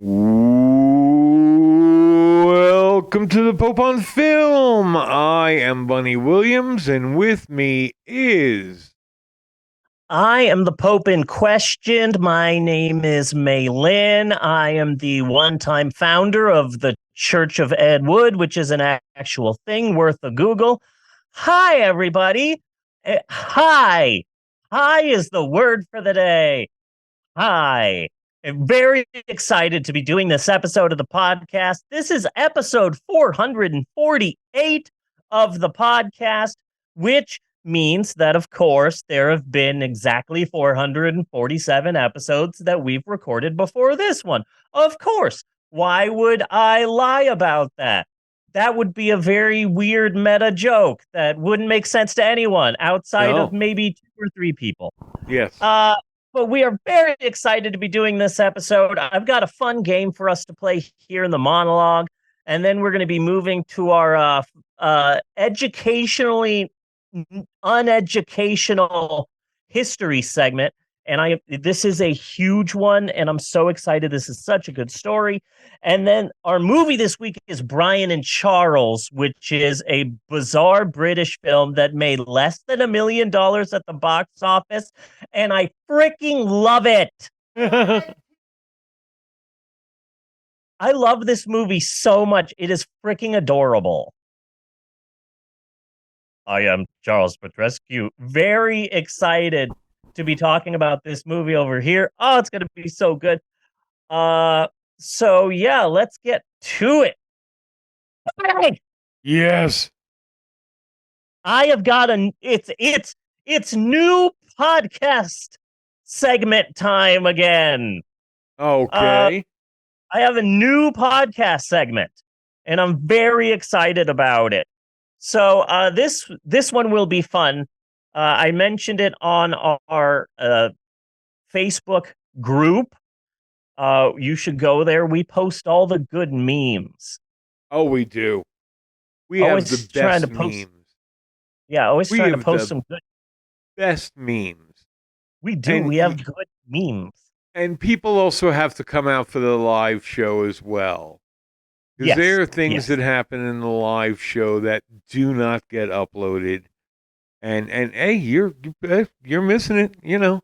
Welcome to the Pope on Film. I am Bunny Williams, and with me is. I am the Pope in question. My name is May Lynn. I am the one-time founder of the Church of Ed Wood, which is an actual thing worth a Google. Hi, everybody. Hi. Hi is the word for the day. Hi. I'm very excited to be doing this episode of the podcast. This is episode 448 of the podcast, which means that, of course, there have been exactly 447 episodes that we've recorded before this one. Of course. Why would I lie about that? That would be a very weird meta joke that wouldn't make sense to anyone outside of maybe 2 or 3 people. Yes. But we are very excited to be doing this episode. I've got a fun game for us to play here in the monologue, and then we're going to be moving to our educationally uneducational history segment. And this is a huge one, and I'm so excited. This is such a good story. And then our movie this week is Brian and Charles, which is a bizarre British film that made less than $1 million at the box office, and I freaking love it. I love this movie so much. It is freaking adorable. I am Charles Petrescu. Very excited to be talking about this movie over here. Oh, it's gonna be so good. So yeah, let's get to it. Hey! Yes. I have got it's new podcast segment time again. Okay. I have a new podcast segment, and I'm very excited about it. So this one will be fun. I mentioned it on our Facebook group. You should go there. We post all the good memes. Oh, we do. We have the best memes. Yeah, always trying to post some good. Best memes. We do. We have good memes. And people also have to come out for the live show as well. Because there are things that happen in the live show that do not get uploaded. And hey, you're missing it, you know.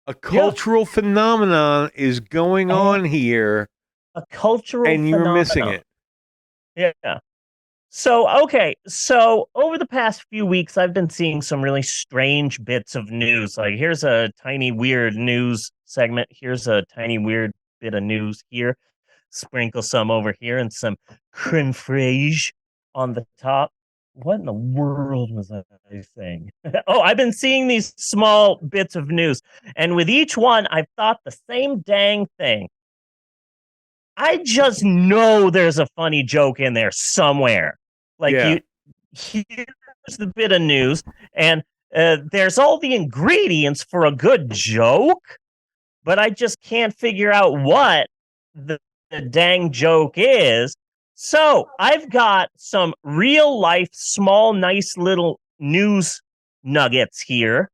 A cultural phenomenon is going on here. A cultural and you're missing it. Yeah. So, okay. So over the past few weeks, I've been seeing some really strange bits of news. Like, here's a tiny weird news segment. Here's a tiny weird bit of news here. Sprinkle some over here and some creme fraiche on the top. What in the world was I saying? Oh, I've been seeing these small bits of news, and with each one, I've thought the same dang thing. I just know there's a funny joke in there somewhere. Here's the bit of news, and there's all the ingredients for a good joke, but I just can't figure out what the dang joke is. So I've got some real life, small, nice little news nuggets here,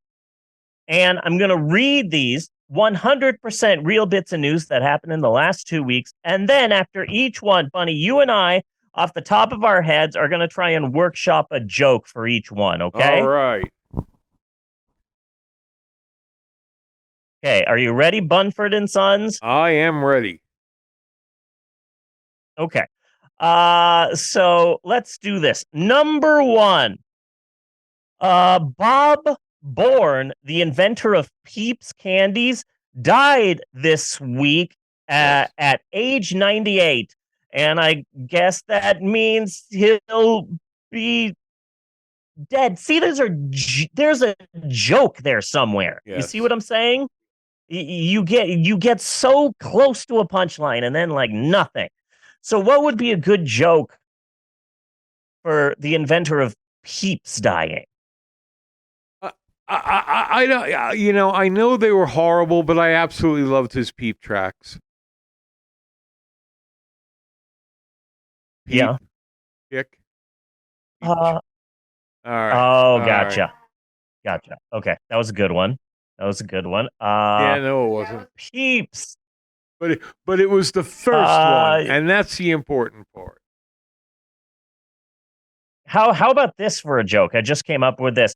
and I'm going to read these 100% real bits of news that happened in the last 2 weeks. And then after each one, Bunny, you and I, off the top of our heads, are going to try and workshop a joke for each one, okay? All right. Okay, are you ready, Bunford and Sons? I am ready. Okay. So let's do this. Number 1. Bob Bourne, the inventor of Peeps candies, died this week at age 98. And I guess that means he'll be dead. See, there's a joke there somewhere. Yes. You see what I'm saying? You get so close to a punchline and then like nothing. So what would be a good joke for the inventor of Peeps dying? I don't, you know, I know they were horrible, but I absolutely loved his Peep tracks. Peep, Yeah. Dick. All right. Oh, gotcha. Gotcha. Okay. That was a good one. Yeah, no, it wasn't. Peeps. but it was the first one, and that's the important part. How about this for a joke? I just came up with this.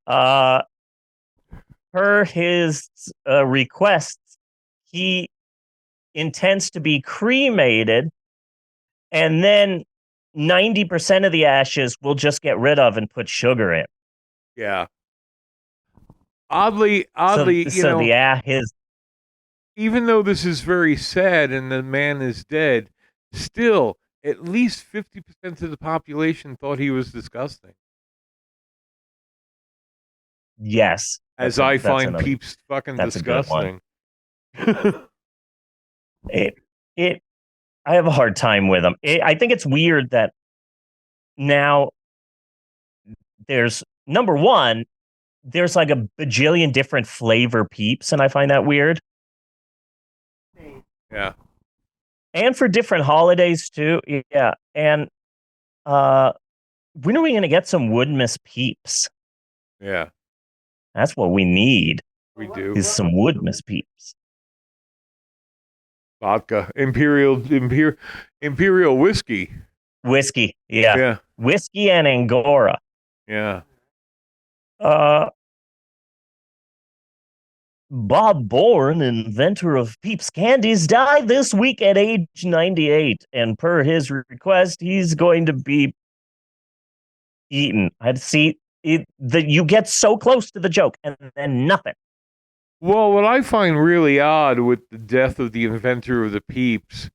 Per his request, he intends to be cremated, and then 90% of the ashes we'll just get rid of and put sugar in. Yeah. Oddly, his. Even though this is very sad and the man is dead, still at least 50% of the population thought he was disgusting. Yes. As I find Peeps fucking disgusting. I have a hard time with them. I think it's weird that now there's, number one, there's like a bajillion different flavor Peeps, and I find that weird. Yeah. And for different holidays too. Yeah. And when are we going to get some Woodmas Peeps? Yeah. That's what we need. We do. Is some Woodmas Peeps. Vodka. Imperial whiskey. Whiskey. Yeah. Yeah. Whiskey and Angora. Yeah. Bob Bourne, inventor of Peeps candies, died this week at age 98, and per his request, he's going to be eaten. I'd see that you get so close to the joke and then nothing. Well, what I find really odd with the death of the inventor of the Peeps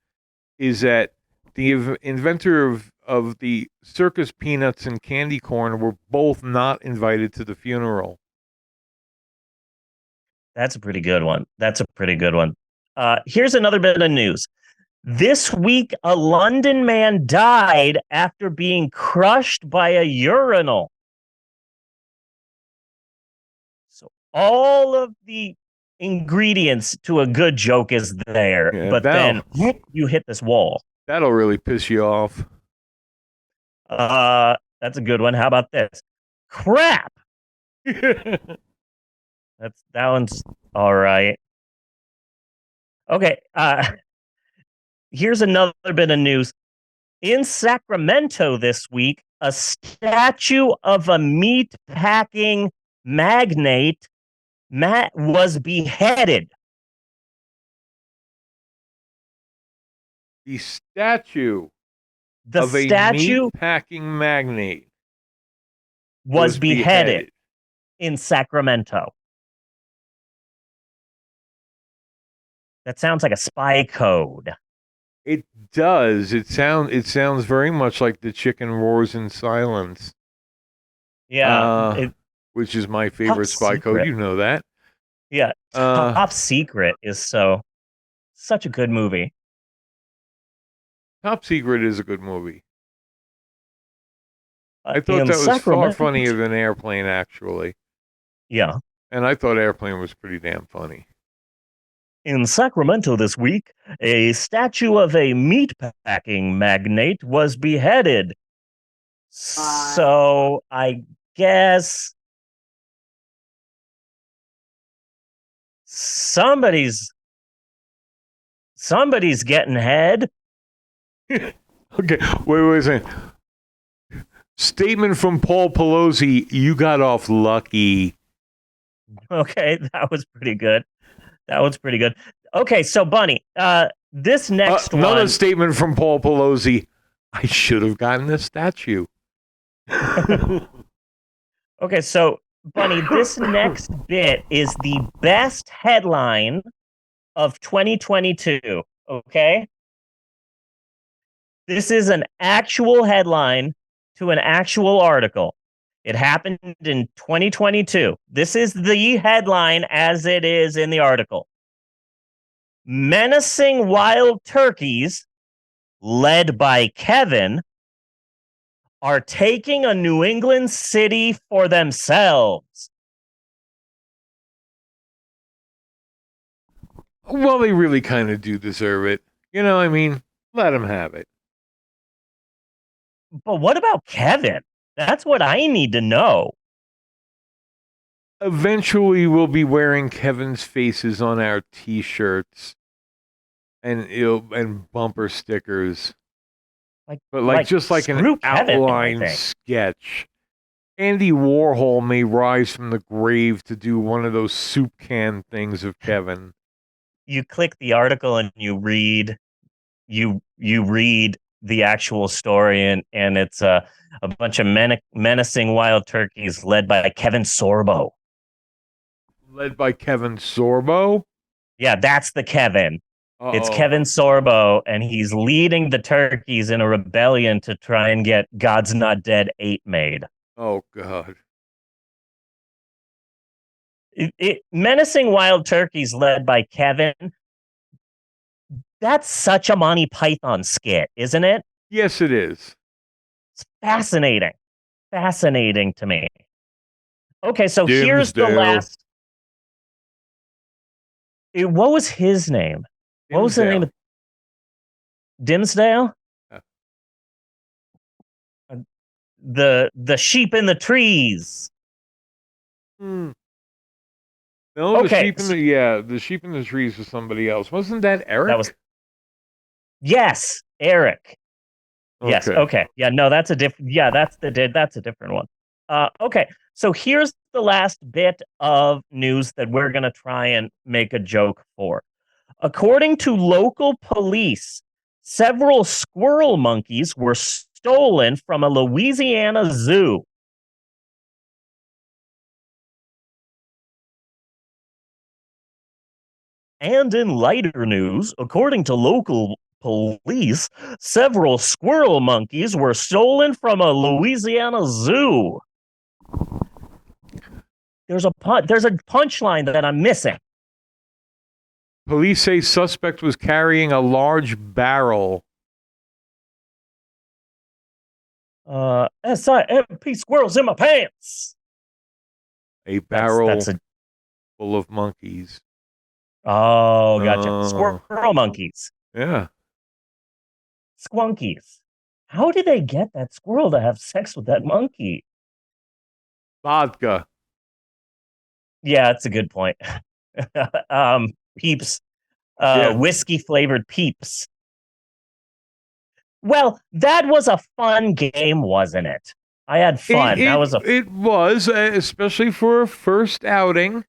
is that the inventor of the circus peanuts and candy corn were both not invited to the funeral. That's a pretty good one. Here's another bit of news. This week, a London man died after being crushed by a urinal. So all of the ingredients to a good joke is there, but then you hit this wall. That'll really piss you off. That's a good one. How about this? Crap. That one's all right. Okay. Here's another bit of news. In Sacramento this week, a statue of a meat packing magnate was beheaded. The statue of a meat packing magnate was beheaded in Sacramento. That sounds like a spy code. It does. It sounds very much like the chicken roars in silence. Yeah. Which is my favorite spy code. You know that. Yeah. Top Secret is such a good movie. Top Secret is a good movie. I thought that was far funnier than Airplane, actually. Yeah. And I thought Airplane was pretty damn funny. In Sacramento this week, a statue of a meatpacking magnate was beheaded. So I guess somebody's getting head. Okay, wait a second. Statement from Paul Pelosi, you got off lucky. Okay, that was pretty good. Okay, so Bunny, this next one. Another statement from Paul Pelosi, I should have gotten a statue. Okay, so Bunny, this next bit is the best headline of 2022, okay? This is an actual headline to an actual article. It happened in 2022. This is the headline as it is in the article. Menacing wild turkeys, led by Kevin, are taking a New England city for themselves. Well, they really kind of do deserve it. You know, I mean, let them have it. But what about Kevin? That's what I need to know. Eventually, we'll be wearing Kevin's faces on our T-shirts. and bumper stickers. Like But like just like an screw Kevin, I outline think. sketch. Andy Warhol may rise from the grave to do one of those soup can things of Kevin. You click the article and you read the actual story, and it's a bunch of menacing wild turkeys led by Kevin Sorbo. Led by Kevin Sorbo. Yeah, that's the Kevin. It's Uh-oh. Kevin Sorbo, and he's leading the turkeys in a rebellion to try and get God's Not Dead 8 made. Oh, God. Menacing Wild Turkeys led by Kevin. That's such a Monty Python skit, isn't it? Yes, it is. It's fascinating. Fascinating to me. Okay, so here's the Dimsdale. last. What was his name? What was the name Dimsdale. of Dimsdale? Yeah. The sheep in the trees. Hmm. No, Okay, the sheep in the trees was somebody else. Wasn't that that was Eric? yes, Eric. Yes. Okay. Okay. Yeah. No, that's a different. Yeah, that's a different one. Okay. So here's the last bit of news that we're gonna try and make a joke for. According to local police, several squirrel monkeys were stolen from a Louisiana zoo. And in lighter news, according to local police, several squirrel monkeys were stolen from a Louisiana zoo. There's a punchline that I'm missing. Police say suspect was carrying a large barrel. SIMP squirrels in my pants. A That's barrel a full of monkeys. oh, gotcha. Uh, Squirrel monkeys, yeah. squonkies. How did they get that squirrel to have sex with that monkey? Vodka. Yeah, that's a good point. Peeps, Yeah. whiskey flavored peeps. Well, that was a fun game, wasn't it? I had It fun. That it was a it was, especially for a first outing.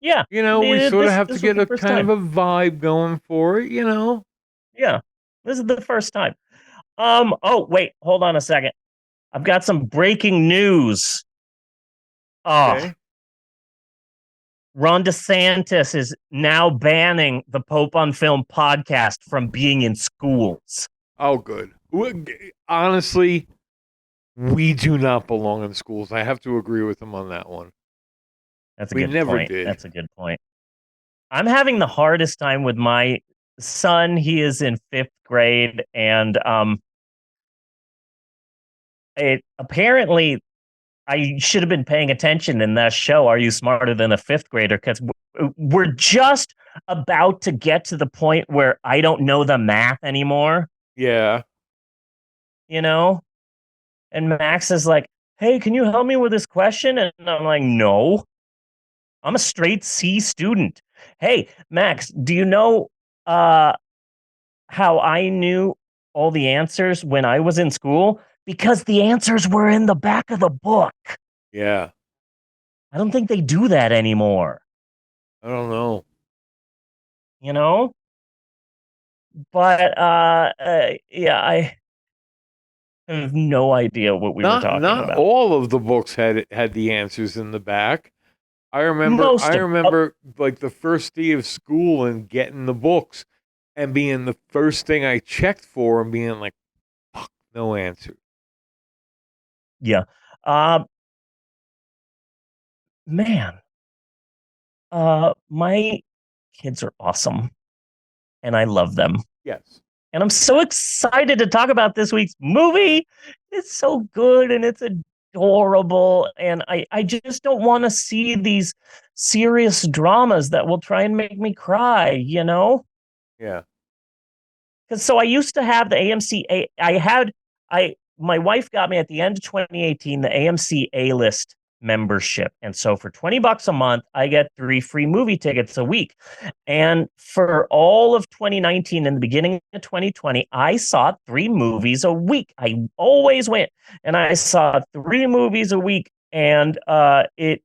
yeah. We sort of have to This was get the a first kind of time. a vibe going for it. Yeah, this is the first time. Oh wait, hold on a second. I've got some breaking news. Oh, Okay. Ron DeSantis is now banning the Pope on Film podcast from being in schools. Oh, good. Honestly, we do not belong in schools. I have to agree with him on that one. That's a We good never point. did. That's a good point. I'm having the hardest time with my son. He is in fifth grade, and it apparently I should have been paying attention in that show. Are You Smarter Than a Fifth Grader? Because we're just about to get to the point where I don't know the math anymore. Yeah. You know, and Max is like, "Hey, can you help me with this question?" And I'm like, "No, I'm a straight C student." Hey, Max, do you know uh how I knew all the answers when I was in school? Because the answers were in the back of the book. Yeah. I don't think they do that anymore, I don't know. you know? But yeah, I have no idea what we were talking Not about. all of the books had the answers in the back. I Most of remember like the first day of school and getting the books and being the first thing I checked for and being like, fuck, no answer. yeah. Uh man, my kids are awesome and I love them. Yes. And I'm so excited to talk about this week's movie. It's so good and it's adorable. And I just don't want to see these serious dramas that will try and make me cry, you know? Yeah. Because so I used to have the AMC. My wife got me at the end of 2018 the AMC A list membership. And so for $20 a month, I get 3 free movie tickets a week. And for all of 2019 and the beginning of 2020, I saw 3 movies a week. I always went and I saw 3 movies a week, and it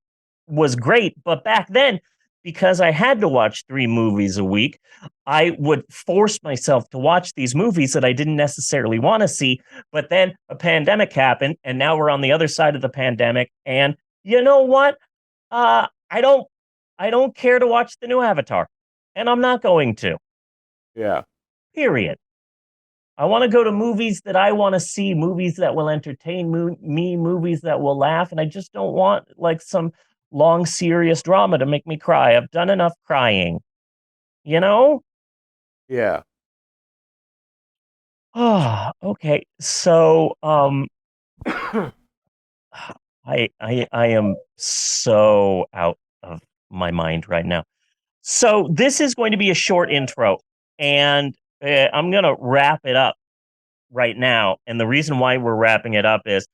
was great. But back then, because I had to watch 3 movies a week, I would force myself to watch these movies that I didn't necessarily want to see. But then a pandemic happened, and now we're on the other side of the pandemic. And you know what? I don't care to watch the new Avatar, and I'm not going to. Yeah. Period. I want to go to movies that I want to see, movies that will entertain me, movies that will laugh, and I just don't want like some long, serious drama to make me cry. I've done enough crying, you know? Yeah. Oh, okay. So, I am so out of my mind right now. So this is going to be a short intro, and I'm going to wrap it up right now. And the reason why we're wrapping it up is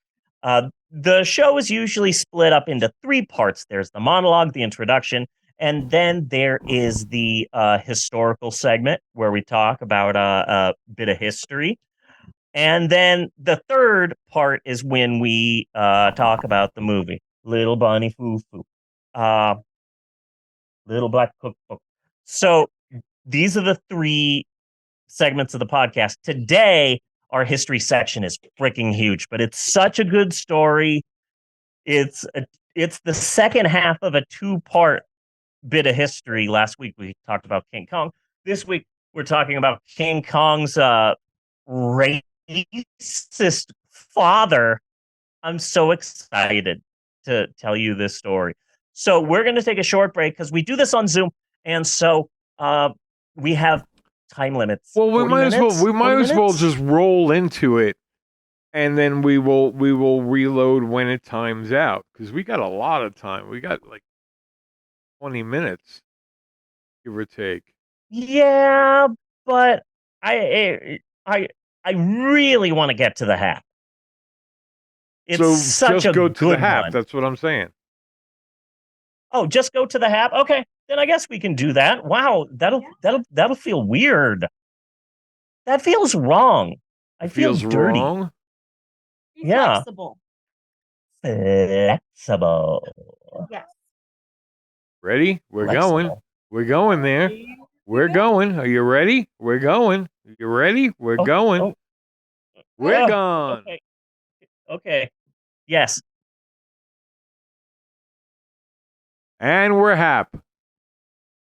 the show is usually split up into 3 parts. There's the monologue, the introduction, and then there is the historical segment where we talk about a bit of history. And then the third part is when we talk about the movie, Little Bunny Foo Foo, uh, Little Black Cookbook. So these are the 3 segments of the podcast. Today, our history section is freaking huge, but it's such a good story. It's the second half of a 2-part bit of history. Last week we talked about King Kong. This week we're talking about King Kong's racist father. I'm so excited to tell you this story. So we're going to take a short break because we do this on Zoom, and so we have time limits. Well, we might as well just roll into it, and then we will reload when it times out, because we got a lot of time. We got like 20 minutes, give or take. Yeah, but I really want to get to the hat. It's so such just a go to the good half. one. That's what I'm saying. Oh, just go to the half. Okay, then I guess we can do that. Wow, that'll feel weird. That feels wrong. I feel feels dirty. wrong. Be flexible. Flexible. Yes. Ready? We're Flexible. going. We're going there. We're going. Are you ready? We're going. You ready? We're going. Oh. We're gone. Okay. Okay. Yes. And we're happy.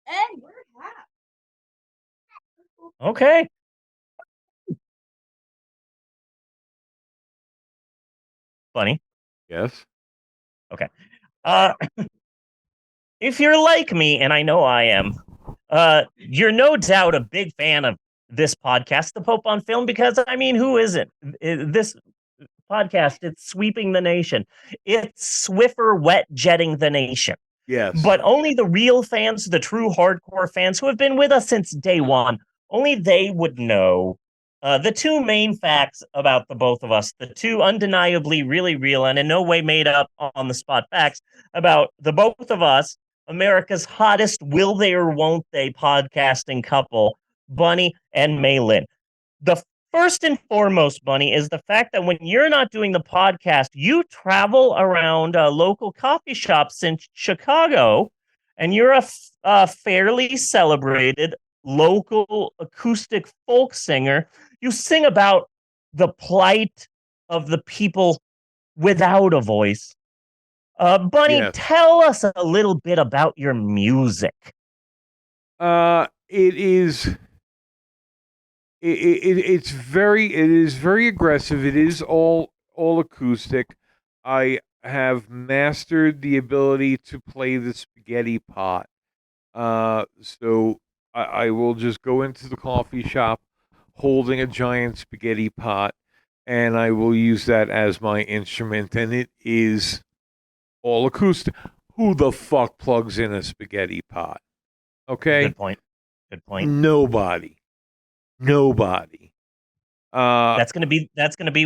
And we're happy. Okay. Funny. Yes. Okay. If you're like me, and I know I am, you're no doubt a big fan of this podcast, The Pope on Film, because I mean, who isn't? This podcast, it's sweeping the nation. It's Swiffer wet jetting the nation. Yes. But only the real fans, the true hardcore fans who have been with us since day one, only they would know the 2 main facts about the both of us, the 2 undeniably really real and in no way made up on the spot facts about the both of us, America's hottest will they or won't they podcasting couple, Bunny and Maylin. The first and foremost, Bunny, is the fact that when you're not doing the podcast, you travel around local coffee shops in Chicago, and you're a fairly celebrated local acoustic folk singer. You sing about the plight of the people without a voice. Bunny, Yes. tell us a little bit about your music. It is. It is very aggressive. It is all acoustic. I have mastered the ability to play the spaghetti pot. So I will just go into the coffee shop holding a giant spaghetti pot, and I will use that as my instrument, and it is all acoustic. Who the fuck plugs in a spaghetti pot? Okay? Good point. Good point. Nobody. That's gonna be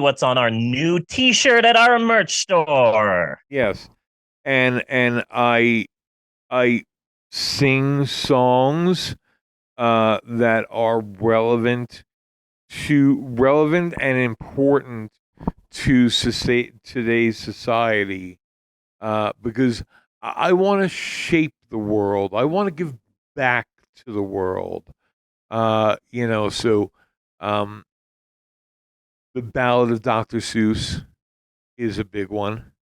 what's on our new T-shirt at our merch store. Yes. and I sing songs that are relevant and important to today's society, because I want to shape the world. I want to give back to the world. So um, the Ballad of Dr. Seuss is a big one.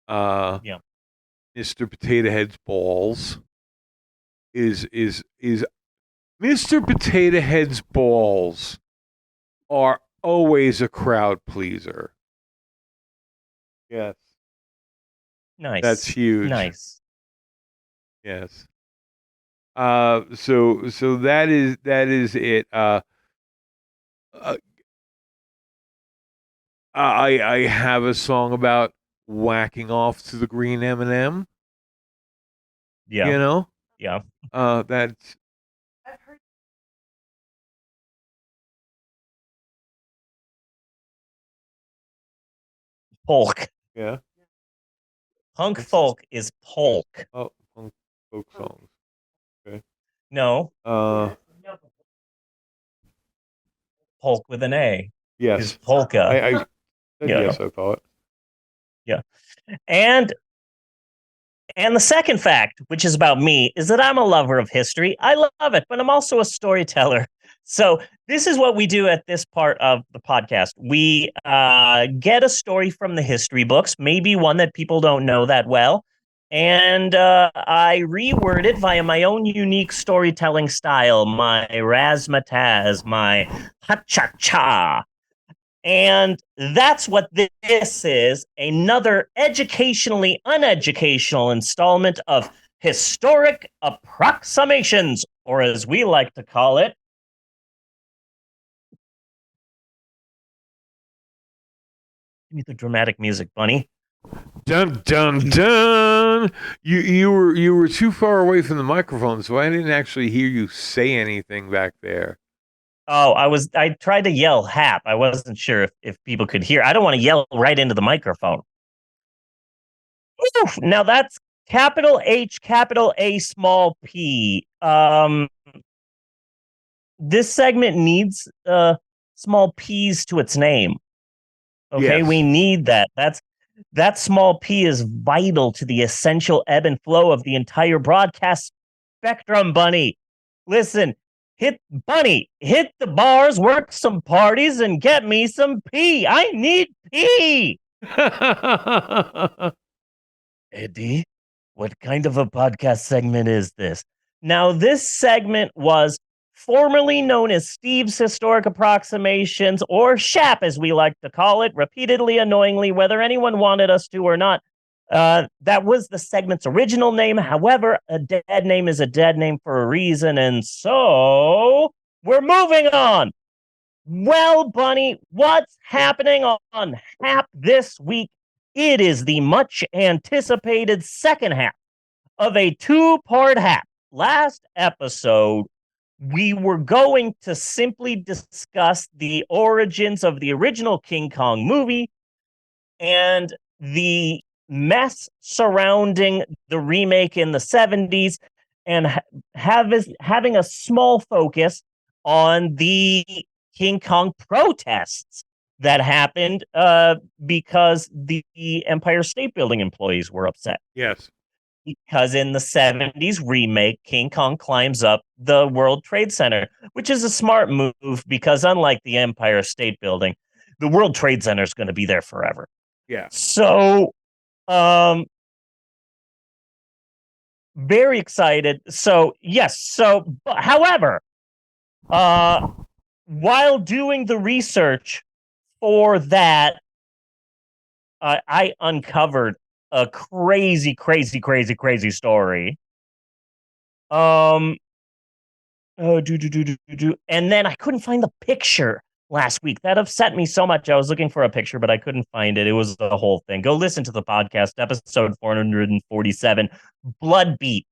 Yeah. Mr. Potato Head's balls is Mr. Potato Head's balls are always a crowd pleaser. Yes. Nice. That's huge. Nice. Yes. So that is it. Uh I have a song about whacking off to the green M&M. Yeah. You know? Yeah. That's I've heard Polk. yeah. Punk folk is polk. Oh, folk songs. Okay. No, Uh, polk with an A yes. is polka. I said Yeah. yes, I thought. Yeah. And the second fact, which is about me, is that I'm a lover of history. I love it, but I'm also a storyteller. So this is what we do at this part of the podcast. We get a story from the history books, maybe one that people don't know that well, and I reword it via my own unique storytelling style, my razzmatazz, my ha-cha-cha. And that's what this is, another educationally uneducational installment of Historic Approximations, or as we like to call it. Give me the dramatic music, Bunny. Dun dun dun. You were too far away from the microphone, so I didn't actually hear you say anything back there. Oh, I tried to yell hap. I wasn't sure if people could hear. I don't want to yell right into the microphone. Oof, now that's capital H, capital A, small p. This segment needs small p's to its name. Okay, Yes. we need that. That small p is vital to the essential ebb and flow of the entire broadcast spectrum, Bunny. Listen, hit the bars, work some parties, and get me some pee. I need pee. Eddie, what kind of a podcast segment is this? Now, this segment was formerly known as Steve's Historic Approximations, or SHAP, as we like to call it, repeatedly, annoyingly, whether anyone wanted us to or not. That was the segment's original name. However, a dead name is a dead name for a reason, and so we're moving on. Well, Bunny, what's happening on HAP this week? It is the much anticipated second half of a two-part HAP. Last episode, we were going to simply discuss the origins of the original King Kong movie and the mess surrounding the remake in the 70s, and having a small focus on the King Kong protests that happened because the Empire State Building employees were upset. Yes. Because in the 70s remake, King Kong climbs up the World Trade Center, which is a smart move because unlike the Empire State Building, the World Trade Center is going to be there forever. Yeah. So, very excited. So, yes. So, however, while doing the research for that, I uncovered a crazy story. And then I couldn't find the picture last week. That upset me so much. I was looking for a picture, but I couldn't find it. It was the whole thing. Go listen to the podcast, episode 447, Blood Beat.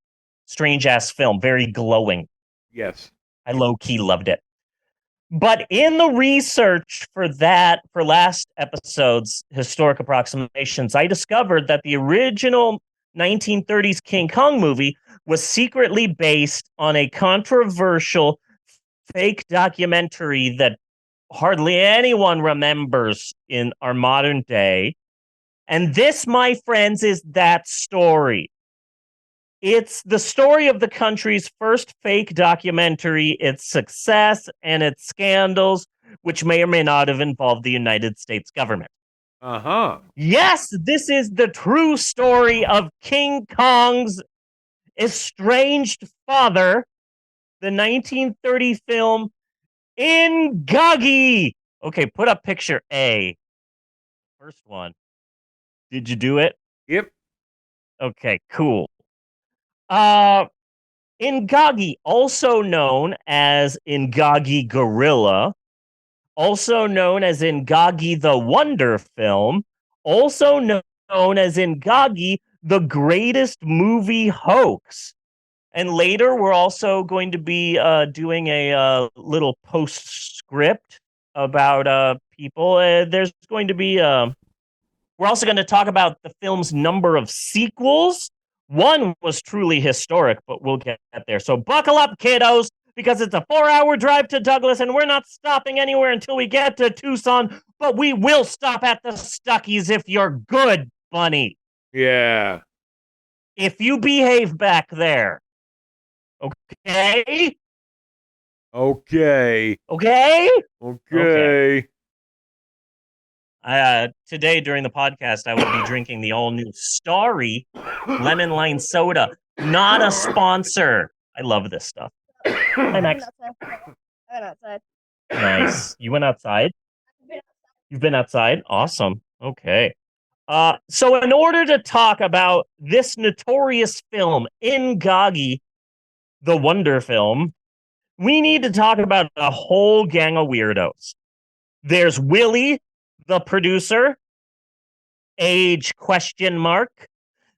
Strange ass film, very glowing. Yes. I low key loved it. But in the research for last episode's Historic Approximations, I discovered that the original 1930s King Kong movie was secretly based on a controversial fake documentary that hardly anyone remembers in our modern day. And this, my friends, is that story. It's the story of the country's first fake documentary, its success and its scandals, which may or may not have involved the United States government. Uh-huh. Yes, this is the true story of King Kong's estranged father, the 1930 film Ingagi. Okay, put up picture A. First one. Did you do it? Yep. Okay, cool. Ingagi, also known as Ingagi Gorilla, also known as Ingagi the Wonder Film, also known as Ingagi the Greatest Movie Hoax. And later, we're also going to be doing a little postscript about people. There's going to be, we're also going to talk about the film's number of sequels. One was truly historic, but we'll get there. So buckle up, kiddos, because it's a 4-hour drive to Douglas, and we're not stopping anywhere until we get to Tucson, but we will stop at the Stuckies if you're good, Bunny. Yeah. If you behave back there. Okay? Okay. Okay? Okay. Today during the podcast, I will be drinking the all-new Starry lemon lime soda. Not a sponsor. I love this stuff. Hi, Max. I went outside. Nice. You went outside? You've been outside? Awesome. Okay. So in order to talk about this notorious film, Ingagi, the Wonder Film, we need to talk about a whole gang of weirdos. There's Willie, the producer, age question mark.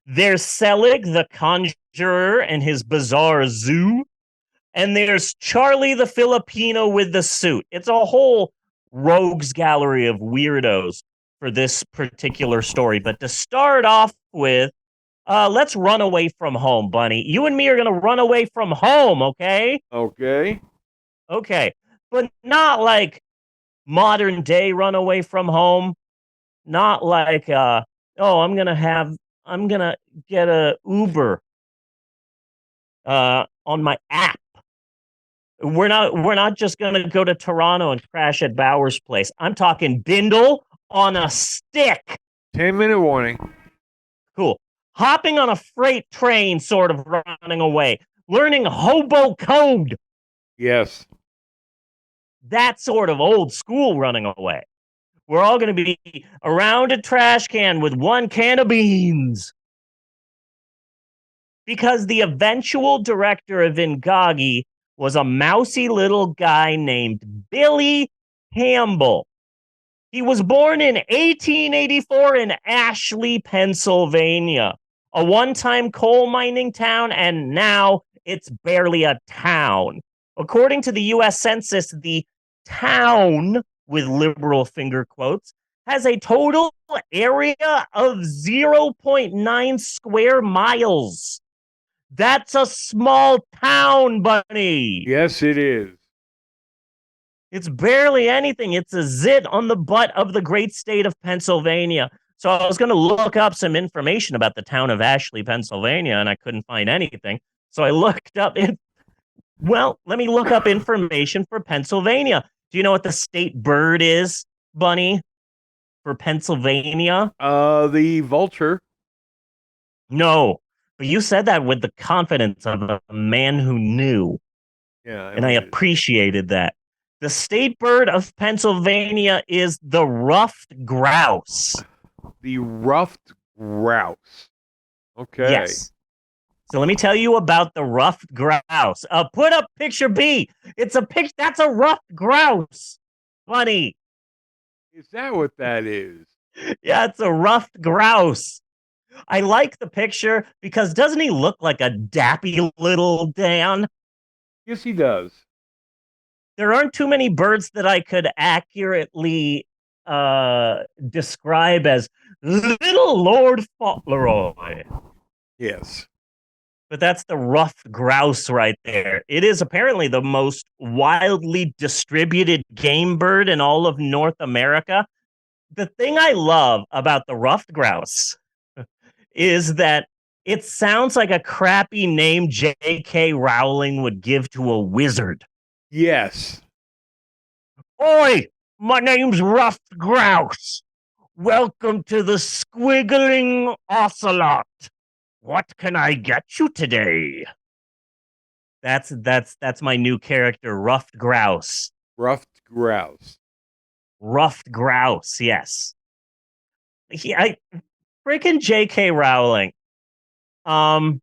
There's Selig, the conjurer, and his bizarre zoo. And there's Charlie, the Filipino with the suit. It's a whole rogues gallery of weirdos for this particular story. But to start off with, let's run away from home, Bunny. You and me are going to run away from home, okay? Okay. Okay. But not like modern day run away from home. Not like, I'm going to get a Uber on my app. We're not just going to go to Toronto and crash at Bauer's place. I'm talking Bindle on a stick. 10-minute warning. Cool. Hopping on a freight train, sort of running away. Learning hobo code. Yes. That sort of old school running away. We're all going to be around a trash can with one can of beans. Because the eventual director of Ingagi was a mousy little guy named Billy Campbell. He was born in 1884 in Ashley, Pennsylvania, a one-time coal mining town, and now it's barely a town. According to the U.S. Census, the town, with liberal finger quotes, has a total area of 0.9 square miles. That's a small town, Bunny. Yes, it is. It's barely anything. It's a zit on the butt of the great state of Pennsylvania. So I was going to look up some information about the town of Ashley, Pennsylvania, and I couldn't find anything. So I looked up let me look up information for Pennsylvania. Do you know what the state bird is, Bunny, for Pennsylvania? The vulture. No, but you said that with the confidence of a man who knew. Yeah. And I appreciated that. The state bird of Pennsylvania is the ruffed grouse. The ruffed grouse. Okay. Yes. So let me tell you about the ruffed grouse. Put up picture B. It's a picture. That's a ruffed grouse. Funny. Is that what that is? Yeah, it's a ruffed grouse. I like the picture because doesn't he look like a dappy little Dan? Yes, he does. There aren't too many birds that I could accurately describe as Little Lord Fauntleroy. Yes. But that's the ruffed grouse right there. It is apparently the most wildly distributed game bird in all of North America. The thing I love about the ruffed grouse is that it sounds like a crappy name J.K. Rowling would give to a wizard. Yes. Oi, my name's Ruffed Grouse. Welcome to the Squiggling Ocelot. What can I get you today? That's my new character, Ruffed Grouse. Ruffed grouse. Ruffed Grouse, yes. I freaking J.K. Rowling. Hey,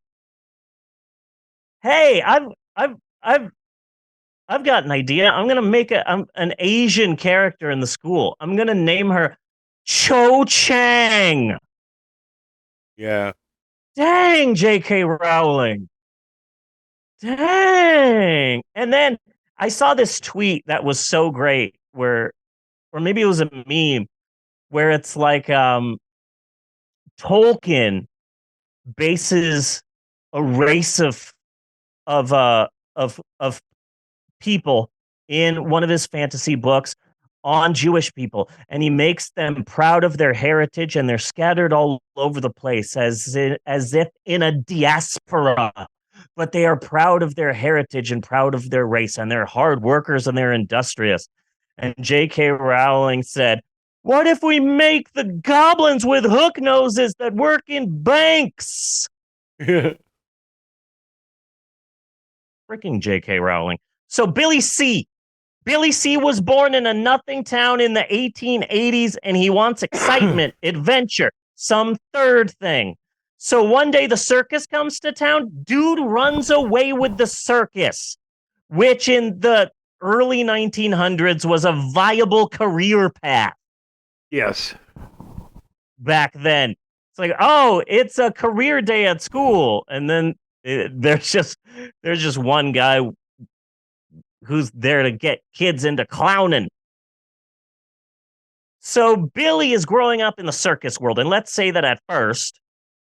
I've got an idea. I'm gonna make an Asian character in the school. I'm gonna name her Cho Chang. Yeah. Dang, J.K. Rowling. Dang. And then I saw this tweet that was so great or maybe it was a meme where it's like Tolkien bases a race of of people in one of his fantasy books on Jewish people, and he makes them proud of their heritage, and they're scattered all over the place as if in a diaspora, but they are proud of their heritage and proud of their race, and they're hard workers and they're industrious. And J.K. Rowling said, "What if we make the goblins with hook noses that work in banks?" Freaking J.K. Rowling. So Billy C. Billy C. was born in a nothing town in the 1880s, and he wants excitement, adventure, some third thing. So one day the circus comes to town. Dude runs away with the circus, which in the early 1900s was a viable career path. Yes. Back then. It's like, oh, it's a career day at school. And then there's just one guy who's there to get kids into clowning. So Billy is growing up in the circus world. And let's say that at first,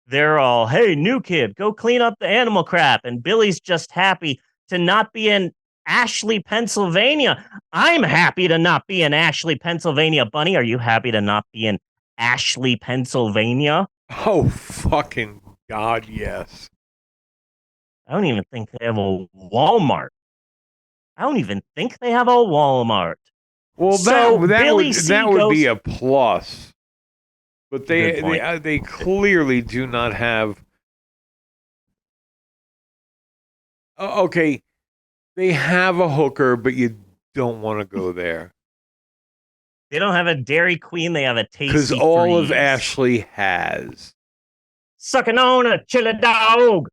they're all, hey, new kid, go clean up the animal crap. And Billy's just happy to not be in Ashley, Pennsylvania. I'm happy to not be in Ashley, Pennsylvania. Bunny, are you happy to not be in Ashley, Pennsylvania? Oh, fucking God, yes. I don't even think they have a Walmart. I don't even think they have a Walmart. Well, So that would be a plus. But they clearly do not have. Okay, they have a hooker, but you don't want to go there. They don't have a Dairy Queen. They have a Tasty Because all Freeze. of Ashley has. Sucking on a chili dog.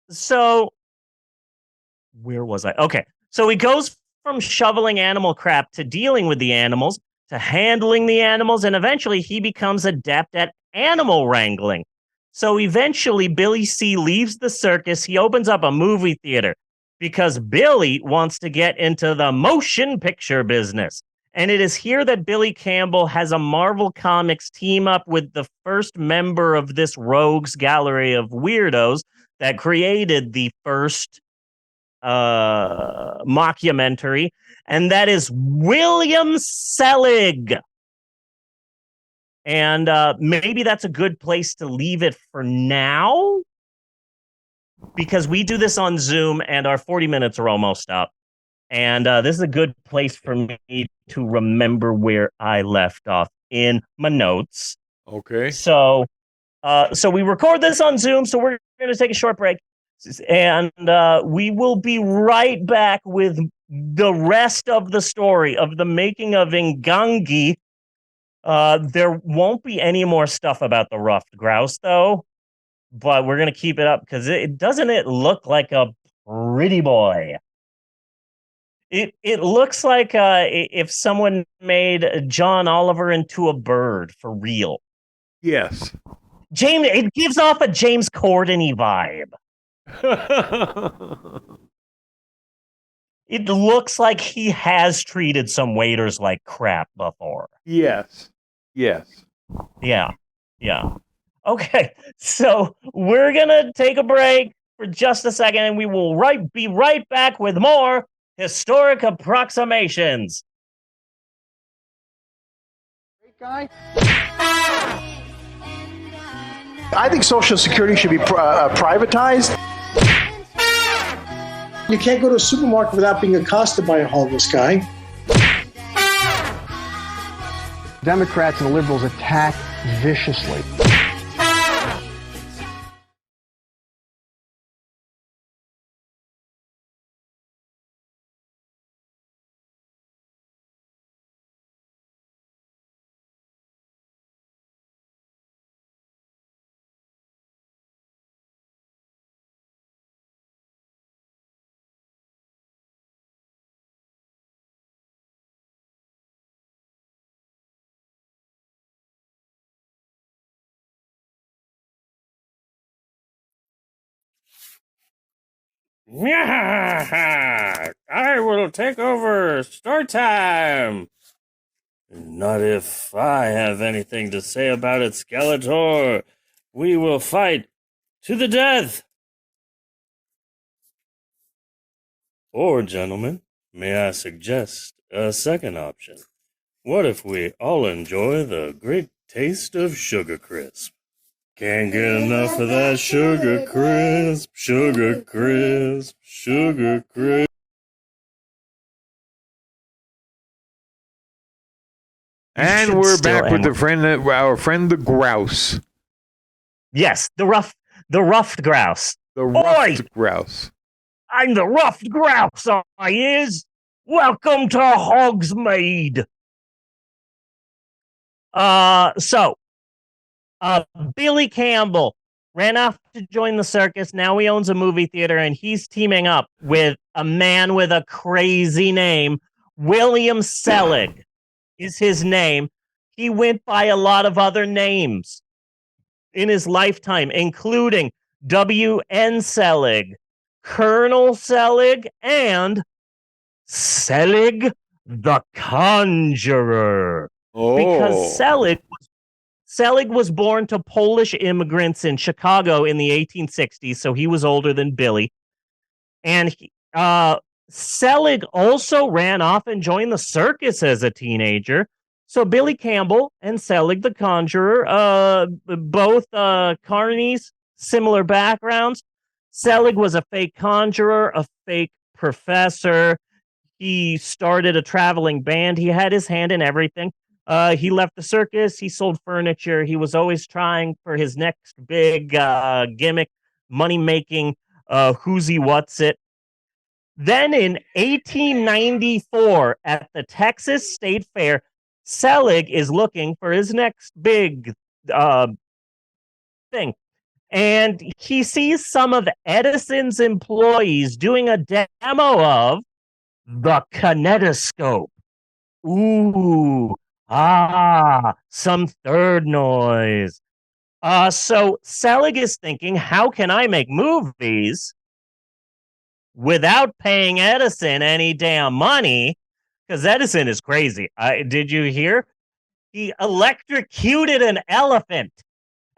So where was I? Okay. So he goes from shoveling animal crap to dealing with the animals to handling the animals, and eventually he becomes adept at animal wrangling. So eventually Billy C leaves the circus. He opens up a movie theater because Billy wants to get into the motion picture business. And it is here that Billy Campbell has a Marvel Comics team up with the first member of this rogues gallery of weirdos that created the first mockumentary, and that is William Selig. And maybe that's a good place to leave it for now, because we do this on Zoom and our 40 minutes are almost up. And this is a good place for me to remember where I left off in my notes. Okay. So we record this on Zoom, so we're going to take a short break. And we will be right back with the rest of the story of the making of Ngangi. There won't be any more stuff about the ruffed grouse, though, but we're going to keep it up because it doesn't look like a pretty boy. It looks like if someone made John Oliver into a bird for real. Yes. James, it gives off a James Corden-y vibe. It looks like he has treated some waiters like crap before. Yes. Yes. Yeah. Okay, so we're gonna take a break for just a second, and we will be right back with more historic approximations. Great guy. I think Social Security should be privatized. You can't go to a supermarket without being accosted by a homeless guy. Democrats and liberals attack viciously. Yeah, I will take over. Start time. Not if I have anything to say about it, Skeletor. We will fight to the death. Or, gentlemen, may I suggest a second option? What if we all enjoy the great taste of Sugar Crisp? Can't get enough of that Sugar Crisp, Sugar Crisp, Sugar Crisp. And we're back with our friend the grouse. Yes, the ruffed grouse. The ruffed grouse. I'm the ruffed grouse, I is. Welcome to Hogsmeade. Billy Campbell ran off to join the circus. Now he owns a movie theater, and he's teaming up with a man with a crazy name. William Selig is his name. He went by a lot of other names in his lifetime, including W.N. Selig, Colonel Selig, and Selig the Conjurer. Oh. Because Selig was born to Polish immigrants in Chicago in the 1860s, so he was older than Billy. And Selig also ran off and joined the circus as a teenager. So Billy Campbell and Selig the Conjurer, both carnies, similar backgrounds. Selig was a fake conjurer, a fake professor. He started a traveling band. He had his hand in everything. He left the circus. He sold furniture. He was always trying for his next big gimmick, money-making, who's he, what's it. Then in 1894, at the Texas State Fair, Selig is looking for his next big thing. And he sees some of Edison's employees doing a demo of the kinetoscope. Ooh, some third noise. So Selig is thinking, how can I make movies without paying Edison any damn money? Because Edison is crazy. Did you hear? He electrocuted an elephant.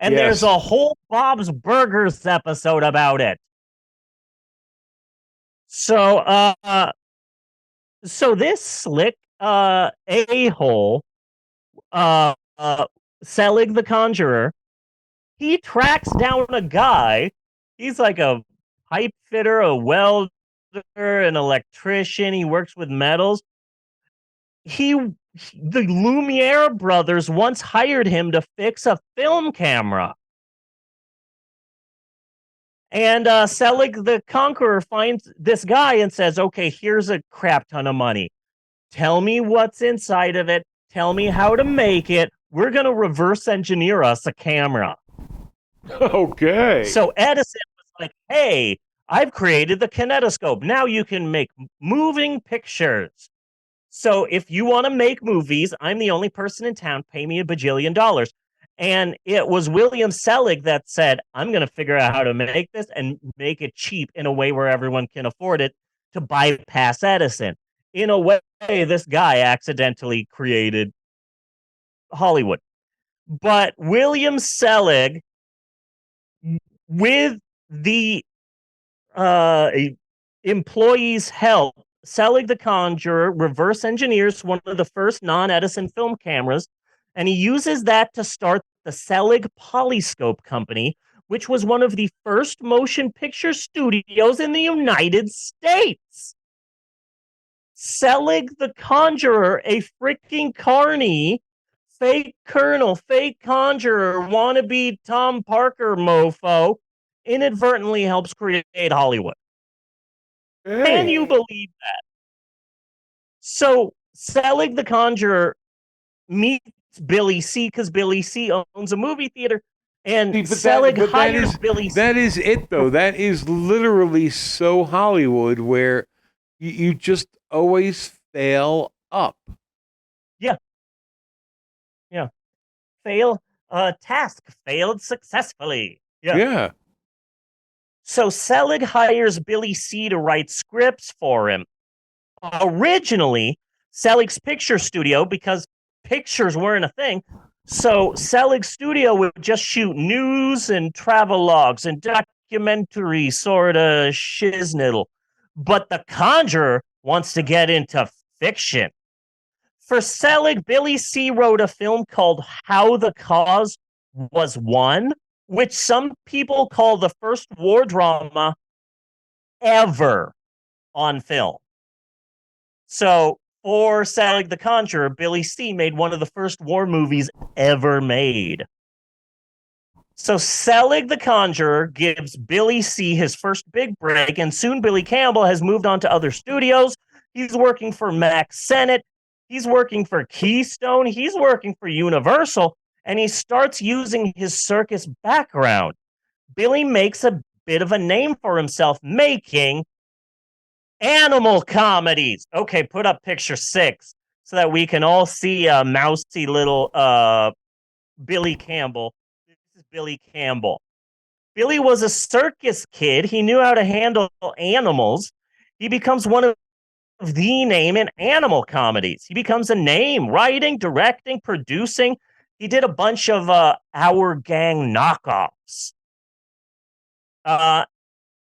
And there's a whole Bob's Burgers episode about it. So, this slick a-hole, Selig the Conjurer, he tracks down a guy. He's like a pipe fitter, a welder, an electrician. He works with metals. The Lumiere brothers once hired him to fix a film camera. And Selig the Conqueror finds this guy and says, okay, here's a crap ton of money. Tell me what's inside of it. Tell me how to make it. We're going to reverse engineer us a camera. Okay. So Edison was like, hey, I've created the kinetoscope. Now you can make moving pictures. So if you want to make movies, I'm the only person in town. Pay me $1 bajillion. And it was William Selig that said, I'm going to figure out how to make this and make it cheap in a way where everyone can afford it to bypass Edison. In a way, this guy accidentally created Hollywood. But William Selig, with the employees' help, Selig the Conjurer reverse engineers one of the first non-Edison film cameras, and he uses that to start the Selig Polyscope Company, which was one of the first motion picture studios in the United States. Selig the Conjurer, a freaking carny, fake colonel, fake conjurer, wannabe Tom Parker mofo, inadvertently helps create Hollywood. Hey. Can you believe that? So Selig the Conjurer meets Billy C because Billy C owns a movie theater, and Selig hires Billy C. That is it, though. That is literally so Hollywood, where you just always fail up. Yeah. Task failed successfully. Yeah. So Selig hires Billy C to write scripts for him. Originally, Selig's picture studio, because pictures weren't a thing, so Selig's studio would just shoot news and travel logs and documentary sort of shiznittle. But The Conjurer wants to get into fiction. For Selig, Billy C wrote a film called How the Cause Was Won, which some people call the first war drama ever on film. So for Selig the Conjurer, Billy C made one of the first war movies ever made. So Selig the Conjurer gives Billy C his first big break, and soon Billy Campbell has moved on to other studios. He's working for Mack Sennett. He's working for Keystone. He's working for Universal, and he starts using his circus background. Billy makes a bit of a name for himself making animal comedies. Okay, put up picture 6 so that we can all see a mousy little Billy Campbell. This is Billy Campbell. Billy was a circus kid. He knew how to handle animals. He becomes one of the name in animal comedies. He becomes a name, writing, directing, producing. He did a bunch of Our Gang knockoffs.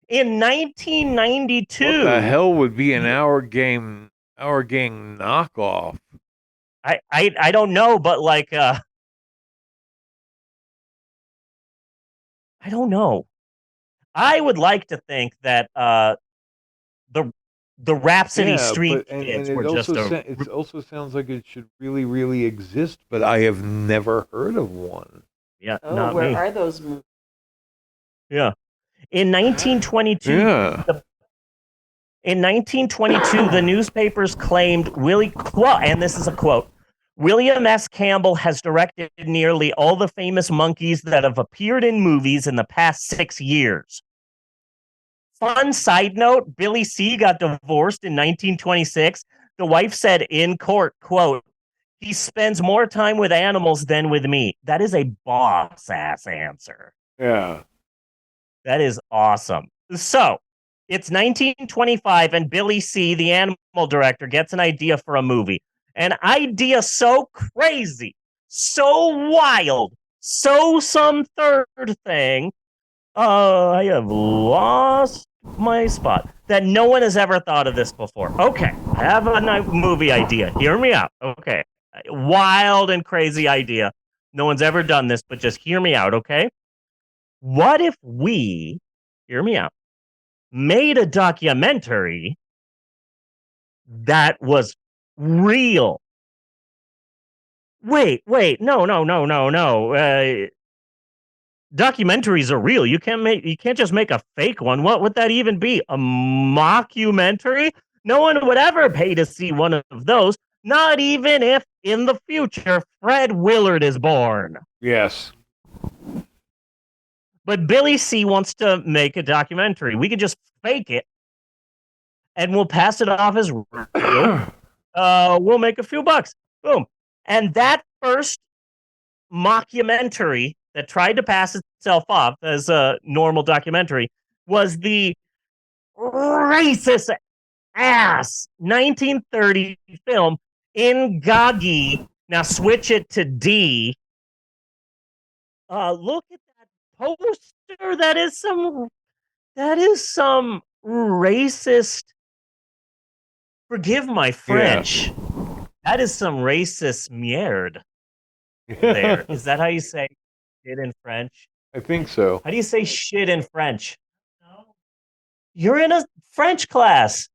In 1992, what the hell would be an Our Gang knockoff? I don't know, but like I don't know. I would like to think that the Rhapsody Street kids were just it also sounds like it should really, really exist, but I have never heard of one. Yeah, Oh, where are those movies? Yeah. In 1922, the newspapers claimed and this is a quote, William S. Campbell has directed nearly all the famous monkeys that have appeared in movies in the past 6 years. Fun side note, Billy C. got divorced in 1926. The wife said in court, quote, he spends more time with animals than with me. That is a boss-ass answer. Yeah. That is awesome. So, it's 1925, and Billy C., the animal director, gets an idea for a movie. An idea so crazy, so wild, so some third thing. I have lost my spot. That no one has ever thought of this before. Okay, I have a movie idea. Hear me out. Okay, wild and crazy idea. No one's ever done this, but just hear me out, okay? What if we, hear me out, made a documentary that was real? Wait, no. Documentaries are real. You can't just make a fake one. What would that even be? A mockumentary? No one would ever pay to see one of those, not even if in the future Fred Willard is born. Yes. But Billy C wants to make a documentary. We could just fake it and we'll pass it off as real. We'll make a few bucks. Boom. And that first mockumentary that tried to pass itself off as a normal documentary was the racist ass 1930 film Ingagi. Now switch it to D. Look at that poster. That is some racist. Forgive my French. Yeah. That is some racist merde. There is that how you say shit in French? I think so. How do you say shit in French? You're in a French class.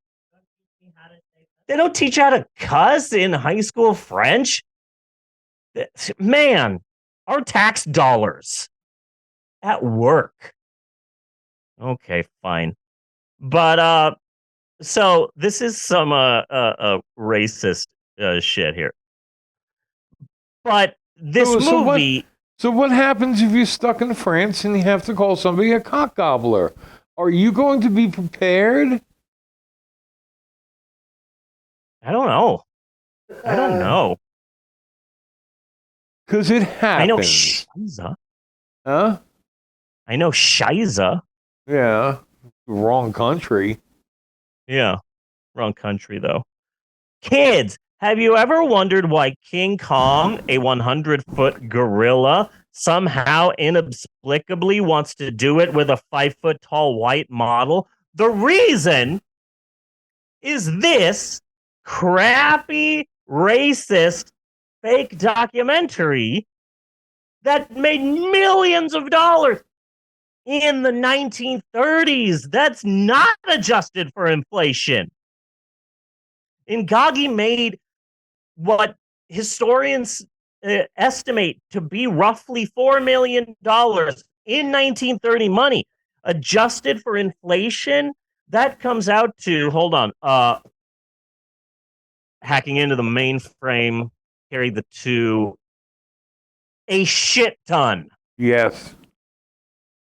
They don't teach you how to cuss in high school French. Man, our tax dollars at work. Okay, fine. But so this is some racist shit here. But this movie. So what happens if you're stuck in France and you have to call somebody a cock gobbler? Are you going to be prepared? I don't know. Because it happens. I know Shiza. Huh? I know Shiza. Yeah. Wrong country. Yeah. Wrong country, though. Kids, have you ever wondered why King Kong, a 100-foot gorilla, somehow inexplicably wants to do it with a 5-foot-tall white model? The reason is this crappy, racist, fake documentary that made millions of dollars in the 1930s. That's not adjusted for inflation. Ingagi made what historians estimate to be roughly $4 million in 1930 money. Adjusted for inflation, that comes out to, hold on, hacking into the mainframe, carried the two, a shit ton. Yes.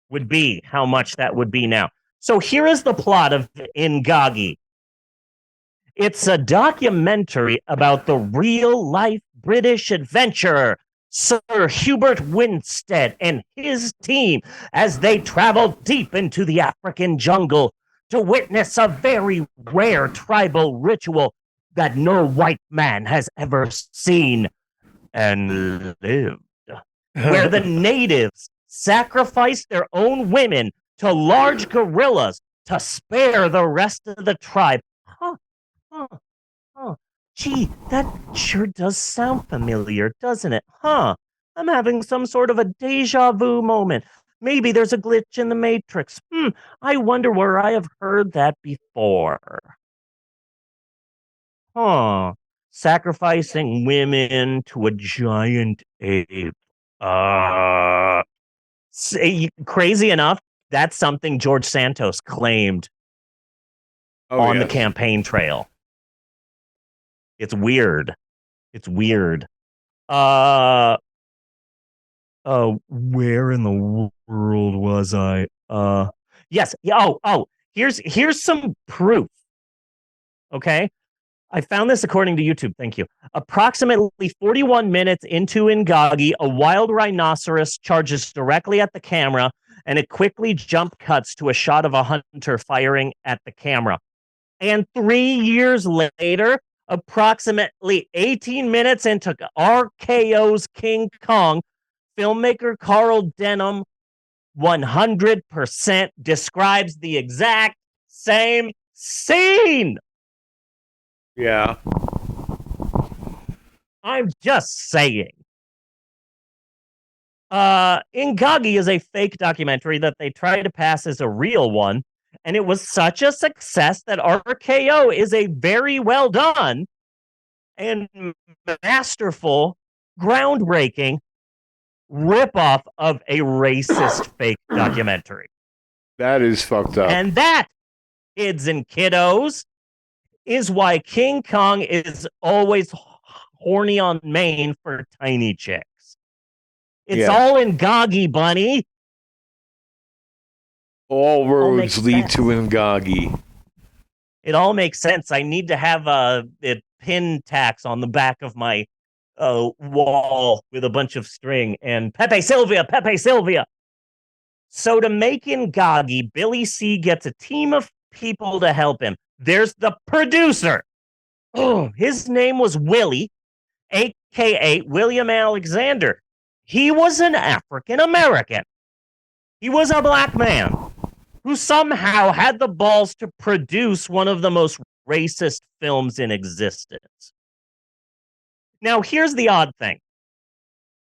Would be how much that would be now. So here is the plot of Ingagi. It's a documentary about the real-life British adventurer, Sir Hubert Winstead, and his team as they travel deep into the African jungle to witness a very rare tribal ritual that no white man has ever seen and lived, where the natives sacrifice their own women to large gorillas to spare the rest of the tribe. Gee, that sure does sound familiar, doesn't it? I'm having some sort of a deja vu moment. Maybe there's a glitch in the Matrix. I wonder where I have heard that before. Sacrificing women to a giant ape. Crazy enough, that's something George Santos claimed on the campaign trail. It's weird. Where in the world was I? Yes. Here's some proof. Okay. I found this according to YouTube. Thank you. Approximately 41 minutes into Ingagi, a wild rhinoceros charges directly at the camera, and it quickly jump cuts to a shot of a hunter firing at the camera. And 3 years later, approximately 18 minutes into RKO's King Kong, filmmaker Carl Denham 100% describes the exact same scene. Yeah. I'm just saying. Ingagi is a fake documentary that they try to pass as a real one, and it was such a success that RKO is a very well done and masterful, groundbreaking ripoff of a racist fake documentary. That is fucked up. And that, kids and kiddos, is why King Kong is always horny on Maine for tiny chicks. It's all Ingagi, bunny. All roads lead to Ingagi. It all makes sense. I need to have it pin tacks on the back of my wall with a bunch of string and Pepe Sylvia. So to make Ingagi, Billy C gets a team of people to help him. There's the producer. His name was Willie, a.k.a. William Alexander. He was an African American. He was a black man who somehow had the balls to produce one of the most racist films in existence. Now, here's the odd thing.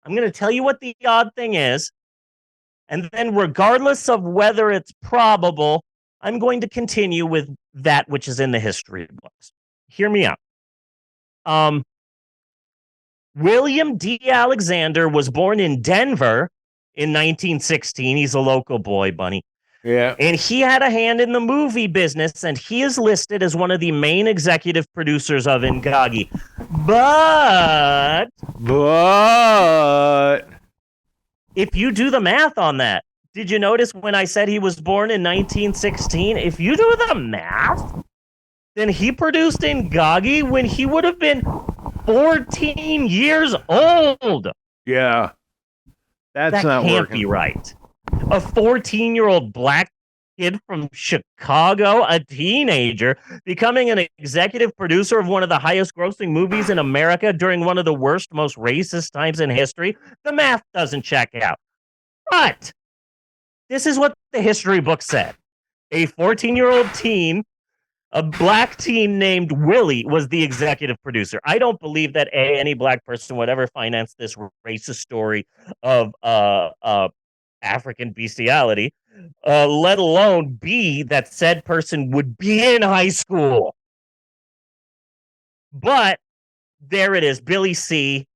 I'm going to tell you what the odd thing is, and then regardless of whether it's probable, I'm going to continue with that which is in the history books. Hear me out. William D. Alexander was born in Denver in 1916. He's a local boy, Bunny. Yeah. And he had a hand in the movie business, and he is listed as one of the main executive producers of Ingagi. But if you do the math on that, did you notice when I said he was born in 1916? If you do the math, then he produced Ingagi when he would have been 14 years old. Yeah. That not can't working. Be right. A 14-year-old black kid from Chicago, a teenager, becoming an executive producer of one of the highest grossing movies in America during one of the worst, most racist times in history. The math doesn't check out. But this is what the history book said. A 14-year-old teen, a black teen named Willie, was the executive producer. I don't believe that any black person would ever finance this racist story of African bestiality, let alone B, that said person would be in high school. But there it is, Billy C.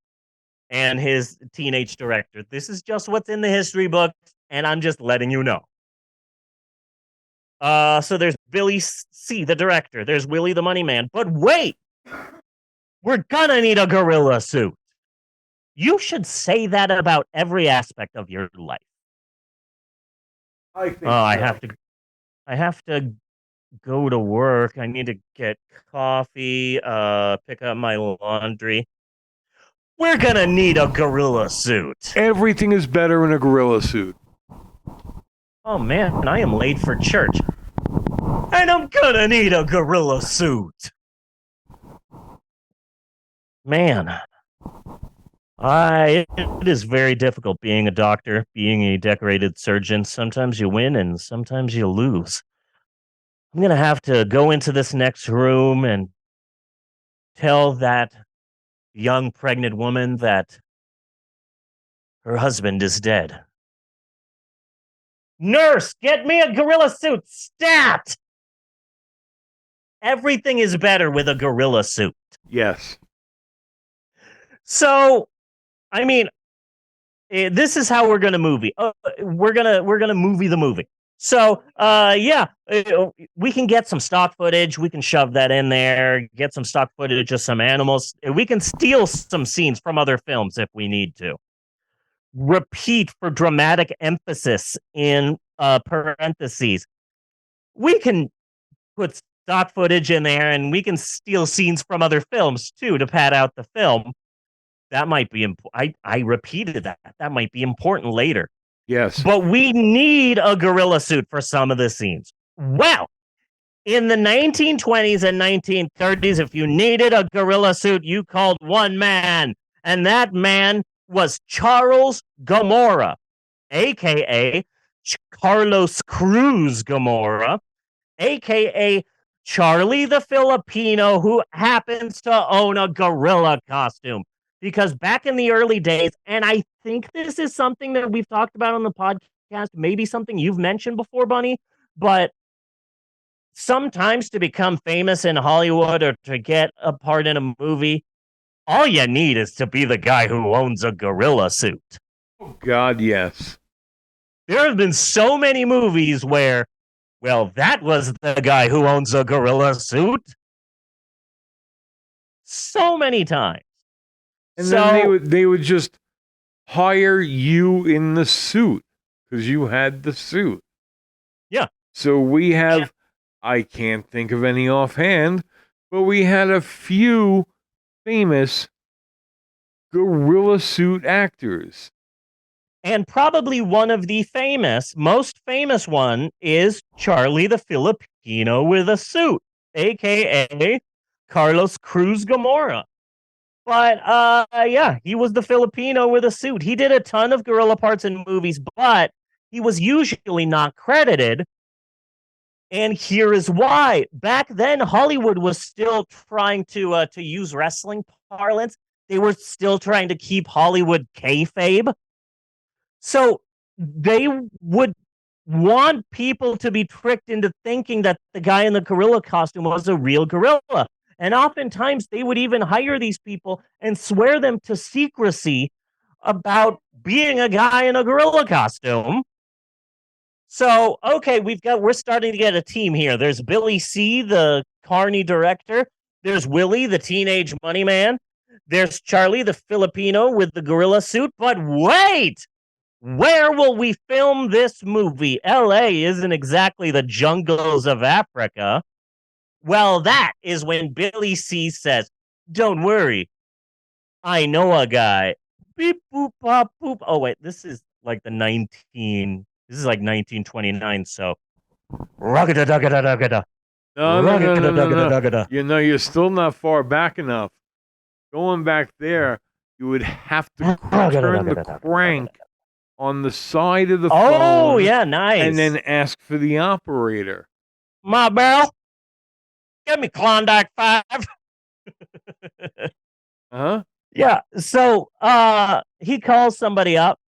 and his teenage director. This is just what's in the history book, and I'm just letting you know. So there's Billy C., the director. There's Willie the Money Man. But wait! We're gonna need a gorilla suit. You should say that about every aspect of your life. I think I have to go to work. I need to get coffee, pick up my laundry. We're gonna need a gorilla suit. Everything is better in a gorilla suit. Oh man, I am late for church. And I'm gonna need a gorilla suit. Man. It is very difficult being a doctor, being a decorated surgeon. Sometimes you win and sometimes you lose. I'm going to have to go into this next room and tell that young pregnant woman that her husband is dead. Nurse, get me a gorilla suit, stat! Everything is better with a gorilla suit. Yes. So, I mean, this is how we're gonna movie. We're gonna movie the movie. So, we can get some stock footage. We can shove that in there. Get some stock footage of some animals. We can steal some scenes from other films if we need to. Repeat for dramatic emphasis in parentheses. We can put stock footage in there, and we can steal scenes from other films too to pad out the film. That might be important. I repeated that. That might be important later. Yes. But we need a gorilla suit for some of the scenes. Well, in the 1920s and 1930s, if you needed a gorilla suit, you called one man. And that man was Charles Gomorrah, a.k.a. Carlos Cruz Gomorrah, a.k.a. Charlie the Filipino, who happens to own a gorilla costume. Because back in the early days, and I think this is something that we've talked about on the podcast, maybe something you've mentioned before, Bunny, but sometimes to become famous in Hollywood or to get a part in a movie, all you need is to be the guy who owns a gorilla suit. Oh, God, yes. There have been so many movies where, well, that was the guy who owns a gorilla suit. So many times. And then they would just hire you in the suit because you had the suit. Yeah. So we have, I can't think of any offhand, but we had a few famous gorilla suit actors. And probably one of the most famous one is Charlie the Filipino with a suit, a.k.a. Carlos Cruz Gomorrah. But yeah, he was the Filipino with a suit. He did a ton of gorilla parts in movies, but he was usually not credited. And here is why. Back then, Hollywood was still trying to use wrestling parlance. They were still trying to keep Hollywood kayfabe. So they would want people to be tricked into thinking that the guy in the gorilla costume was a real gorilla. And oftentimes they would even hire these people and swear them to secrecy about being a guy in a gorilla costume. So, okay, we're starting to get a team here. There's Billy C., the Carney director. There's Willie, the teenage money man. There's Charlie, the Filipino with the gorilla suit. But wait! Where will we film this movie? LA isn't exactly the jungles of Africa. Well, that is when Billy C says, "Don't worry, I know a guy." Beep boop pop boop. Oh wait, this is like 1929. So rugada dugada dugada. No. You're still not far back enough. Going back there, you would have to turn the crank on the side of the phone. Oh, yeah, nice. And then ask for the operator. My barrel, give me Klondike 5. Huh? Yeah. So he calls somebody up.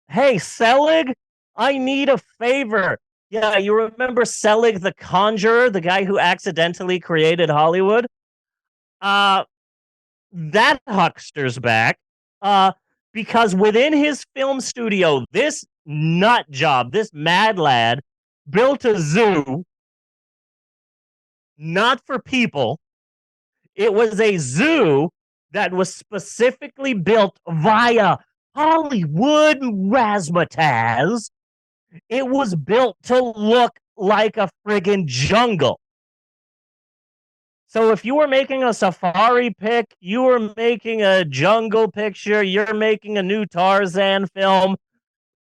Hey, Selig, I need a favor. Yeah, you remember Selig the Conjurer, the guy who accidentally created Hollywood? That huckster's back. Because within his film studio, this nut job, this mad lad, built a zoo, not for people. It was a zoo that was specifically built via Hollywood razzmatazz. It was built to look like a friggin' jungle. So if you were making a safari pic, you were making a jungle picture, you're making a new Tarzan film,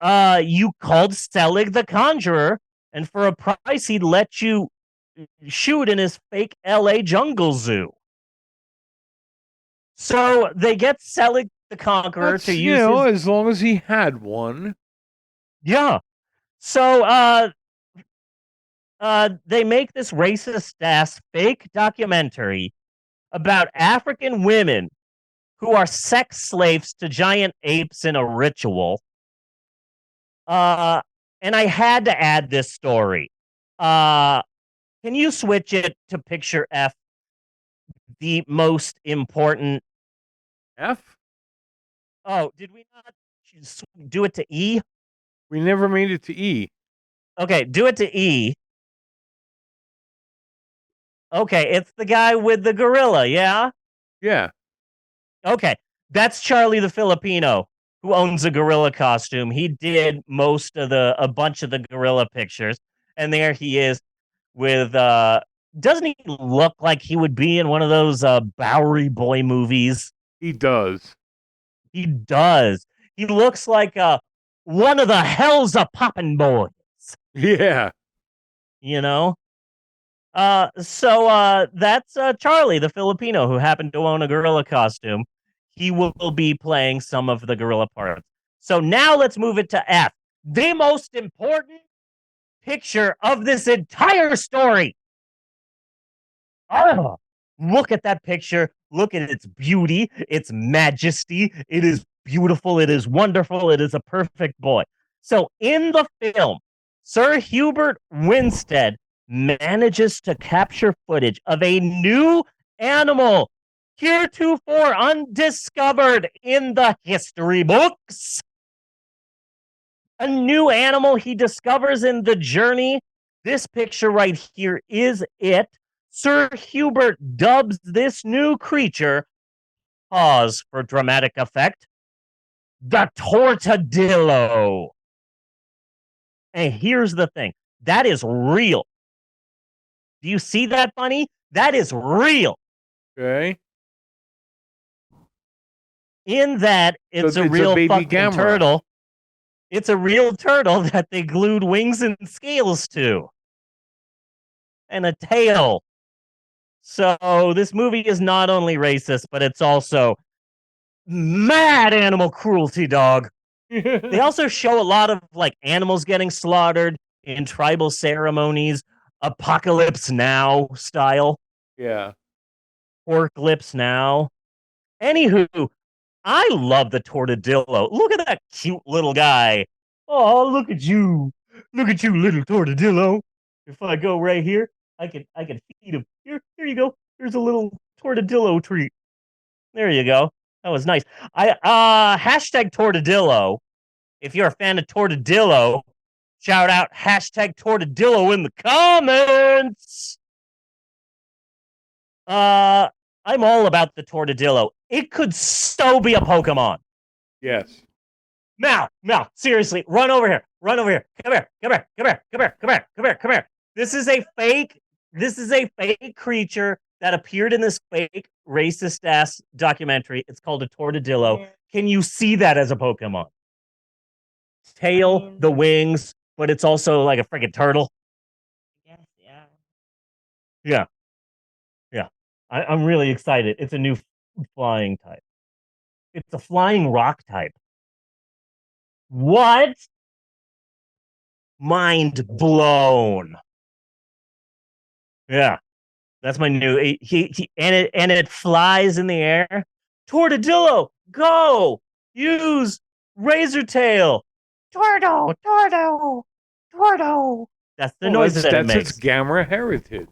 you called Selig the Conjurer, and for a price, he'd let you shoot in his fake LA jungle zoo. So they get Selig the Conqueror to use as long as he had one. Yeah. So they make this racist ass fake documentary about African women who are sex slaves to giant apes in a ritual. And I had to add this story. Can you switch it to picture F? The most important F? Oh, did we not do it to E? We never made it to E. Okay, do it to E. Okay, it's the guy with the gorilla, yeah? Yeah. Okay, that's Charlie the Filipino, who owns a gorilla costume. He did a bunch of the gorilla pictures, and there he is with, doesn't he look like he would be in one of those Bowery Boy movies? He does. He does. He looks like one of the Hells a Poppin' Boys. Yeah. You know? So that's Charlie, the Filipino, who happened to own a gorilla costume. He will be playing some of the gorilla parts. So now let's move it to F. The most important picture of this entire story. Oh, look at that picture. Look at its beauty, its majesty. It is beautiful. It is wonderful. It is a perfect boy. So in the film, Sir Hubert Winstead manages to capture footage of a new animal heretofore undiscovered in the history books. A new animal he discovers in the journey. This picture right here is it. Sir Hubert dubs this new creature, pause for dramatic effect, the Tortadillo. And here's the thing, that is real. Do you see that, Bunny? That is real. Okay. In that, it's a real fucking turtle. It's a real turtle that they glued wings and scales to. And a tail. So this movie is not only racist, but it's also mad animal cruelty, dog. They also show a lot of like animals getting slaughtered in tribal ceremonies, apocalypse now style, Yeah. pork lips now. Anywho, I love the tortadillo. Look at that cute little guy. Oh, look at you. Look at you, little tortadillo. If I go right here, I can feed him. Here you go. Here's a little tortadillo treat. There you go. That was nice. Hashtag tortadillo. If you're a fan of tortadillo, shout out hashtag tortadillo in the comments. I'm all about the tortadillo. It could so be a Pokemon. Yes. Mal, seriously, run over here. Run over here. Come here. Come here. This is a fake creature that appeared in this fake racist ass documentary. It's called a tortadillo. Can you see that as a Pokemon? Tail, the wings, but it's also like a freaking turtle. Yes, yeah. Yeah. I'm really excited. It's a new flying type. It's a flying rock type. What? Mind blown. Yeah, that's my new. And it flies in the air. Tortadillo, go use razor tail. Tordo. That's the noise that it that's makes. its Gamma heritage.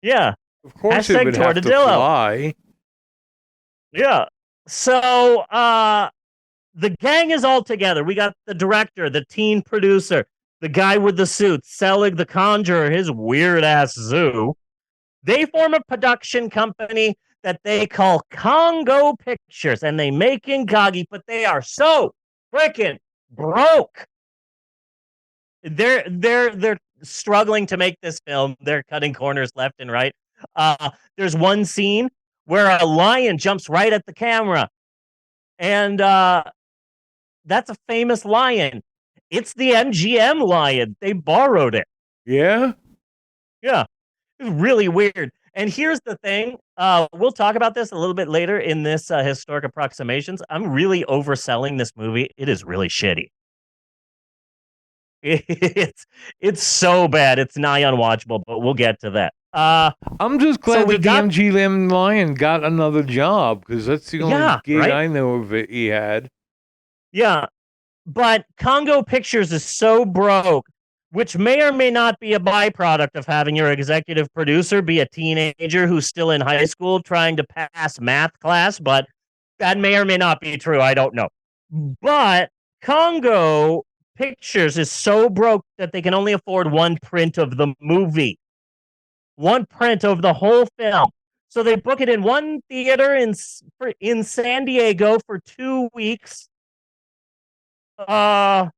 Yeah. Of course, Hashtag it would have to tortadillo. fly. Yeah. So, the gang is all together. We got the director, the teen producer, the guy with the suit, Selig the Conjurer, his weird ass zoo. They form a production company that they call Congo Pictures, and they make Ingagi, but they are so freaking broke. They're struggling to make this film. They're cutting corners left and right. There's one scene where a lion jumps right at the camera, and that's a famous lion. It's the MGM lion. They borrowed it. Yeah. Yeah. It's really weird. And here's the thing. We'll talk about this a little bit later in this historic approximations. I'm really overselling this movie. It is really shitty. It's so bad. It's nigh unwatchable, but we'll get to that. I'm just glad that the MGM Lion got another job, because that's the only gig I know of it he had. Yeah. But Congo Pictures is so broke, which may or may not be a byproduct of having your executive producer be a teenager who's still in high school trying to pass math class, but that may or may not be true. I don't know. But Congo Pictures is so broke that they can only afford one print of the movie, one print of the whole film. So they book it in one theater in San Diego for 2 weeks. And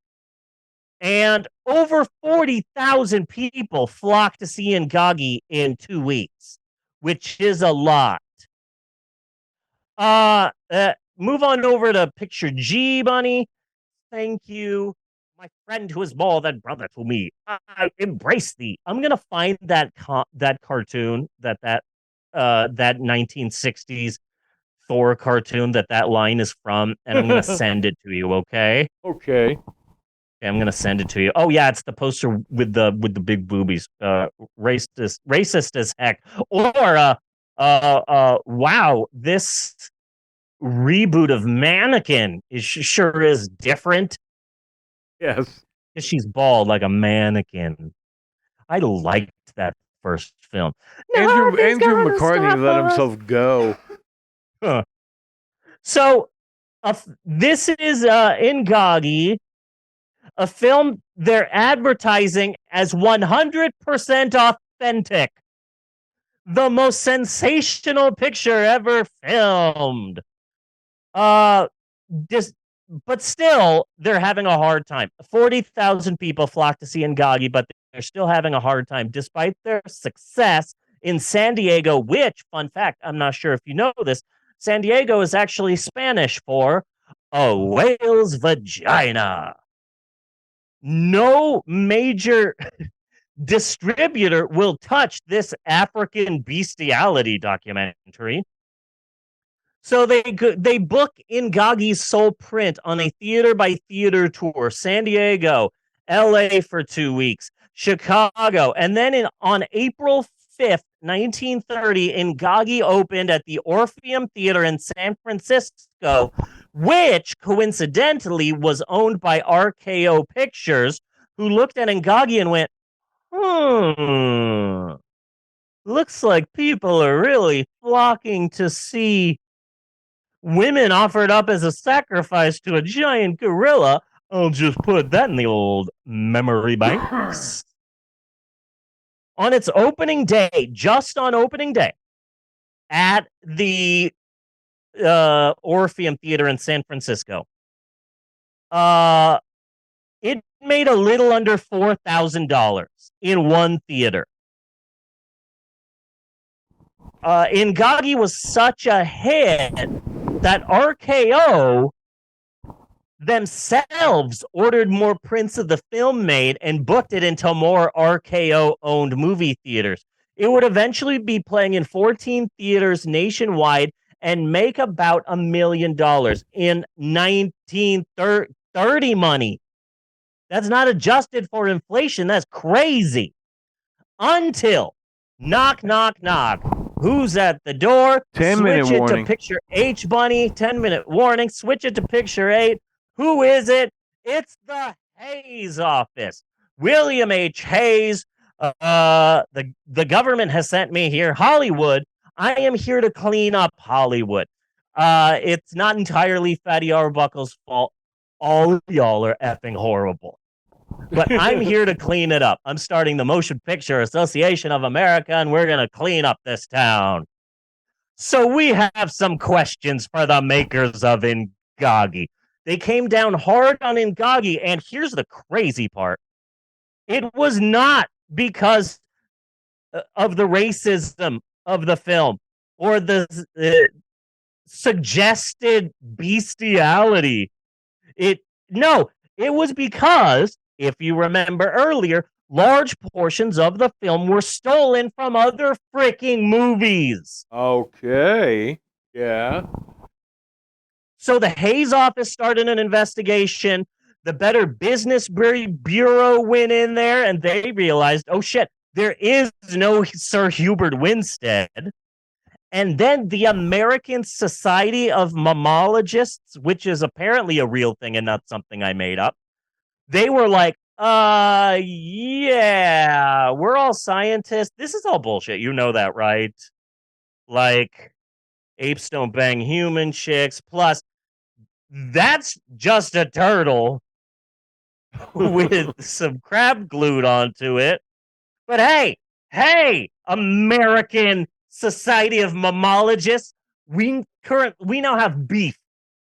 over 40,000 people flock to see Ingagi in 2 weeks, which is a lot. Move on over to picture G, Bunny. Thank you, my friend who is more than brother to me. I embrace thee. I'm gonna find that cartoon that 1960s Thor cartoon that line is from, and I'm gonna send it to you. Okay. Okay. I'm gonna send it to you. Oh yeah, it's the poster with the big boobies. Racist as heck. Or wow, this reboot of Mannequin sure is different. Yes. Because she's bald like a mannequin. I liked that first film. Andrew McCartney let himself go. Huh. So this is Ingagi, a film they're advertising as 100% authentic. The most sensational picture ever filmed. But still, they're having a hard time. 40,000 people flock to see Ingagi, but they're still having a hard time, despite their success in San Diego, which, fun fact, I'm not sure if you know this, San Diego is actually Spanish for a whale's vagina. No major distributor will touch this African bestiality documentary. So they book Ingagi's sole print on a theater by theater tour. San Diego, LA for 2 weeks, Chicago, and then on April 5th, 1930, Ingagi opened at the Orpheum Theater in San Francisco, which coincidentally was owned by RKO Pictures, who looked at Ingagi and went, looks like people are really flocking to see women offered up as a sacrifice to a giant gorilla. I'll just put that in the old memory banks. On its opening day, just on opening day, at the Orpheum Theater in San Francisco, it made a little under $4,000 in one theater. Ingagi was such a hit that RKO themselves ordered more prints of the film made and booked it into more RKO-owned movie theaters. It would eventually be playing in 14 theaters nationwide and make about $1 million in 1930 money. That's not adjusted for inflation. That's crazy. Until knock, knock, knock. Who's at the door? 10-minute Switch it warning. to picture H, Bunny. 10-minute warning. Switch it to picture 8. Who is it? It's the Hayes office. William H. Hayes. The government has sent me here. Hollywood. I am here to clean up Hollywood. It's not entirely Fatty Arbuckle's fault. All of y'all are effing horrible. But I'm here to clean it up. I'm starting the Motion Picture Association of America, and we're going to clean up this town. So we have some questions for the makers of Ingagi. They came down hard on Ingagi, and here's the crazy part. It was not because of the racism of the film or the suggested bestiality. It was because, if you remember earlier, large portions of the film were stolen from other freaking movies. Okay. Yeah. So the Hayes office started an investigation. The Better Business Bureau went in there and they realized, oh shit, there is no Sir Hubert Winstead. And then the American Society of Mammalogists, which is apparently a real thing and not something I made up, they were like, yeah, we're all scientists. This is all bullshit. You know that, right? Like, apes don't bang human chicks. Plus, that's just a turtle with some crab glued onto it. But hey, American Society of Mammalogists, we now have beef.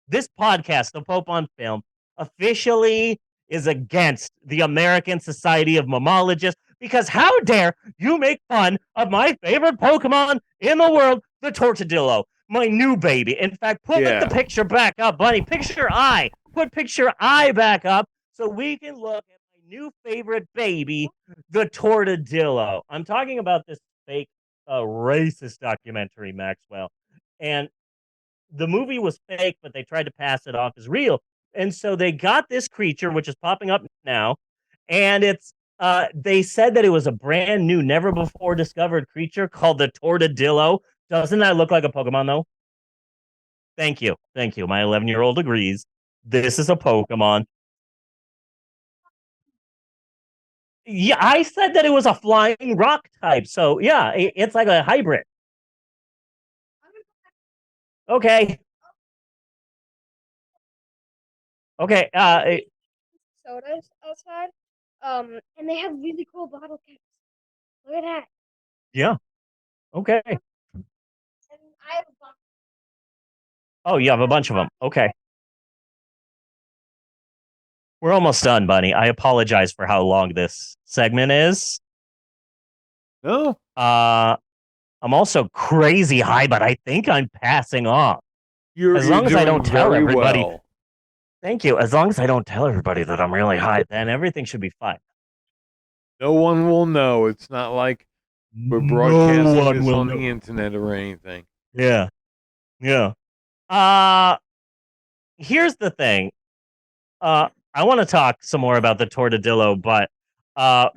This podcast, The Pope on Film, officially is against the American Society of Mammalogists because how dare you make fun of my favorite Pokemon in the world, the Tortadillo, my new baby. In fact, put the picture back up, Bunny. Picture I. Put picture I back up so we can look at my new favorite baby, the Tortadillo. I'm talking about this fake racist documentary, Maxwell. And the movie was fake, but they tried to pass it off as real. And so they got this creature, which is popping up now, and it's they said that it was a brand new, never before discovered creature called the Tortadillo. Doesn't that look like a Pokemon, though? Thank you. My 11-year-old agrees. This is a Pokemon. Yeah, I said that it was a flying rock type. So, yeah, it's like a hybrid. Okay. Sodas outside, and they have really cool bottle caps. Look at that. Yeah. Okay. And I have a bunch. Oh, you have a bunch of them. Okay. We're almost done, Bunny. I apologize for how long this segment is. No. I'm also crazy high, but I think I'm passing off. As long as I don't tell everybody. Well. Thank you. As long as I don't tell everybody that I'm really high, then everything should be fine. No one will know. It's not like we're broadcasting this on the internet or anything. Yeah. Here's the thing. I want to talk some more about the tortadillo, but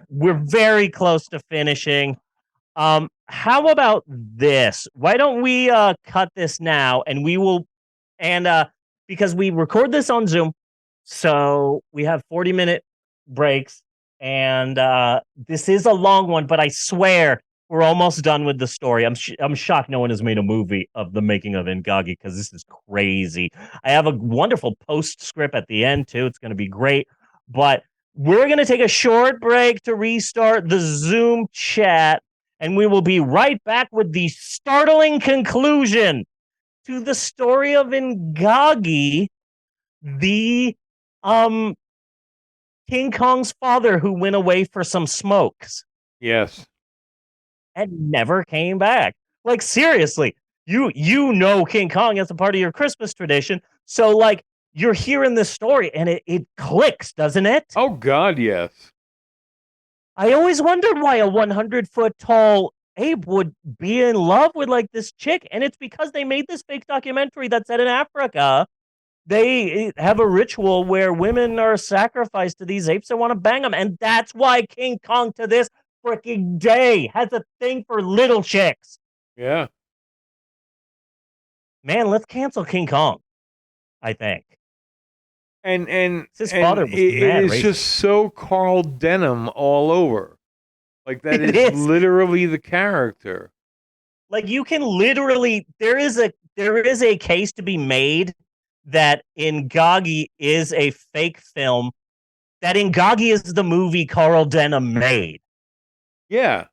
we're very close to finishing. How about this? Why don't we cut this now, and we will, and because we record this on Zoom, so we have 40-minute breaks, and this is a long one, but I swear we're almost done with the story. I'm shocked no one has made a movie of the making of Ingagi because this is crazy. I have a wonderful postscript at the end too. It's going to be great, but we're going to take a short break to restart the Zoom chat, and we will be right back with the startling conclusion to the story of Ingagi, the King Kong's father who went away for some smokes. Yes. And never came back. Like, seriously, you know King Kong as a part of your Christmas tradition. So, like, you're hearing this story and it clicks, doesn't it? Oh, God, yes. I always wondered why a 100-foot tall ape would be in love with, like, this chick. And it's because they made this fake documentary that said in Africa, they have a ritual where women are sacrificed to these apes that want to bang them. And that's why King Kong to this freaking day has a thing for little chicks. Yeah. Man, let's cancel King Kong, I think. And his father was mad it's racist. just so Carl Denham all over. Like, that It is is. literally the character. Like, you can literally, there is a case to be made that Ingagi is a fake film, that Ingagi is the movie Carl Denham made. Yeah.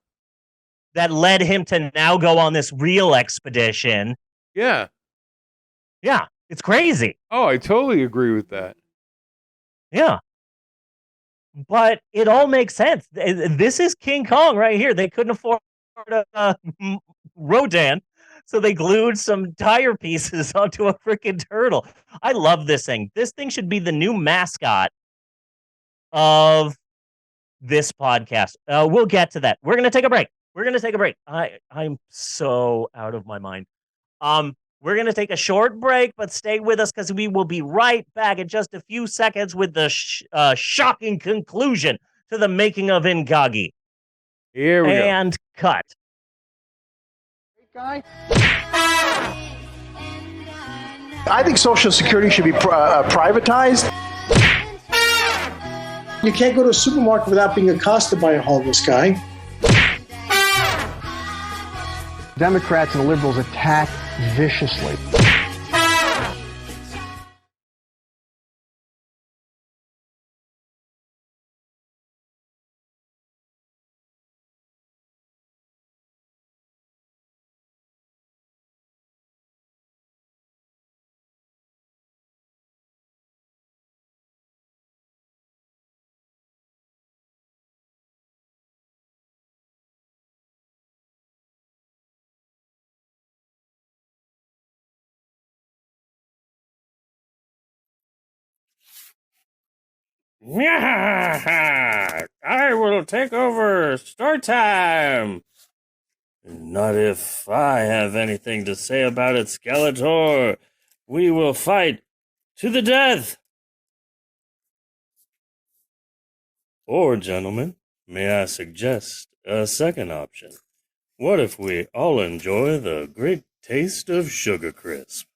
That led him to now go on this real expedition. Yeah. Yeah, it's crazy. Oh, I totally agree with that. Yeah. But it all makes sense. This is King Kong right here. They couldn't afford Rodan, so they glued some tire pieces onto a freaking turtle. I love this thing. This thing should be the new mascot of this podcast. We'll get to that. We're going to take a break. I'm so out of my mind. We're going to take a short break, but stay with us because we will be right back in just a few seconds with the shocking conclusion to the making of Ingagi. Here we go. And cut. Guy? I think Social Security should be privatized. You can't go to a supermarket without being accosted by a homeless guy. Democrats and liberals attack viciously. I will take over. Start time. Not if I have anything to say about it, Skeletor. We will fight to the death. Or, gentlemen, may I suggest a second option? What if we all enjoy the great taste of Sugar Crisp?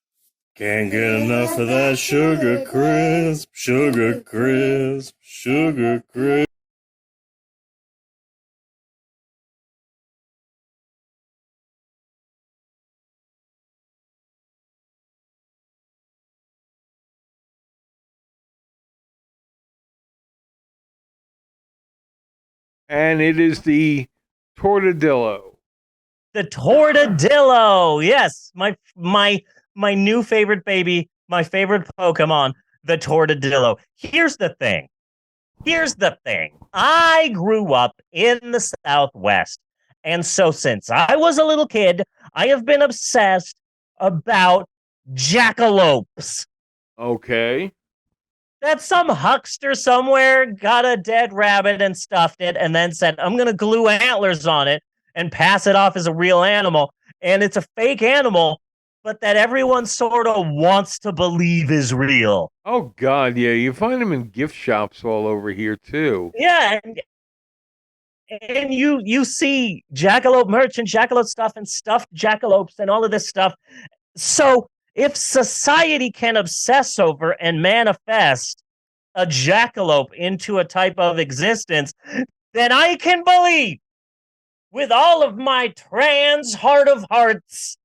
Can't get enough of that Sugar Crisp, Sugar Crisp, Sugar Crisp. And it is the tortadillo. The tortadillo. Yes, my new favorite baby, my favorite Pokemon, the tortadillo. Here's the thing. I grew up in the Southwest. And so since I was a little kid, I have been obsessed about jackalopes. Okay. that some huckster somewhere got a dead rabbit and stuffed it and then said, I'm going to glue antlers on it and pass it off as a real animal. And it's a fake animal, but that everyone sort of wants to believe is real. Oh, God, yeah. You find them in gift shops all over here, too. Yeah. And you see jackalope merch and jackalope stuff and stuffed jackalopes and all of this stuff. So if society can obsess over and manifest a jackalope into a type of existence, then I can believe with all of my trans heart of hearts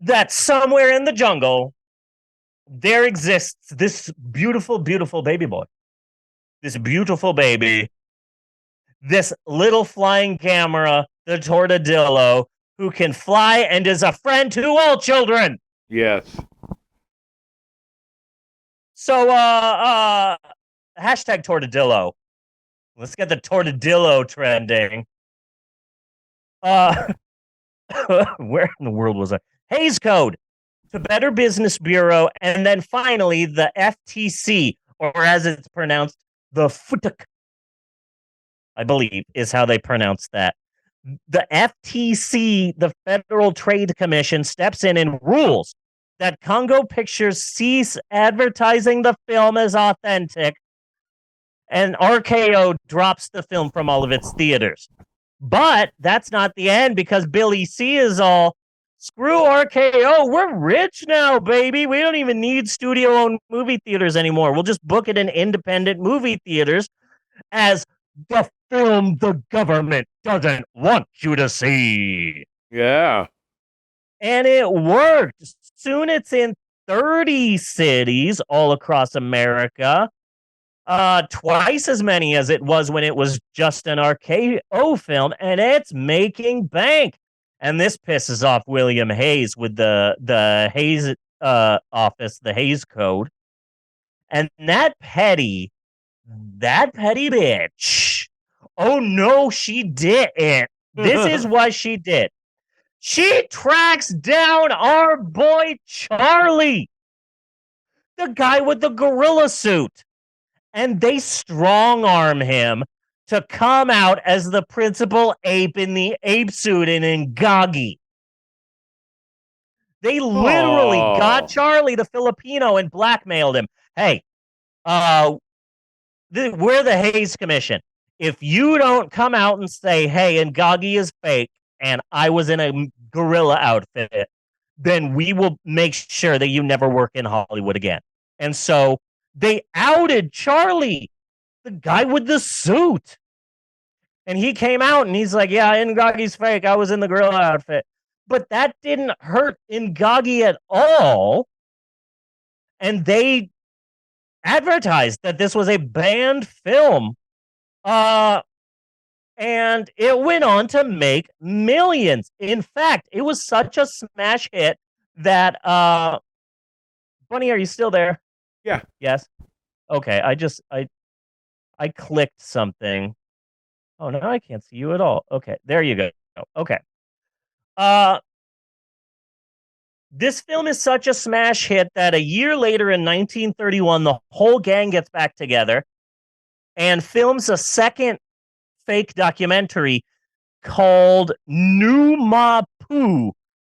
that somewhere in the jungle there exists this beautiful, beautiful baby boy. This beautiful baby. This little flying camera, the tortadillo, who can fly and is a friend to all children. Yes. So, hashtag tortadillo. Let's get the tortadillo trending. Where in the world was I? Hays Code to Better Business Bureau, and then finally the FTC, or as it's pronounced, the FTC, I believe is how they pronounce that. The FTC, the Federal Trade Commission, steps in and rules that Congo Pictures cease advertising the film as authentic, and RKO drops the film from all of its theaters. But that's not the end, because Billy C is all, screw RKO, we're rich now, baby. We don't even need studio-owned movie theaters anymore. We'll just book it in independent movie theaters as the film the government doesn't want you to see. Yeah. And it worked. Soon it's in 30 cities all across America. Twice as many as it was when it was just an RKO film, and it's making bank. And this pisses off William Hayes with the Hayes office, the Hayes Code. And that petty bitch. Oh no, she didn't. This is what she did. She tracks down our boy Charlie, the guy with the gorilla suit, and they strong arm him to come out as the principal ape in the ape suit in Ngagi. They literally got Charlie, the Filipino, and blackmailed him. Hey, we're the Hayes Commission. If you don't come out and say, hey, Ngagi is fake and I was in a gorilla outfit, then we will make sure that you never work in Hollywood again. And so they outed Charlie, the guy with the suit. And he came out and he's like, yeah, Ngagi's fake. I was in the gorilla outfit. But that didn't hurt Ngagi at all. And they advertised that this was a banned film. And it went on to make millions. In fact, it was such a smash hit that Bunny, are you still there? Yeah. Yes. Okay. I clicked something. Oh no, I can't see you at all. Okay, there you go. Okay. This film is such a smash hit that a year later in 1931, the whole gang gets back together and films a second fake documentary called Numapu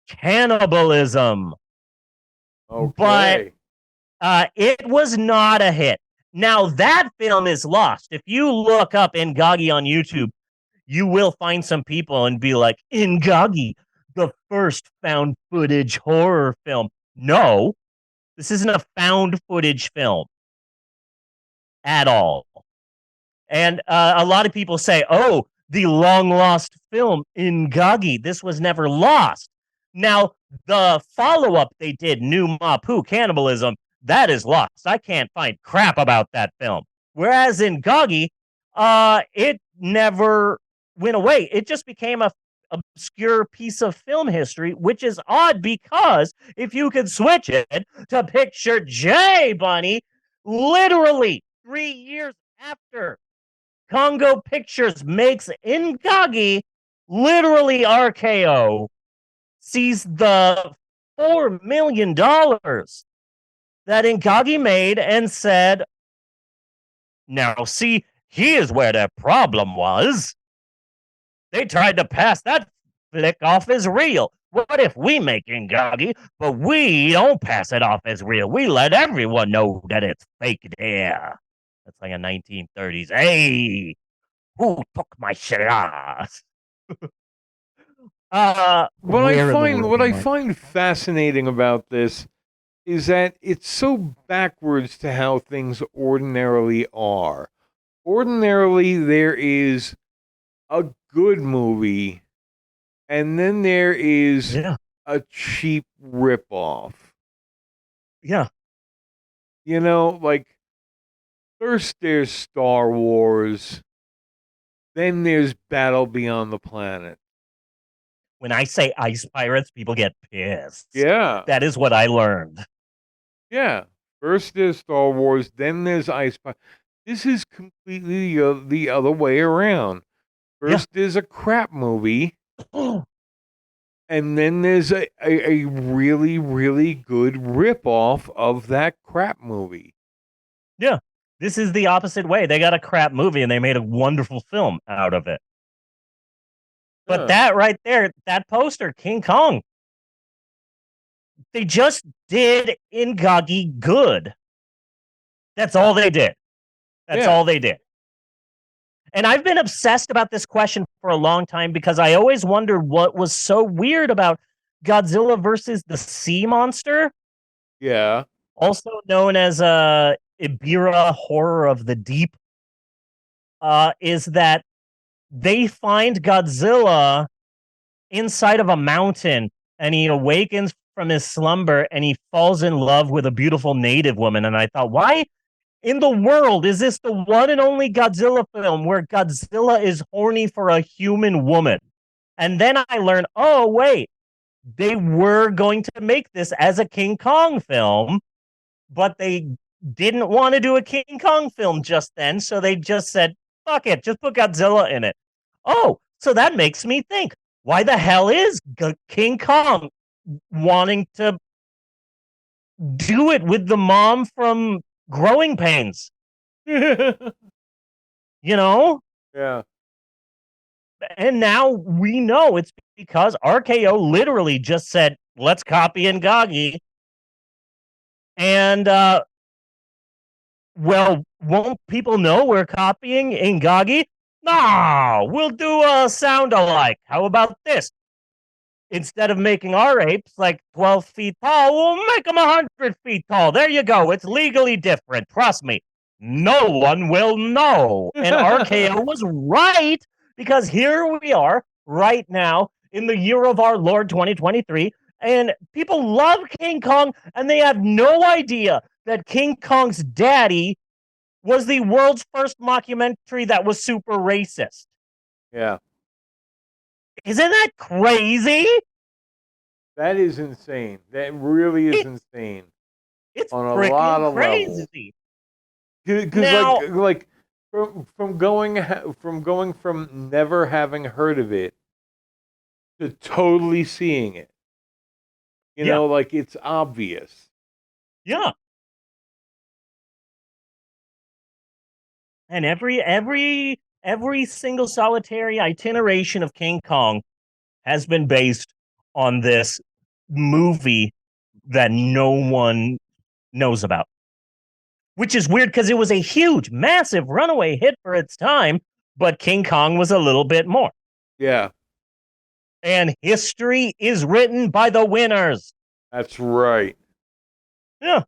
Cannibalism. Okay. But it was not a hit. Now, that film is lost. If you look up Ngagi on YouTube, you will find some people and be like, Ngagi, the first found footage horror film. No, this isn't a found footage film at all. And a lot of people say, oh, the long lost film Ngagi, this was never lost. Now, the follow-up they did, Numapu Cannibalism, that is lost. I can't find crap about that film. Whereas in Ngagi, it never went away. It just became a obscure piece of film history, which is odd because if you could switch it to Picture J, Bunny, literally 3 years after Congo Pictures makes Ngagi, literally RKO sees the $4 million that Ingagi made and said, now see, here's where their problem was. They tried to pass that flick off as real. What if we make Ingagi, but we don't pass it off as real? We let everyone know that it's fake there. That's like a 1930s. Hey, who took my Shiraz? What I find fascinating about this is that it's so backwards to how things ordinarily are. Ordinarily, there is a good movie, and then there is a cheap ripoff. Yeah. You know, like, first there's Star Wars, then there's Battle Beyond the Planet. When I say ice pirates, people get pissed. Yeah. That is what I learned. Yeah. First there's Star Wars, then there's Ice Pirates. This is completely the other way around. First there's a crap movie, and then there's a really, really good ripoff of that crap movie. Yeah. This is the opposite way. They got a crap movie and they made a wonderful film out of it. But that right there, that poster, King Kong, they just did Ingagi good. That's all they did. That's all they did. And I've been obsessed about this question for a long time because I always wondered what was so weird about Godzilla versus the Sea Monster. Yeah. Also known as Ibira Horror of the Deep. Is that they find Godzilla inside of a mountain and he awakens from his slumber and he falls in love with a beautiful native woman. And I thought, why in the world is this the one and only Godzilla film where Godzilla is horny for a human woman? And then I learned, oh, wait, they were going to make this as a King Kong film, but they didn't want to do a King Kong film just then. So they just said, fuck it, just put Godzilla in it. Oh, so that makes me think, why the hell is King Kong wanting to do it with the mom from Growing Pains? You know? Yeah. And now we know it's because RKO literally just said, let's copy Ingagi. And, well, won't people know we're copying Ingagi? No, we'll do a sound alike. How about this? Instead of making our apes like 12 feet tall, we'll make them 100 feet tall. There you go. It's legally different. Trust me. No one will know. And RKO was right, because here we are right now in the year of our Lord 2023, and people love King Kong, and they have no idea that King Kong's daddy was the world's first mockumentary that was super racist. Yeah. Isn't that crazy? That is insane. That really is insane. It's on a lot of crazy. Because like from going from never having heard of it to totally seeing it. You know, like, it's obvious. Yeah. And every single solitary itineration of King Kong has been based on this movie that no one knows about. Which is weird because it was a huge, massive runaway hit for its time, but King Kong was a little bit more. Yeah. And history is written by the winners. That's right. Yeah.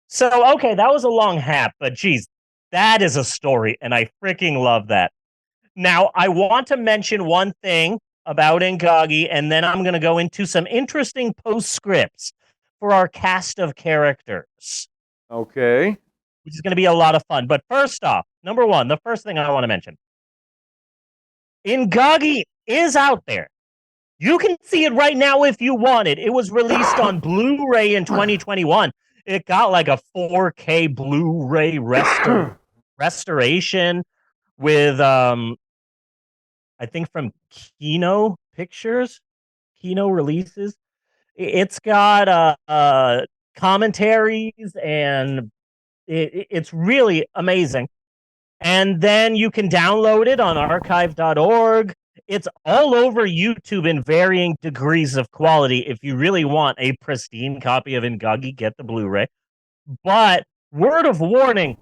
So, okay, that was a long hat, but geez, that is a story, and I freaking love that. Now, I want to mention one thing about Ingagi, and then I'm going to go into some interesting postscripts for our cast of characters. Okay. Which is going to be a lot of fun. But first off, number one, the first thing I want to mention. Ingagi is out there. You can see it right now if you want it. It was released on Blu-ray in 2021. It got like a 4K Blu-ray restoration with, I think from Kino Pictures, Kino Releases. It's got commentaries, and it's really amazing. And then you can download it on archive.org. It's all over YouTube in varying degrees of quality. If you really want a pristine copy of Ingagi, get the Blu-ray. But word of warning,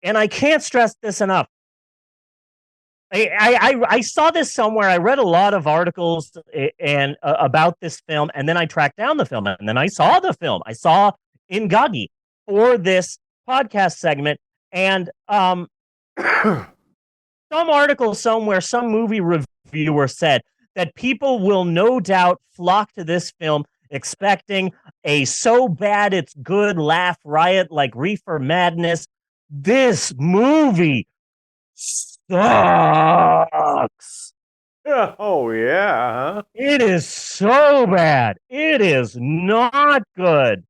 and I can't stress this enough. I saw this somewhere. I read a lot of articles and about this film, and then I tracked down the film, and then I saw the film. I saw Ingagi for this podcast segment, and some article somewhere, some movie reviewer said that people will no doubt flock to this film expecting a so bad it's good laugh riot like Reefer Madness. This movie sucks. Oh, yeah. Huh? It is so bad. It is not good.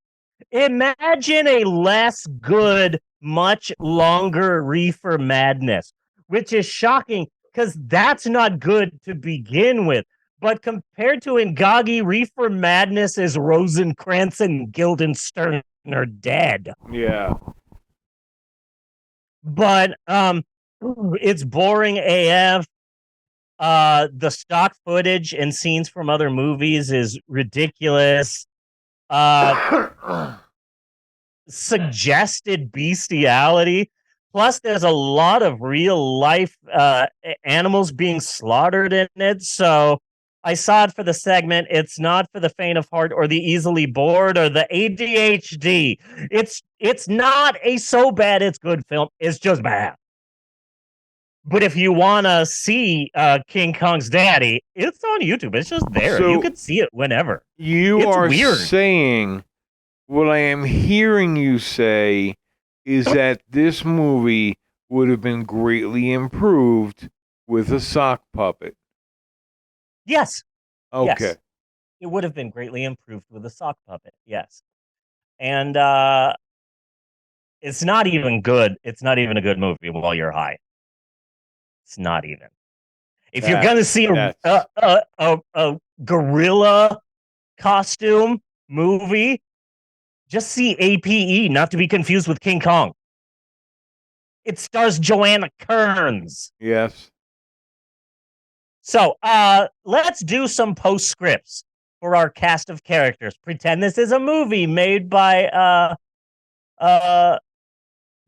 Imagine a less good, much longer Reefer Madness, which is shocking because that's not good to begin with. But compared to Ingagi, Reefer Madness is Rosencrantz and Guildenstern are dead. Yeah. But it's boring AF. The stock footage and scenes from other movies is ridiculous. Suggested bestiality. Plus, there's a lot of real life animals being slaughtered in it. So I saw it for the segment. It's not for the faint of heart or the easily bored or the ADHD. It's not a so bad it's good film. It's just bad. But if you want to see King Kong's daddy, it's on YouTube. It's just there. So you could see it whenever. You It's are weird. saying what I am hearing you say is that this movie would have been greatly improved with a sock puppet. Yes. Okay. Yes. It would have been greatly improved with a sock puppet. Yes. And it's not even good. It's not even a good movie while you're high. It's not even. If you're going to see a gorilla costume movie, just see APE, not to be confused with King Kong. It stars Joanna Kearns. Yes. So let's do some postscripts for our cast of characters. Pretend this is a movie made by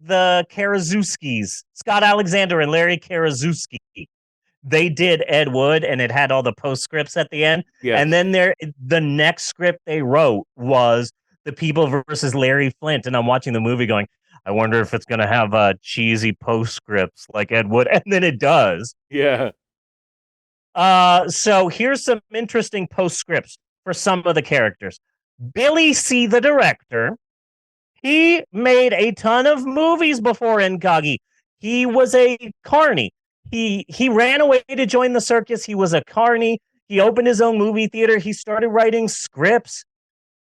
the Karaszewskis, Scott Alexander and Larry Karaszewski. They did Ed Wood, and it had all the postscripts at the end. Yes. And then the next script they wrote was The People versus Larry Flint. And I'm watching the movie going, I wonder if it's going to have cheesy postscripts like Ed Wood. And then it does. Yeah. So here's some interesting postscripts for some of the characters. Billy C., the director, he made a ton of movies before Ingagi. He was a carny. He ran away to join the circus. He was a carny. He opened his own movie theater. He started writing scripts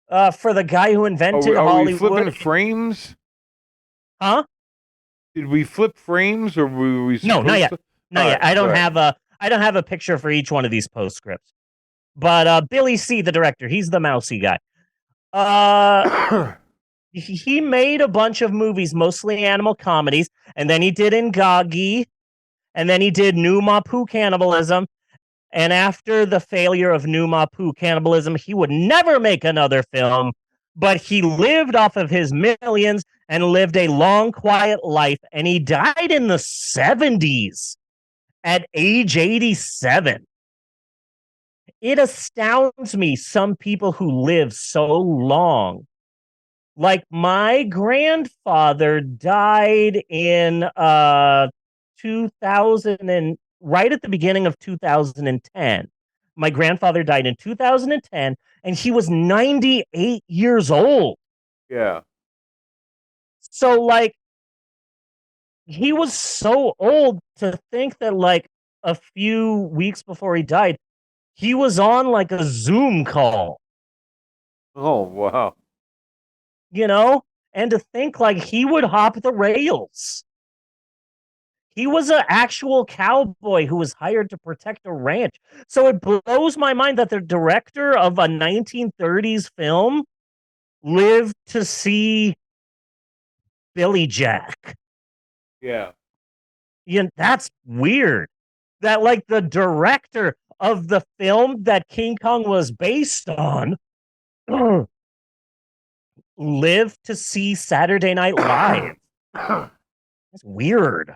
for the guy who invented are Hollywood. we flipping frames? Huh? Did we flip frames, or were we? No, not yet. Not yet. Right, I don't have a picture for each one of these postscripts. But Billy C., the director, he's the mousy guy. He made a bunch of movies, mostly animal comedies, and then he did Ingagi, and then he did New Mapu Cannibalism. And after the failure of New Mapu Cannibalism, he would never make another film, but he lived off of his millions and lived a long, quiet life, and he died in the 70s at age 87. It astounds me, some people who live so long. Like, my grandfather died in 2000 and right at the beginning of 2010. My grandfather died in 2010, and he was 98 years old. Yeah. So, like, he was so old to think that, like, a few weeks before he died, he was on, like, a Zoom call. Oh, wow. You know? And to think, like, he would hop the rails. He was an actual cowboy who was hired to protect a ranch. So it blows my mind that the director of a 1930s film live to see Billy Jack. Yeah. That's weird. That like the director of the film that King Kong was based on live to see Saturday Night Live. That's weird.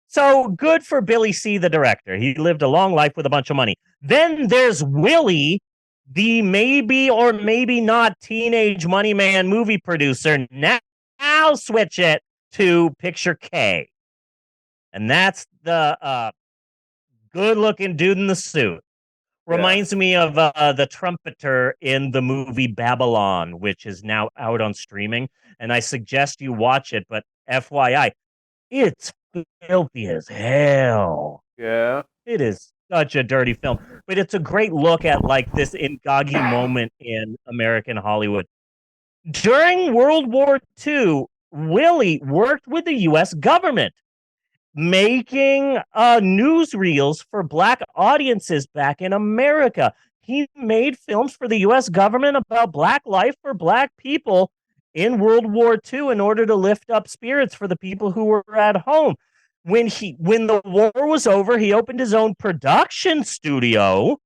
So good for Billy C., the director. He lived a long life with a bunch of money. Then there's Willie, the maybe or maybe not teenage money man movie producer. Now switch it to picture K. And that's the good looking dude in the suit. Reminds me of the trumpeter in the movie Babylon, which is now out on streaming. And I suggest you watch it, but FYI, it's filthy as hell. Yeah. It is such a dirty film, but it's a great look at like this Ingagi moment in American Hollywood. During World War II, Willie worked with the U.S. government, making newsreels for black audiences back in America. He made films for the U.S. government about black life for black people in World War II in order to lift up spirits for the people who were at home. When the war was over, he opened his own production studio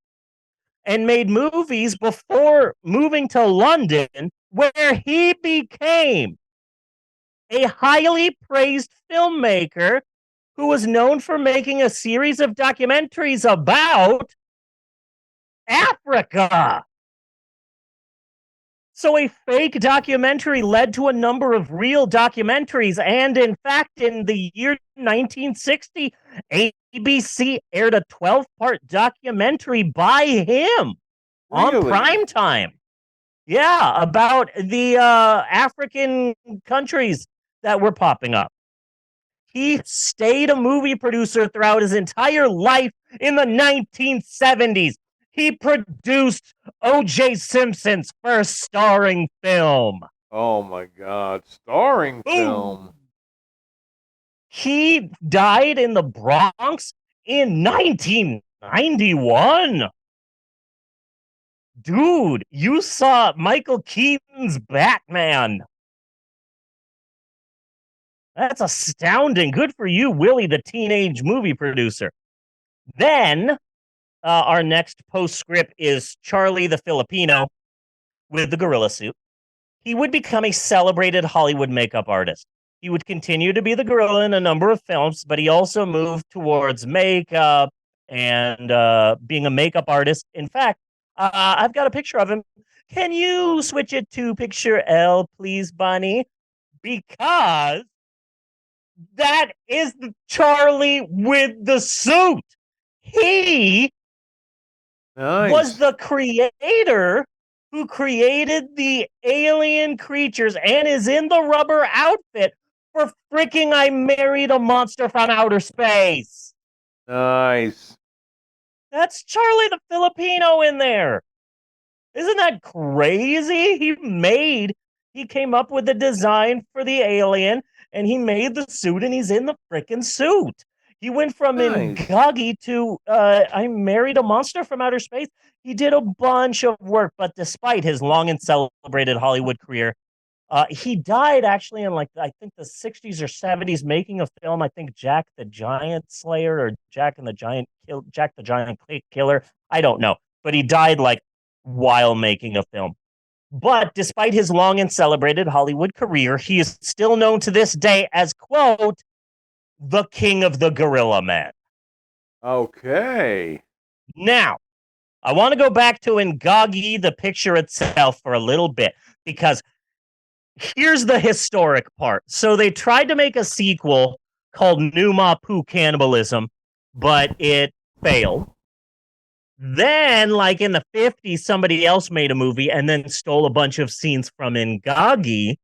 and made movies before moving to London, where he became a highly praised filmmaker who was known for making a series of documentaries about Africa. So a fake documentary led to a number of real documentaries. And in fact, in the year 1960, ABC aired a 12-part documentary by him on prime time. Yeah, about the African countries that were popping up. He stayed a movie producer throughout his entire life in the 1970s. He produced O.J. Simpson's first starring film. Oh my God, starring film. He died in the Bronx in 1991. Dude, you saw Michael Keaton's Batman. That's astounding. Good for you, Willie, the teenage movie producer. Then our next postscript is Charlie the Filipino with the gorilla suit. He would become a celebrated Hollywood makeup artist. He would continue to be the gorilla in a number of films, but he also moved towards makeup and being a makeup artist. In fact, I've got a picture of him. Can you switch it to picture L, please, Bunny? Because that is the Charlie with the suit. He was the creator who created the alien creatures and is in the rubber outfit for freaking I Married a Monster from Outer Space. Nice. That's Charlie the Filipino in there. Isn't that crazy? He came up with the design for the alien and he made the suit and he's in the freaking suit. He went from Ingagi to I Married a Monster from Outer Space. He did a bunch of work, but despite his long and celebrated Hollywood career, he died actually in like I think the 60s or 70s making a film. I think Jack the Giant Slayer or Jack the Giant Killer. I don't know, but he died like while making a film. But despite his long and celebrated Hollywood career, he is still known to this day as, quote, the king of the gorilla man. Okay. Now, I want to go back to Ingagi, the picture itself, for a little bit, because here's the historic part. So they tried to make a sequel called Numapu Cannibalism, but it failed. Then, like in the 50s, somebody else made a movie and then stole a bunch of scenes from Ingagi,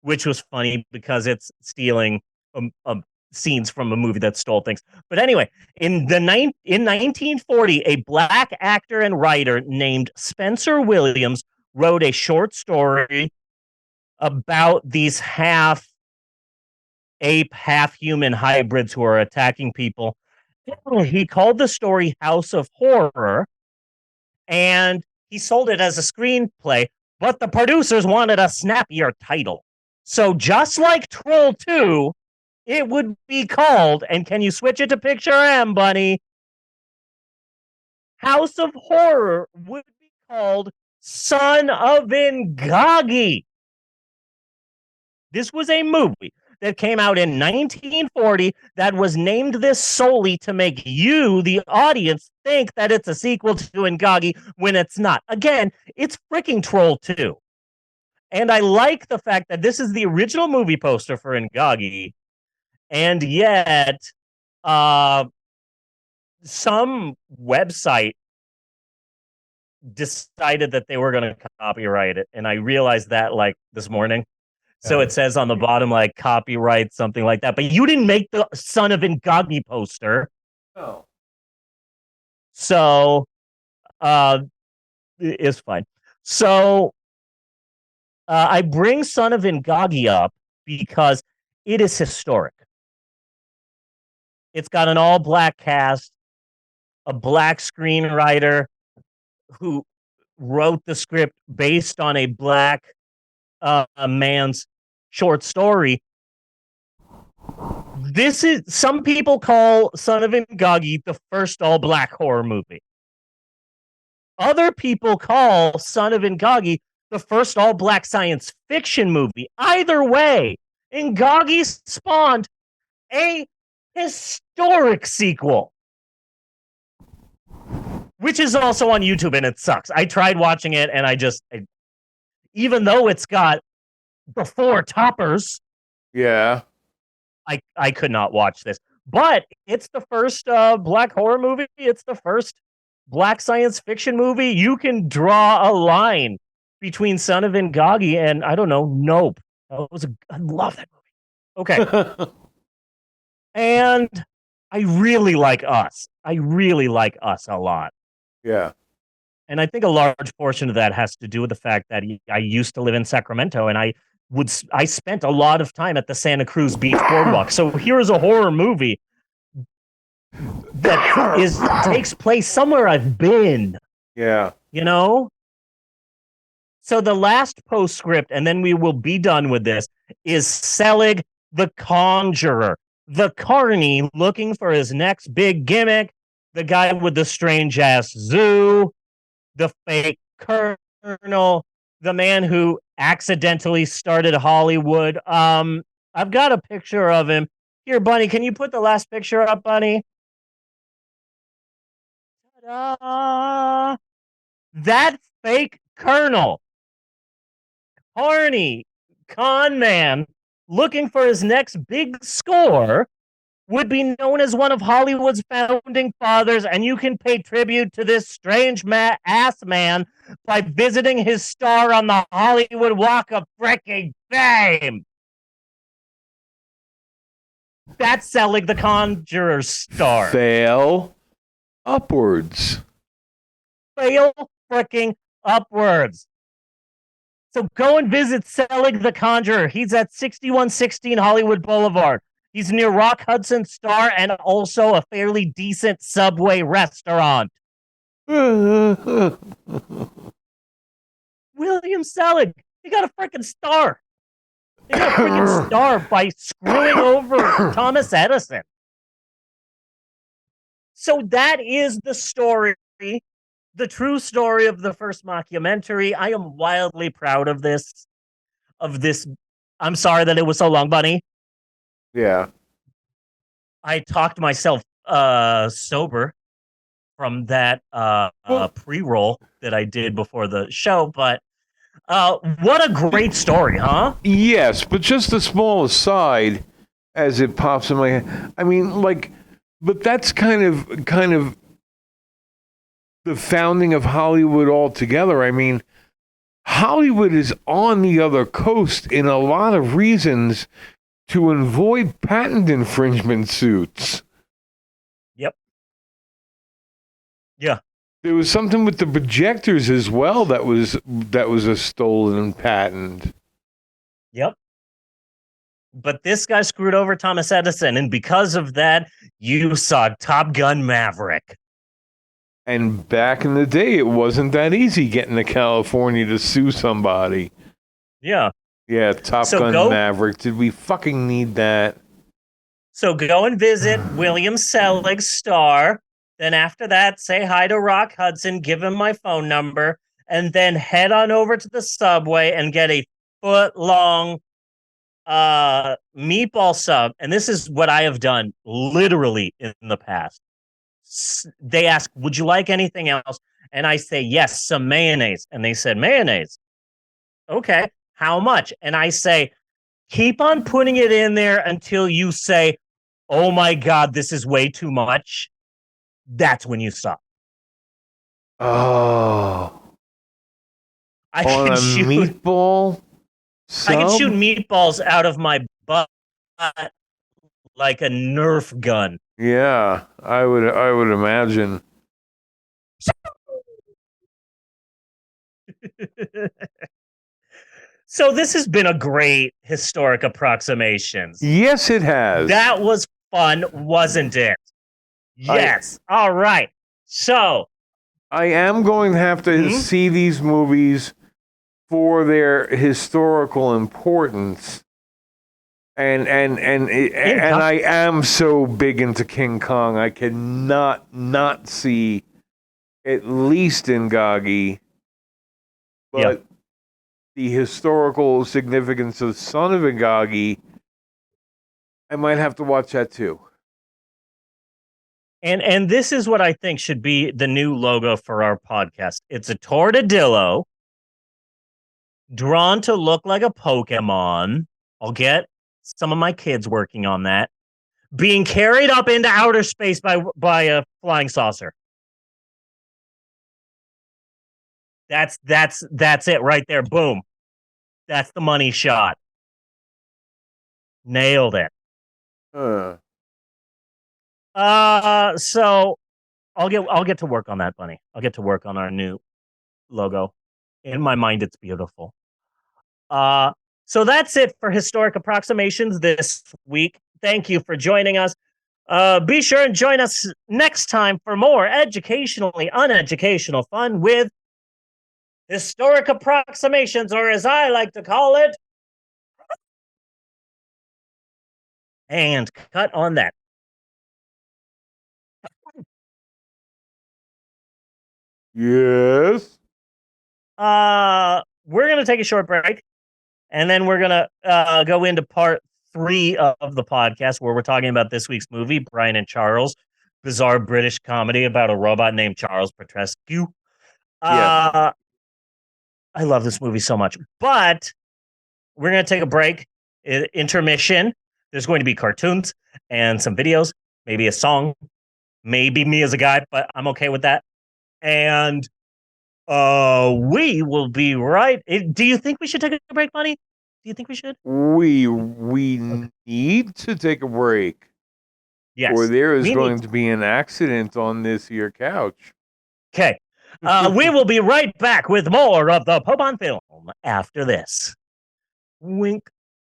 which was funny because it's stealing scenes from a movie that stole things. But anyway, in 1940, a black actor and writer named Spencer Williams wrote a short story about these half ape, half human hybrids who are attacking people. He called the story House of Horror, and he sold it as a screenplay. but the producers wanted a snappier title. So just like Troll 2, it would be called, and can you switch it to Picture M, Bunny? House of Horror would be called Son of Ingagi. This was a movie that came out in 1940 that was named this solely to make you, the audience, think that it's a sequel to Ingagi when it's not. Again, it's freaking Troll 2. And I like the fact that this is the original movie poster for Ingagi, and yet some website decided that they were going to copyright it, and I realized that like this morning. So it says on the bottom like copyright something like that, but you didn't make the Son of Ingagi poster. Oh. So it's fine. So I bring Son of Ingagi up because it is historic. It's got an all-black cast, a black screenwriter who wrote the script based on a black man's short story. This is, some people call Son of Ingagi the first all-black horror movie. Other people call Son of Ingagi the first all-black science fiction movie. Either way, Ingagi spawned a historic sequel, which is also on YouTube, and it sucks. I tried watching it, and even though it's got the 4 toppers, Yeah. I could not watch this. But it's the first black horror movie. It's the first black science fiction movie. You can draw a line between Son of Ingagi and, I don't know, Nope. I love that movie. Okay. And I really like Us. I really like Us a lot. Yeah. And I think a large portion of that has to do with the fact that I used to live in Sacramento, and I spent a lot of time at the Santa Cruz Beach Boardwalk. So here's a horror movie that takes place somewhere I've been. Yeah. You know? So the last postscript, and then we will be done with this, is Selig the Conjurer. The carny looking for his next big gimmick. The guy with the strange ass zoo. The fake colonel. The man who accidentally started Hollywood. I've got a picture of him. Here, Bunny, can you put the last picture up, Bunny? Ta-da! That fake colonel. Carney, con man, looking for his next big score, would be known as one of Hollywood's founding fathers, and you can pay tribute to this strange ass man by visiting his star on the Hollywood Walk of Freaking Fame. That's Selig the Conjurer's star. Fail upwards. Fail freaking upwards. So go and visit Selig the Conjurer. He's at 6116 Hollywood Boulevard. He's near Rock Hudson Star and also a fairly decent Subway restaurant. William Selig, he got a freaking star. He got a freaking star by screwing over Thomas Edison. So that is the story, the true story of the first mockumentary. I am wildly proud of this. I'm sorry that it was so long, Bunny. Yeah. I talked myself sober from that pre-roll that I did before the show, but what a great story, huh? Yes, but just a small aside as it pops in my head. I mean, like, but that's kind of the founding of Hollywood altogether. I mean, Hollywood is on the other coast in a lot of reasons to avoid patent infringement suits. Yep. Yeah. There was something with the projectors as well that was a stolen patent. Yep. But this guy screwed over Thomas Edison, and because of that, you saw Top Gun Maverick. And back in the day, it wasn't that easy getting to California to sue somebody. Yeah. Yeah, Top Gun Maverick. Did we fucking need that? So go and visit William Selig's star. Then after that, say hi to Rock Hudson, give him my phone number, and then head on over to the Subway and get a foot-long meatball sub. And this is what I have done literally in the past. They ask, would you like anything else? And I say, yes, some mayonnaise. And they said, mayonnaise. Okay, how much? And I say, keep on putting it in there until you say, oh my God, this is way too much. That's when you stop. Oh. I On can a shoot meatball sub? I can shoot meatballs out of my butt like a Nerf gun. Yeah, I would imagine. So this has been a great historic approximations. Yes, it has. That was fun, wasn't it? Yes. All right. So I am going to have to see these movies for their historical importance. And I am so big into King Kong, I cannot not see at least Ingagi, but the historical significance of Son of Ingagi, I might have to watch that too. And this is what I think should be the new logo for our podcast. It's a tortadillo drawn to look like a Pokemon. I'll get some of my kids working on that. Being carried up into outer space by a flying saucer. That's it right there. Boom. That's the money shot. Nailed it. So I'll get to work on that, Bunny. I'll get to work on our new logo. In my mind, it's beautiful. So that's it for Historic Approximations this week. Thank you for joining us. Be sure and join us next time for more educationally uneducational fun with Historic Approximations, or as I like to call it, and cut on that. Yes. We're going to take a short break, and then we're going to go into part 3 of the podcast, where we're talking about this week's movie, Brian and Charles, bizarre British comedy about a robot named Charles Petrescu. I love this movie so much, but we're going to take a break, intermission. There's going to be cartoons and some videos, maybe a song, maybe me as a guy, but I'm okay with that. And we will be right. Do you think we should take a break, Bunny? Do you think we should? We need to take a break. Yes. Or there is going to be an accident on this here couch. Okay. We will be right back with more of the Pope on Film after this. Wink.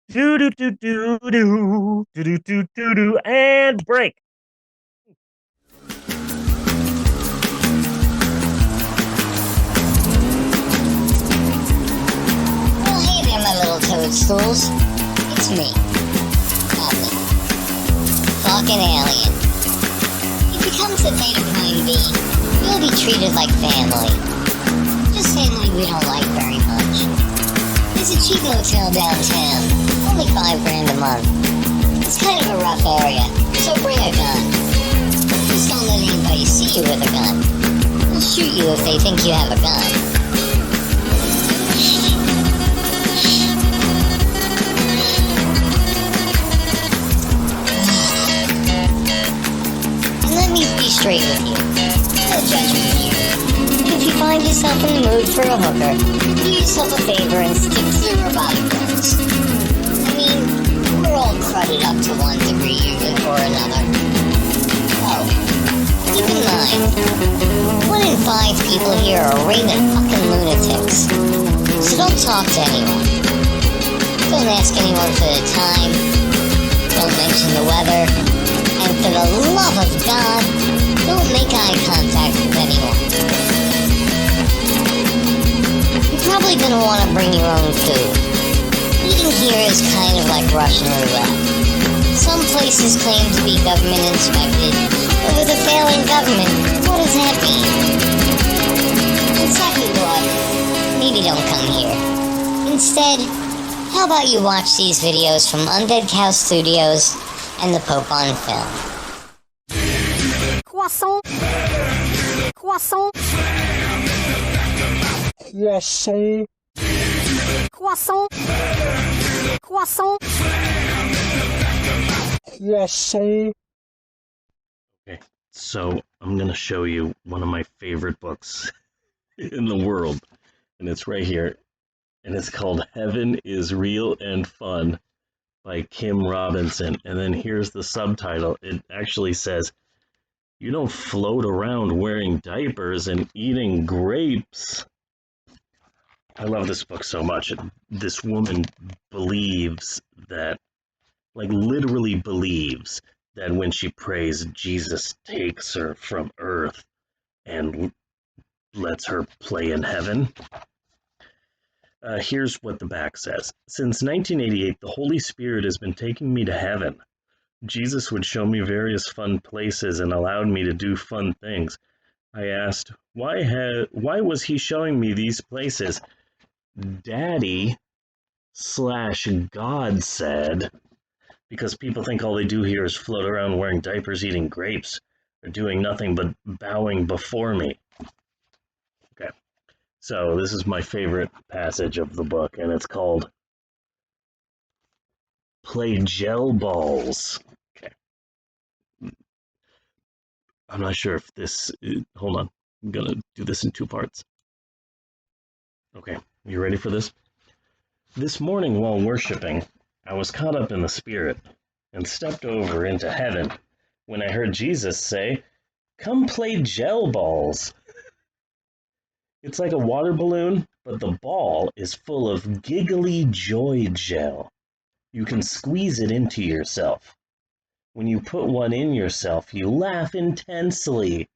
Do do do do do do do do do and break. Well, hey there, my little toadstools. It's me, Goblin. Fucking alien. If you come to Theta Prime B, you'll be treated like family. Just family we don't like very much. It's a cheap motel downtown. Only $5,000 a month. It's kind of a rough area, so bring a gun. Just don't let anybody see you with a gun. They'll shoot you if they think you have a gun. And let me be straight with you. No judgment here. But if you find yourself in the mood for a hooker, do yourself a favor and stick to your robotic guns. I mean, we're all crudded up to one degree or another. Oh, keep in mind, 1 in 5 people here are raving fucking lunatics. So don't talk to anyone. Don't ask anyone for the time. Don't mention the weather. And for the love of God, don't make eye contact with anyone. gonna want to bring your own food. Eating here is kind of like Russian roulette. Some places claim to be government inspected, but with a failing government, what does that mean? And second thought, maybe don't come here. Instead, how about you watch these videos from Undead Cow Studios and the Pope on Film. Croissant. Croissant. Croissant. Croissant. Croissant. Croissant. Okay, so I'm going to show you one of my favorite books in the world, and it's right here, and it's called Heaven is Real and Fun by Kim Robinson. And then here's the subtitle. It actually says, "You don't float around wearing diapers and eating grapes." I love this book so much. This woman believes that, like literally believes that when she prays, Jesus takes her from earth and lets her play in heaven. Here's what the back says. Since 1988, the Holy Spirit has been taking me to heaven. Jesus would show me various fun places and allowed me to do fun things. I asked, why was he showing me these places? Daddy/God said, because people think all they do here is float around wearing diapers, eating grapes, or doing nothing but bowing before me. Okay, so this is my favorite passage of the book, and it's called Play Gel Balls. Okay. I'm not sure if this... hold on. I'm going to do this in two parts. Okay, you ready for this? This morning while worshiping, I was caught up in the Spirit and stepped over into heaven when I heard Jesus say, "Come play gel balls." It's like a water balloon, but the ball is full of giggly joy gel. You can squeeze it into yourself. When you put one in yourself, you laugh intensely.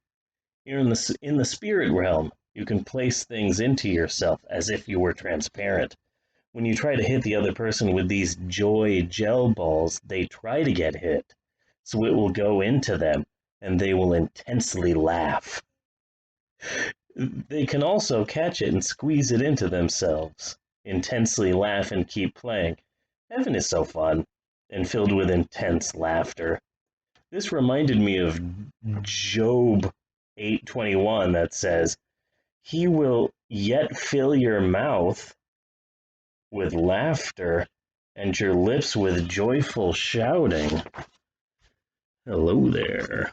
You're in the spirit realm. You can place things into yourself as if you were transparent. When you try to hit the other person with these joy gel balls, they try to get hit. So it will go into them, and they will intensely laugh. They can also catch it and squeeze it into themselves, intensely laugh and keep playing. Heaven is so fun, and filled with intense laughter. This reminded me of Job 8:21 that says, "He will yet fill your mouth with laughter and your lips with joyful shouting." Hello there.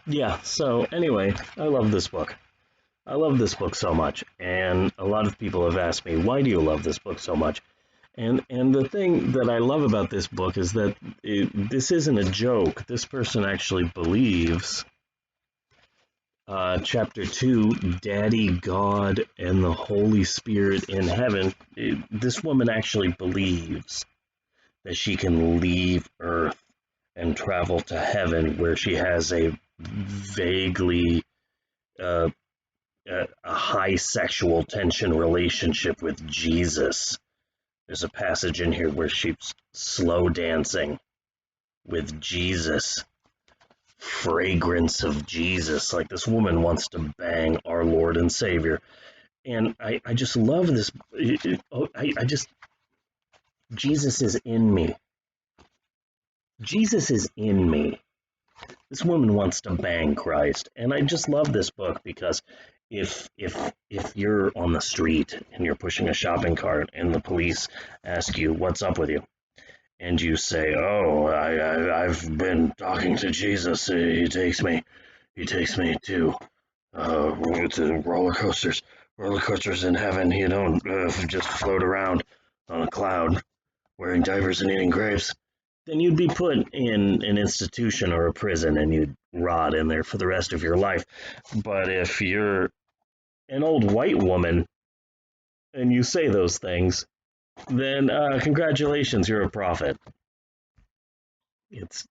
Yeah, so anyway, I love this book. I love this book so much, and a lot of people have asked me, why do you love this book so much? And the thing that I love about this book is that this isn't a joke. This person actually believes. Chapter 2, Daddy, God, and the Holy Spirit in heaven. This woman actually believes that she can leave Earth and travel to heaven, where she has a vaguely a high sexual tension relationship with Jesus. There's a passage in here where she's slow dancing with Jesus. Fragrance of Jesus. Like, this woman wants to bang our Lord and Savior. And I just love this. Jesus is in me. Jesus is in me. This woman wants to bang Christ. And I just love this book because if you're on the street and you're pushing a shopping cart and the police ask you, "What's up with you?" and you say, "Oh, I've been talking to Jesus. He takes me to roller coasters in heaven. You don't just float around on a cloud wearing diapers and eating grapes." Then you'd be put in an institution or a prison and you'd rot in there for the rest of your life. But if you're an old white woman and you say those things, then congratulations, you're a prophet. It's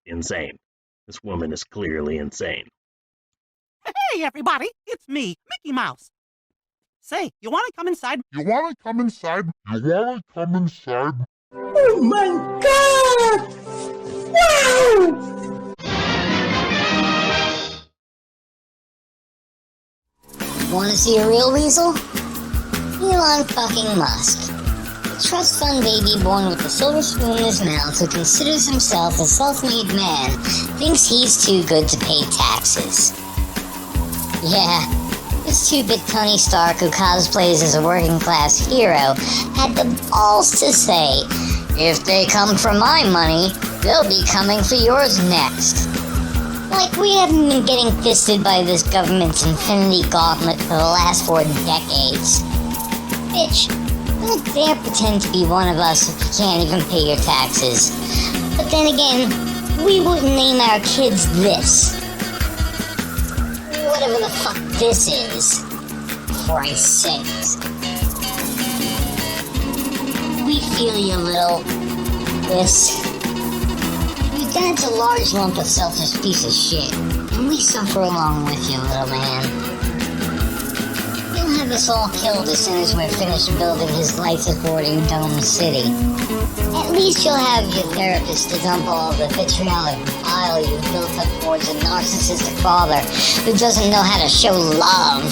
insane. This woman is clearly insane. Hey, everybody, it's me, Mickey Mouse. Say, you want to come inside? You want to come inside? You want to come inside? Oh my God! Wow! Want to see a real weasel? Elon fucking Musk. The trust fund baby born with a silver spoon in his mouth who considers himself a self-made man thinks he's too good to pay taxes. Yeah, this 2-bit Tony Stark who cosplays as a working class hero had the balls to say, if they come for my money, they'll be coming for yours next. Like we haven't been getting fisted by this government's infinity gauntlet for the last 4 decades. Bitch, don't dare pretend to be one of us if you can't even pay your taxes. But then again, we wouldn't name our kids this. Whatever the fuck this is. Christ's sakes. We feel you, little. This. Your dad's a large lump of selfish piece of shit, and we suffer along with you, little man. He'll have us all killed as soon as we're finished building his life-supporting dome city. At least you'll have your therapist to dump all the vitriolic bile you've built up towards a narcissistic father who doesn't know how to show love.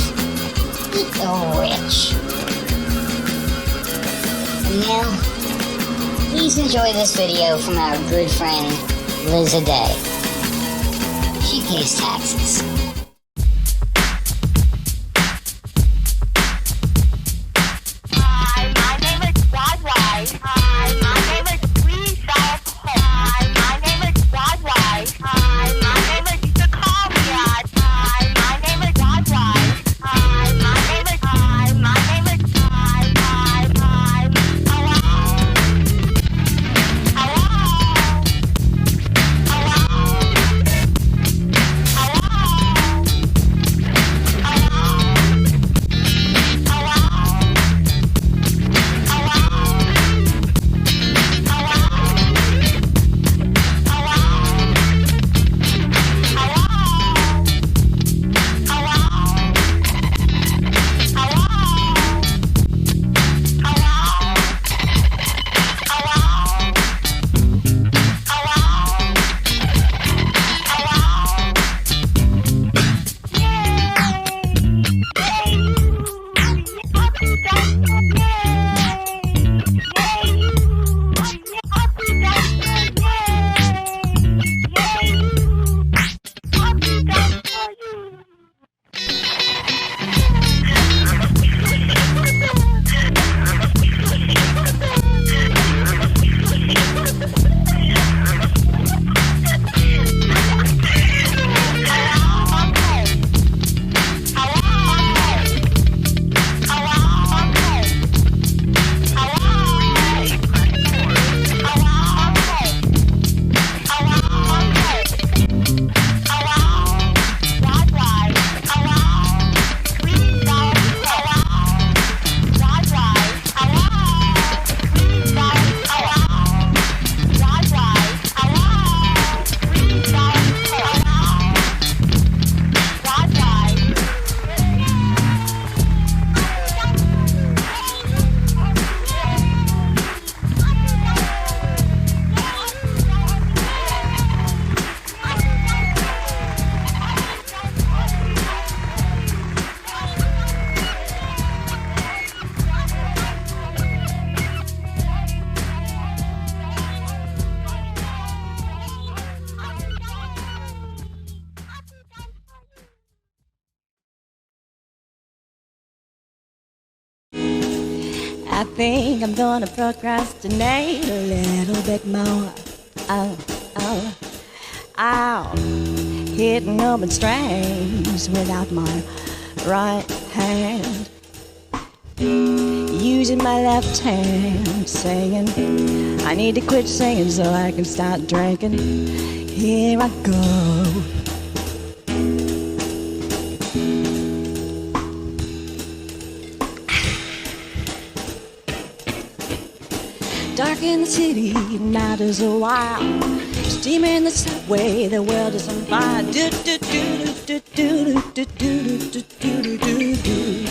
Eat the rich. And now, please enjoy this video from our good friend, Liz Day. She pays taxes. Hi, my name is Broadway. Hi, my name is Lisa. Hi, my name is Broadway. Hi, my name is Chicago. Hi, my name is Broadway. Hi, my name is Hi, my name is Hi. Hello. I think I'm gonna procrastinate a little bit more. Hitting open strings without my right hand. Using my left hand, saying I need to quit singing so I can start drinking. Here I go. Dark in the city, night is a wild. Steam in the subway, the world is on fire. Do do do do do do do do do do do do do.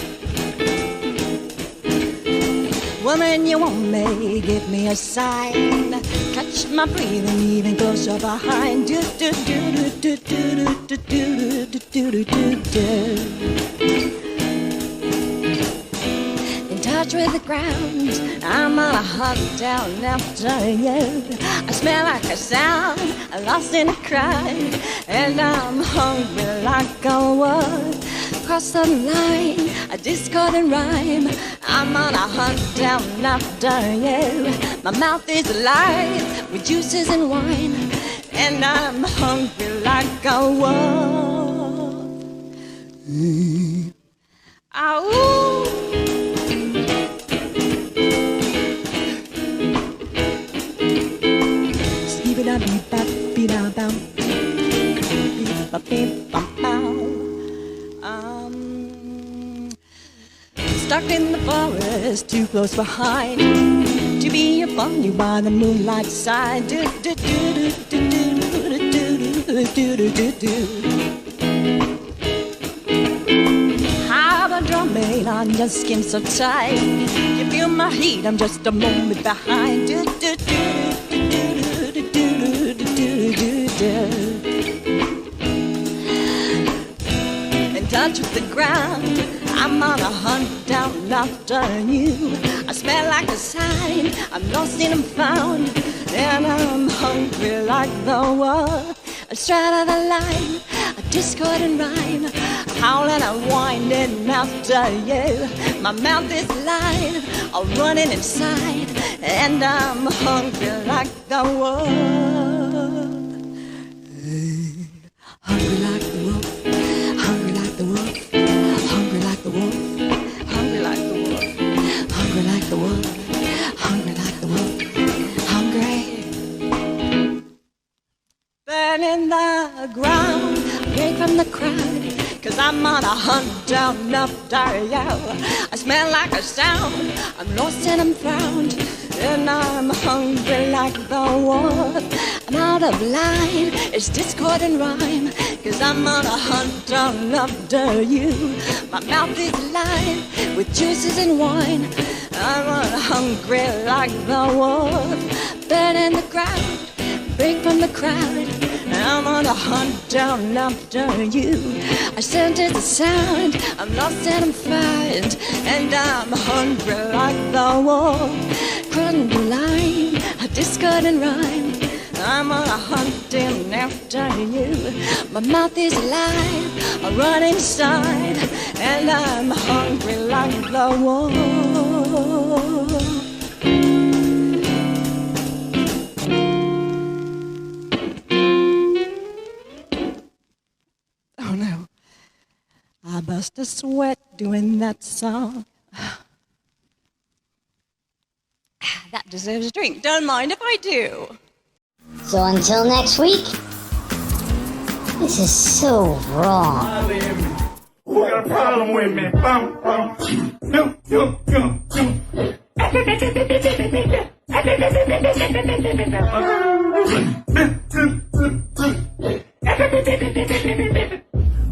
Woman, you want me, give me a sign. Catch my breathing even closer behind. Do do do do do do do do do do do do. In touch with the ground, I'm on a hunt down after you. I smell like a sound, I'm lost in a crowd, and I'm hungry like a wolf. Cross the line, a discordant rhyme. I'm on a hunt down after you. My mouth is alive with juices and wine, and I'm hungry like a wolf. Ow. Stuck in the forest, too close behind to be upon you by the moonlight side. Do do do do do do do do do do do. Have a drum made on your skin so tight. You feel my heat, I'm just a moment behind. Do do do do do do do do do do. In touch with the ground, I'm on a hunt down after you. I smell like a sign, I'm lost and I'm found, and I'm hungry like the wolf. I straddle the line, a discordant rhyme, howling and whining after you. My mouth is alive, I'm running inside, and I'm hungry like the wolf. Hungry like the wolf, hungry like the wolf. Hungry like the wolf, hungry like the wolf, hungry like the wolf, hungry like the wolf, hungry. Burn in the ground, away from the crowd, 'cause I'm on a hunt down after you. I smell like a sound, I'm lost and I'm found, and I'm hungry like the wolf. I'm out of line, it's discordant rhyme, 'cause I'm on a hunt down after you. My mouth is alive with juices and wine, I'm hungry like the wolf. Burn in the ground, break from the crowd, I'm on a hunt down after you. I scented the sound, I'm lost and I'm found, and I'm hungry like the wolf. Crossing the line, a discordant rhyme, I'm on a hunting after you. My mouth is alive, I run inside, and I'm hungry like the wolf. Oh no, I bust a sweat doing that song. That deserves a drink, don't mind if I do. So until next week, this is so wrong. Who got a problem with me? Bum, bum. No, no, no, no.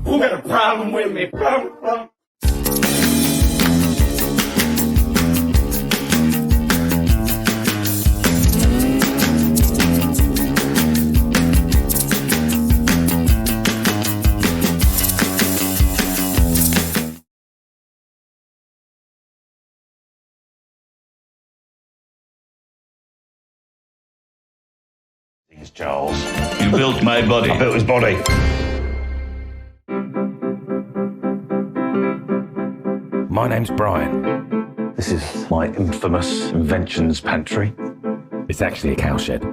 Who got a problem with me? Bum, bum. Charles. You built my body. I built his body. My name's Brian. This is my infamous inventions pantry. It's actually a cowshed.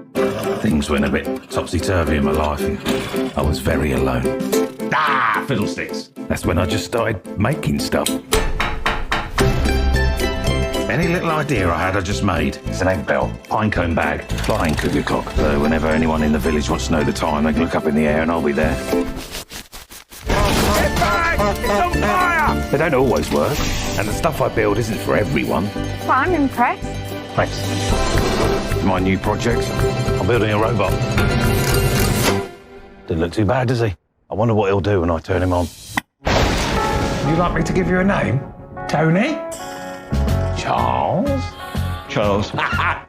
Things went a bit topsy-turvy in my life and I was very alone. Ah, fiddlesticks. That's when I just started making stuff. Any little idea I had, I just made. It's an egg bell, pinecone bag, flying cuckoo clock. So whenever anyone in the village wants to know the time, they can look up in the air and I'll be there. Get back! It's on fire! They don't always work, and the stuff I build isn't for everyone. Well, I'm impressed. Thanks. My new project, I'm building a robot. Didn't look too bad, does he? I wonder what he'll do when I turn him on. Would you like me to give you a name? Tony? Charles? Charles.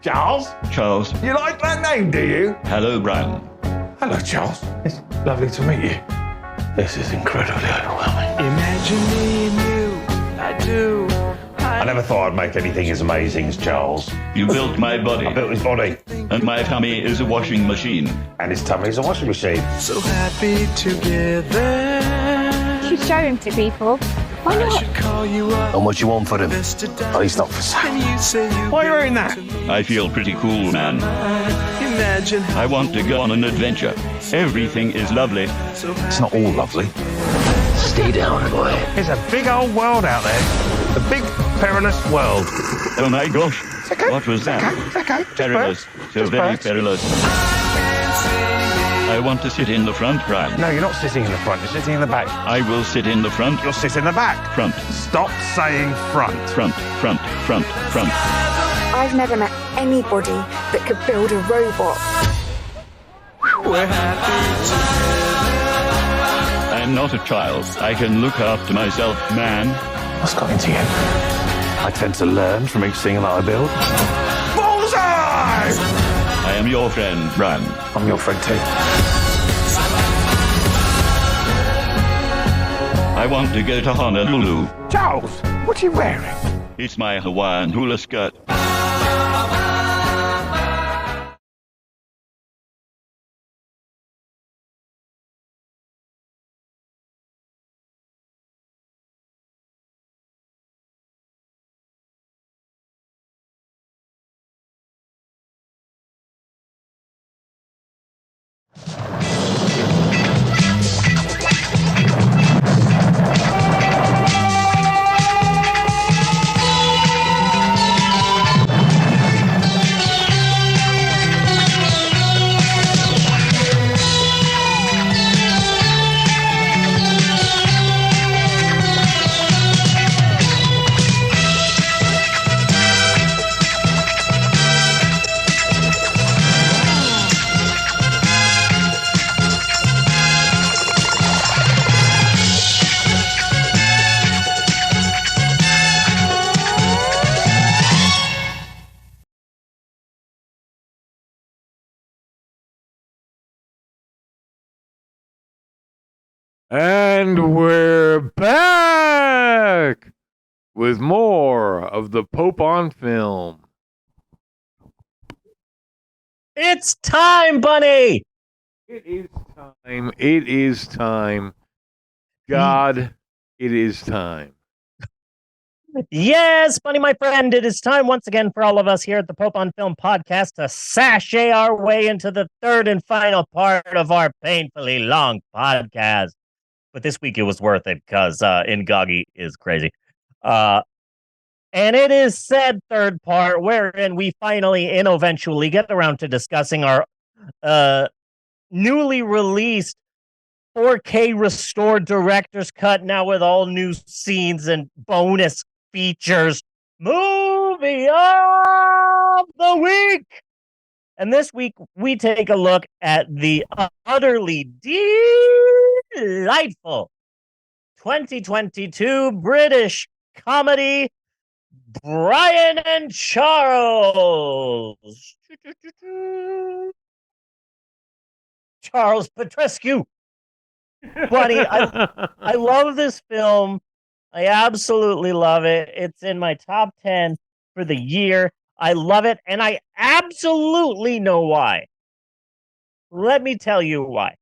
Charles? Charles. You like that name, do you? Hello, Brian. Hello, Charles. It's lovely to meet you. This is incredibly overwhelming. Imagine me and you, I do. I never thought I'd make anything as amazing as Charles. You built my body. I built his body. And my tummy is a washing machine. And his tummy is a washing machine. So happy together. You should show him to people. Why I not? should call you up. How much you want for him? Oh, he's not for sale. And you say you Why are you wearing that? I feel pretty cool, man. imagine how I want to go on an adventure. Everything is lovely. It's not all lovely. Stay down, boy. There's a big old world out there. A big, perilous world. Oh my gosh. Okay. What was that? Okay. Perilous. So Just very birds. perilous. I want to sit in the front, Brian. No, you're not sitting in the front. You're sitting in the back. I will sit in the front. You'll sit in the back. Front. Stop saying front. Front. Front. Front. Front. I've never met anybody that could build a robot. we're happy I'm not a child. I can look after myself, man. What's got into you? I tend to learn from each thing that I build. Bullseye! I am your friend, Brian. I'm your friend too. I want to go to Honolulu. Charles, what are you wearing? It's my Hawaiian hula skirt. And we're back with more of the Pope on Film. It's time, Bunny! It is time. It is time. God, it is time. Yes, Bunny, my friend, it is time once again for all of us here at the Pope on Film podcast to sashay our way into the third and final part of our painfully long podcast. But this week it was worth it because Ngagi is crazy. And it is said third part wherein we finally and eventually get around to discussing our newly released 4K restored director's cut, now with all new scenes and bonus features, movie of the week. And this week we take a look at the utterly delightful 2022 British comedy Brian and Charles. Charles Petrescu. Bunny, I love this film. I absolutely love it. It's in my top 10 for the year. I love it, and I absolutely know why. Let me tell you why.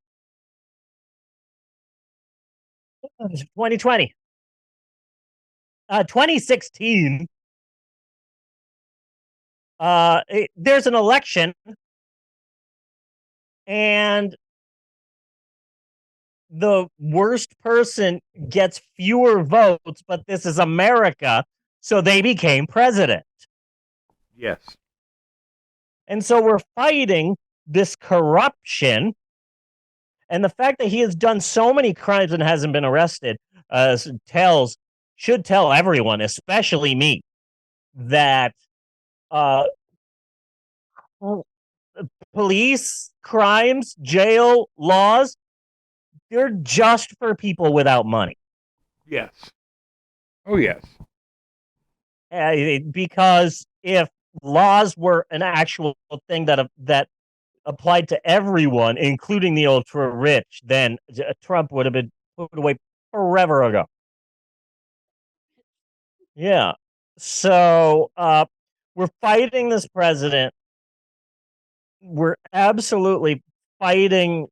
2020. 2016. There's an election, and the worst person gets fewer votes, but this is America, so they became president. Yes. And so we're fighting this corruption, and the fact that he has done so many crimes and hasn't been arrested should tell everyone, especially me, that police, crimes, jail, laws, they're just for people without money. Yes. Oh, yes. Because if laws were an actual thing that applied to everyone, including the ultra rich, then Trump would have been put away forever ago. Yeah. So we're fighting this president. We're absolutely fighting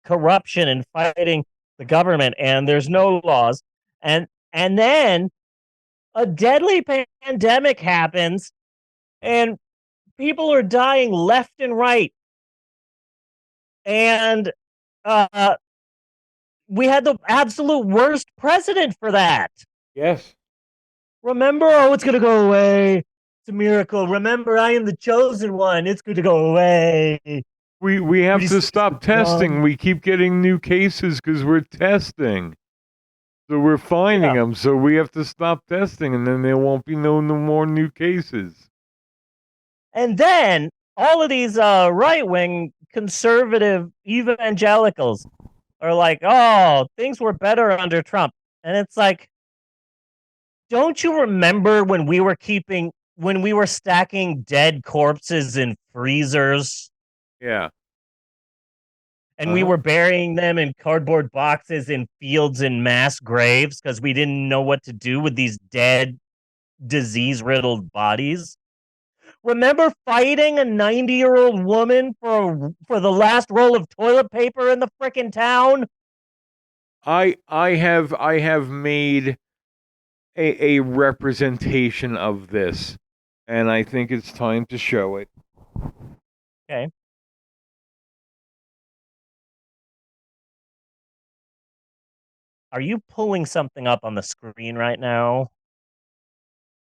corruption and fighting the government, and there's no laws. And then a deadly pandemic happens, and people are dying left and right. And we had the absolute worst president for that. Yes. Remember, oh, it's going to go away. It's a miracle. Remember, I am the chosen one. It's going to go away. We have to stop testing. We keep getting new cases because we're testing. So we're finding them. So we have to stop testing, and then there won't be no more new cases. And then all of these right-wing conservative evangelicals are like, oh, things were better under Trump. And it's like, don't you remember when we were stacking dead corpses in freezers? Yeah. And we were burying them in cardboard boxes in fields and mass graves because we didn't know what to do with these dead, disease-riddled bodies. Remember fighting a 90-year-old woman for the last roll of toilet paper in the frickin' town? I have made a representation of this, and I think it's time to show it. Okay. Are you pulling something up on the screen right now?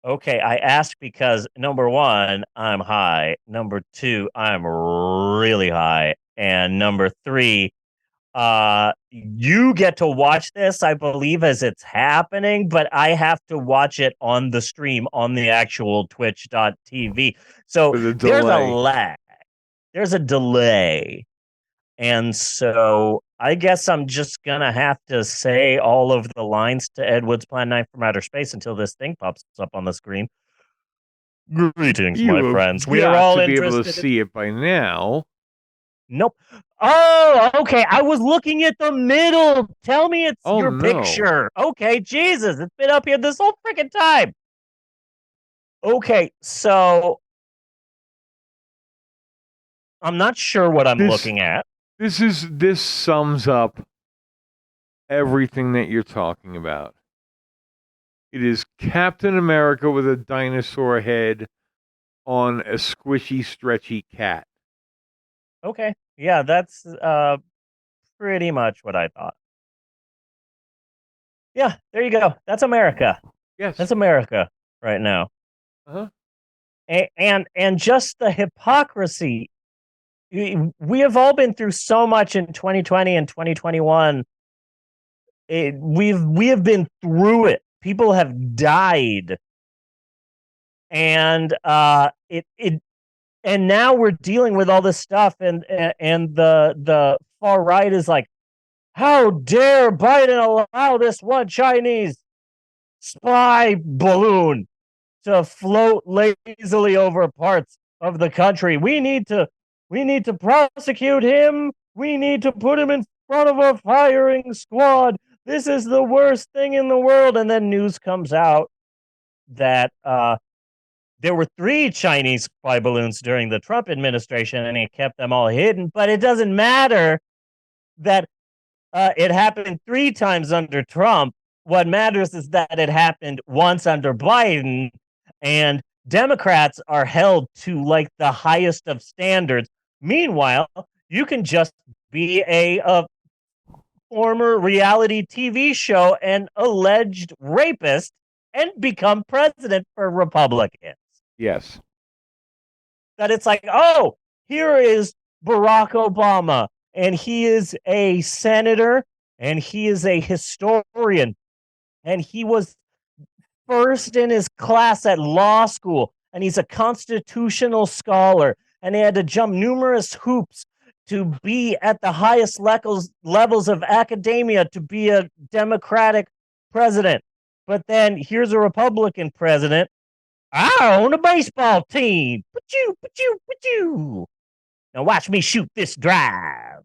Okay, I asked because number one, I'm high. Number two, I'm really high. And number three, you get to watch this, I believe, as it's happening, but I have to watch it on the stream on the actual twitch.tv. So there's a lag. There's a delay. And so I guess I'm just going to have to say all of the lines to Ed Wood's Plan 9 from Outer Space until this thing pops up on the screen. Greetings, my friends. We are all be able to interested see it by now. Nope. Oh, okay. I was looking at the middle. Tell me it's your picture. Okay, Jesus. It's been up here this whole freaking time. Okay, so I'm not sure what I'm looking at. This sums up everything that you're talking about. It is Captain America with a dinosaur head on a squishy, stretchy cat. Okay. Yeah, that's pretty much what I thought. Yeah, there you go. That's America. Yes. That's America right now. Uh-huh. And just the hypocrisy. We have all been through so much in 2020 and 2021. We have been through it. People have died. And and now we're dealing with all this stuff, and the far right is like, how dare Biden allow this one Chinese spy balloon to float lazily over parts of the country? We need to prosecute him. We need to put him in front of a firing squad. This is the worst thing in the world. And then news comes out that there were 3 Chinese spy balloons during the Trump administration, and he kept them all hidden. But it doesn't matter that it happened 3 times under Trump. What matters is that it happened once under Biden, and Democrats are held to like the highest of standards. Meanwhile, you can just be a former reality TV show and alleged rapist and become president for Republicans. Yes. That it's like, oh, here is Barack Obama, and he is a senator, and he is a historian, and he was first in his class at law school, and he's a constitutional scholar, and he had to jump numerous hoops to be at the highest levels of academia to be a Democratic president. But then here's a Republican president I own a baseball team. Put you. Now watch me shoot this drive.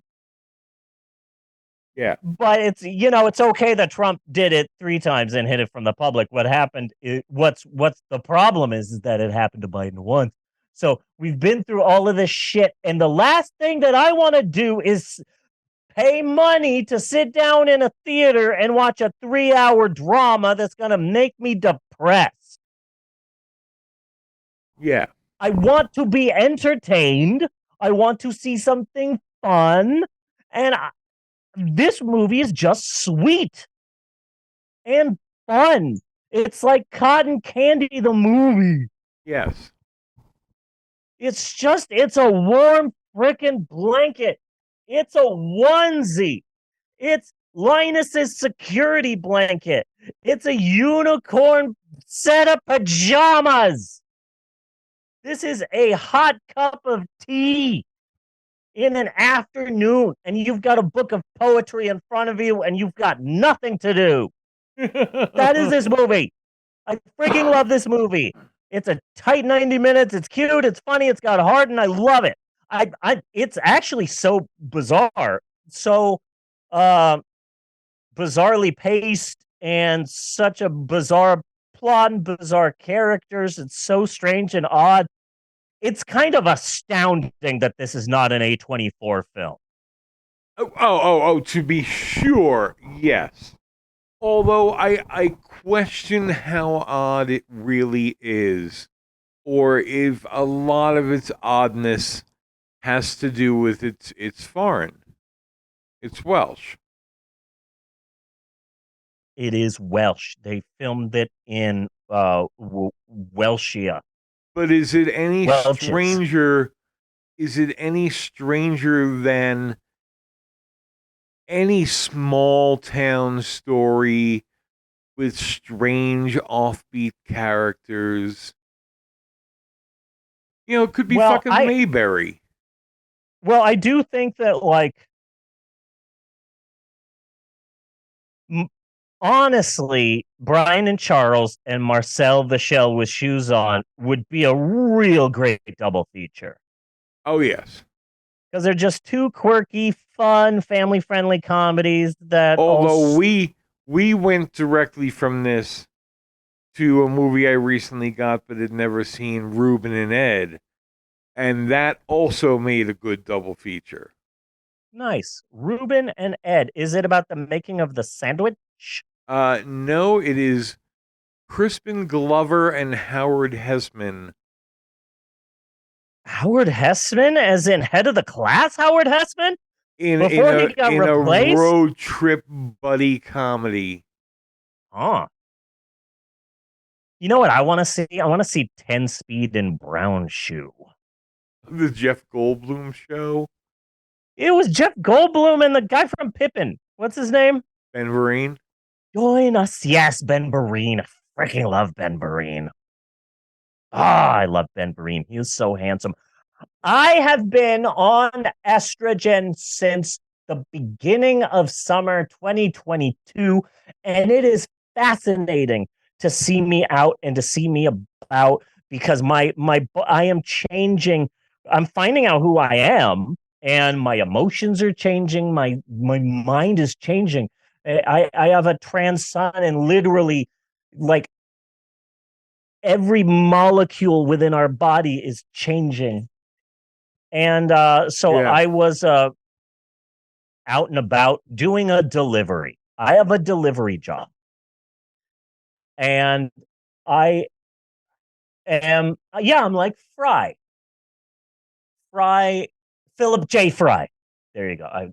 Yeah. But it's okay that Trump did it 3 times and hid it from the public. What happened what's the problem is that it happened to Biden once. So we've been through all of this shit, and the last thing that I want to do is pay money to sit down in a theater and watch a 3-hour drama that's going to make me depressed. Yeah. I want to be entertained. I want to see something fun. And this movie is just sweet and fun. It's like Cotton Candy, the movie. Yes. It's a warm freaking blanket. It's a onesie. It's Linus's security blanket. It's a unicorn set of pajamas. This is a hot cup of tea in an afternoon, and you've got a book of poetry in front of you, and you've got nothing to do. That is this movie. I freaking love this movie. It's a tight 90 minutes. It's cute. It's funny. It's got heart, and I love it. It's actually so bizarre, so bizarrely paced, and such a bizarre plot and bizarre characters. It's so strange and odd. It's kind of astounding that this is not an A24 film. Oh, to be sure, yes. Although I question how odd it really is, or if a lot of its oddness has to do with it's foreign. It's Welsh. It is Welsh. They filmed it in Welshia. But is it any Welches. stranger? Is it any stranger than any small town story with strange offbeat characters? It could be fucking Mayberry. Well, I do think that, honestly, Brian and Charles and Marcel the Shell with Shoes On would be a real great double feature. Oh, yes. Because they're just two quirky, fun, family-friendly comedies that Although we went directly from this to a movie I recently got but had never seen, Ruben and Ed, and that also made a good double feature. Nice. Ruben and Ed. Is it about the making of the sandwich? No, it is Crispin Glover and Howard Hessman. Howard Hessman, as in head of the class, Howard Hessman? In a road trip buddy comedy. Huh. You know what I want to see? I want to see 10 Speed and Brown Shoe. The Jeff Goldblum show? It was Jeff Goldblum and the guy from Pippin. What's his name? Ben Vereen. Join us. Yes, Ben Vereen. I freaking love Ben Vereen. I love Ben Vereen. He is so handsome. I have been on estrogen since the beginning of summer 2022, and it is fascinating to see me out and to see me about, because I am changing. I'm finding out who I am, and my emotions are changing. My mind is changing. I have a trans son, and literally, every molecule within our body is changing. And so I was out and about doing a delivery. I have a delivery job. And I am, I'm like Fry, Philip J. Fry. There you go.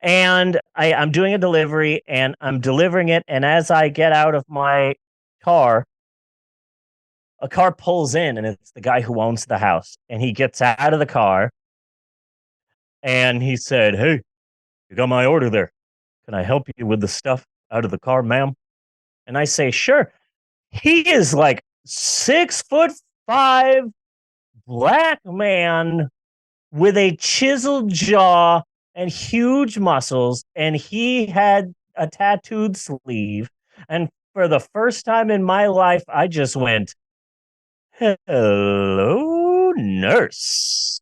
I'm doing a delivery, and I'm delivering it. And as I get out of my car, a car pulls in, and it's the guy who owns the house. And he gets out of the car, and he said, "Hey, you got my order there. Can I help you with the stuff out of the car, ma'am?" And I say, "Sure." He is like 6'5" black man with a chiseled jaw and huge muscles, and he had a tattooed sleeve. And for the first time in my life, I just went, Hello, nurse.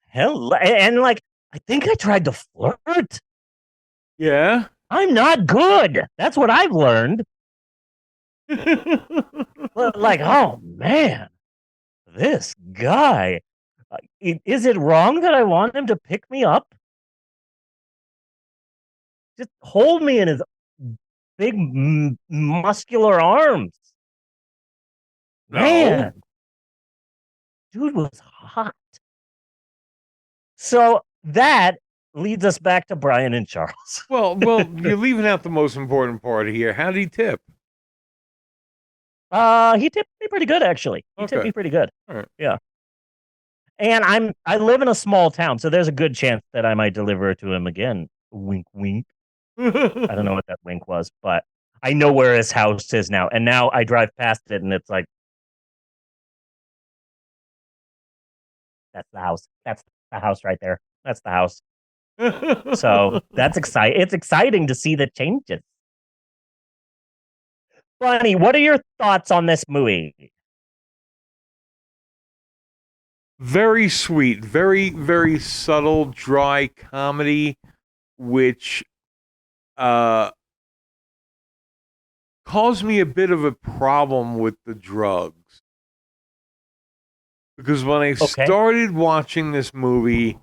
Hello, and like, I think I tried to flirt. Yeah. I'm not good. That's what I've learned. Like, oh man, this guy. Is it wrong that I want him to pick me up? Just hold me in his big muscular arms. Man, dude was hot. So that leads us back to Brian and Charles. Well, you're leaving out the most important part here. How did he tip? He tipped me pretty good, actually. He tipped me pretty good. All right. Yeah. And I live in a small town, so there's a good chance that I might deliver it to him again. Wink, wink. I don't know what that wink was, but I know where his house is now. And now I drive past it, and it's like, that's the house. That's the house right there. That's the house. So that's exciting. It's exciting to see the changes. Bunny, what are your thoughts on this movie? Very sweet, very, very subtle, dry comedy, which caused me a bit of a problem with the drugs. Because when I started watching this movie,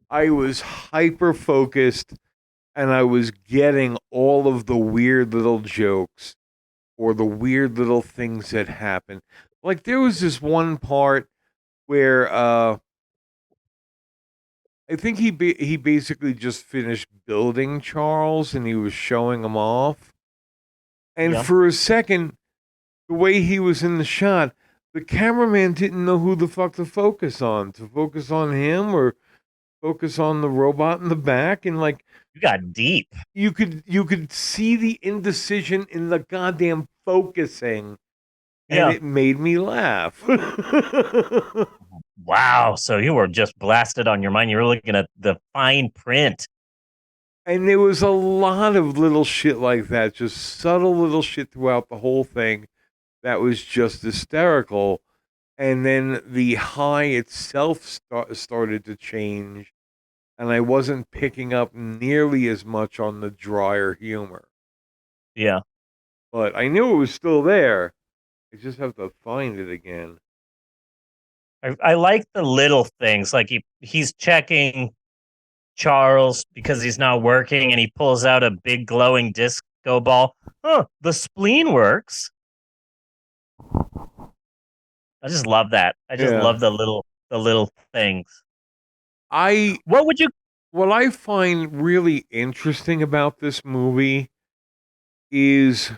I was hyper focused and I was getting all of the weird little jokes or the weird little things that happened. Like there was this one part where I think he basically just finished building Charles and he was showing him off. And for a second, the way he was in the shot, the cameraman didn't know who the fuck to focus on him or focus on the robot in the back. And like, you got deep. You could see the indecision in the goddamn focusing. And it made me laugh. Wow. So you were just blasted on your mind. You were looking at the fine print. And there was a lot of little shit like that, just subtle little shit throughout the whole thing that was just hysterical. And then the high itself started to change, and I wasn't picking up nearly as much on the drier humor. Yeah. But I knew it was still there. I just have to find it again. I like the little things. Like he's checking Charles because he's not working, and he pulls out a big glowing disco ball. Huh, the spleen works. I just love that. I just love the little things. What I find really interesting about this movie is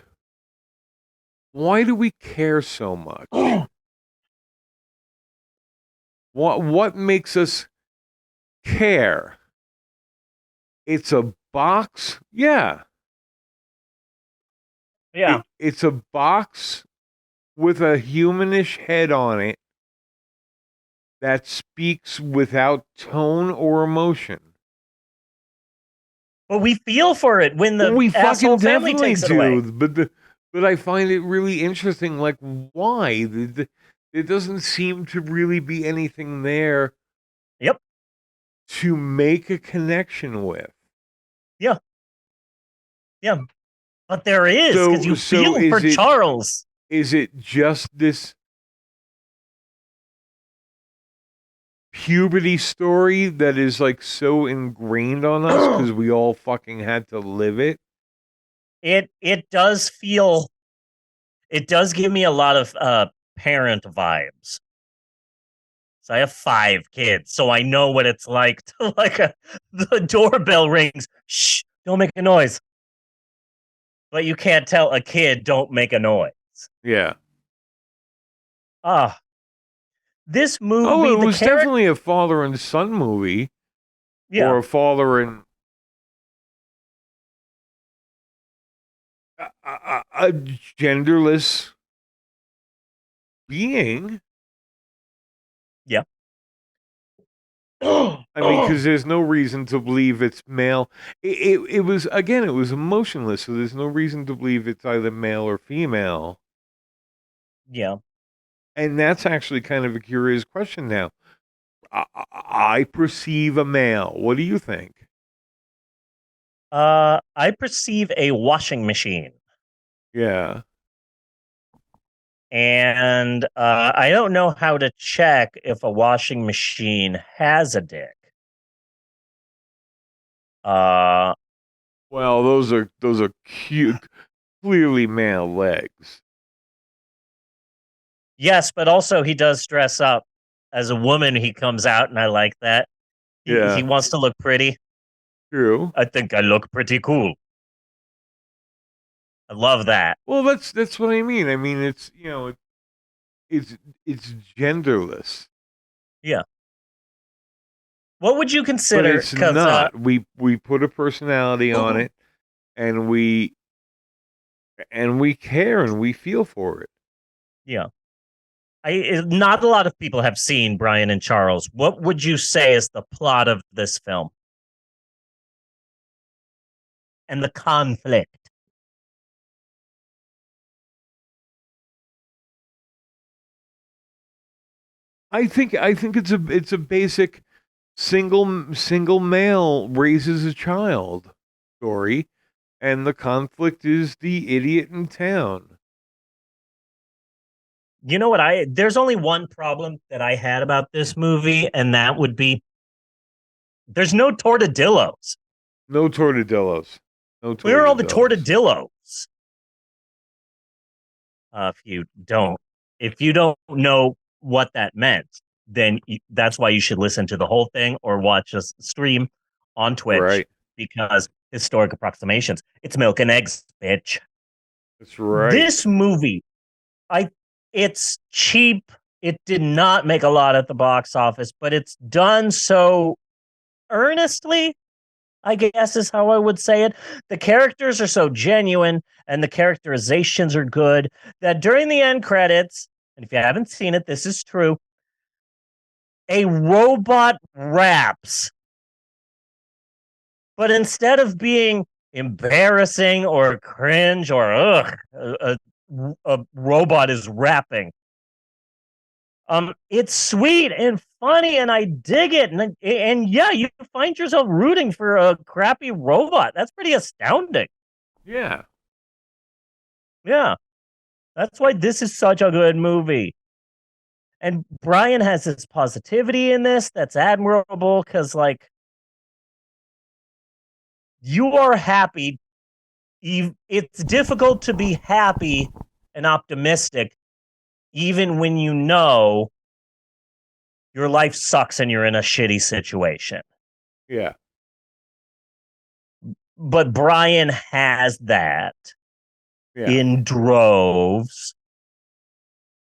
why do we care so much? What makes us care? It's a box? Yeah. Yeah. It's a box with a humanish head on it that speaks without tone or emotion. But we feel for it when the asshole family takes it away. But I find it really interesting. Like, why? There doesn't seem to really be anything there. Yep. To make a connection with. Yeah. Yeah. But there is, because you feel for Charles. Is it just this puberty story that is like so ingrained on us because we all fucking had to live it? It does feel, it does give me a lot of parent vibes. So I have 5 kids, so I know what it's like to the doorbell rings. Shh, don't make a noise. But you can't tell a kid don't make a noise. Yeah. This movie. Oh, it was definitely a father and son movie. Yeah. Or a father and a genderless being. Yeah. I mean, because there's no reason to believe it's male. It was, again, it was emotionless, so there's no reason to believe it's either male or female. Yeah. And that's actually kind of a curious question now. I perceive a male. What do you think? I perceive a washing machine. Yeah. And I don't know how to check if a washing machine has a dick. Well, those are cute, clearly male legs. Yes, but also he does dress up as a woman. He comes out, and I like that. He wants to look pretty. True. I think I look pretty cool. I love that. Well, that's what I mean. I mean, it's it's genderless. Yeah. What would you consider? But it's not. We put a personality on it, and we care and we feel for it. Yeah. Not a lot of people have seen Brian and Charles. What would you say is the plot of this film? And the conflict? I think it's a basic single male raises a child story, and the conflict is the idiot in town. You know what? There's only one problem that I had about this movie, and that would be there's no tortadillos. No tortadillos. No tortadillos. Where are all the tortadillos? If you don't know what that meant, then that's why you should listen to the whole thing or watch us stream on Twitch, right? Because historic approximations. It's milk and eggs, bitch. That's right. This movie, it's cheap. It did not make a lot at the box office, but it's done so earnestly, I guess is how I would say it. The characters are so genuine and the characterizations are good that during the end credits, and if you haven't seen it, this is true, a robot raps. But instead of being embarrassing or cringe or a robot is rapping, it's sweet and funny, and I dig it. And yeah, you find yourself rooting for a crappy robot. That's pretty astounding. Yeah. Yeah. That's why this is such a good movie. And Brian has this positivity in this that's admirable because, like, you are happy. It's difficult to be happy and optimistic even when you know your life sucks and you're in a shitty situation. Yeah. But Brian has that in droves.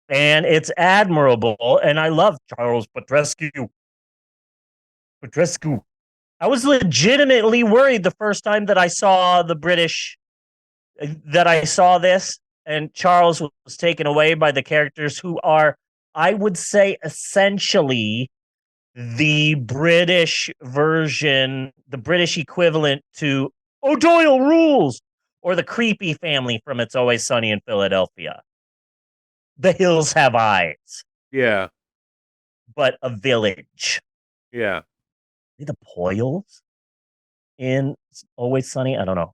And it's admirable. And I love Charles Petrescu. I was legitimately worried the first time that I saw this, and Charles was taken away by the characters who are, I would say, essentially the British version, the British equivalent to O'Doyle Rules or the creepy family from It's Always Sunny in Philadelphia. The Hills Have Eyes. Yeah. But a village. Yeah. The Poyles in Always Sunny? I don't know.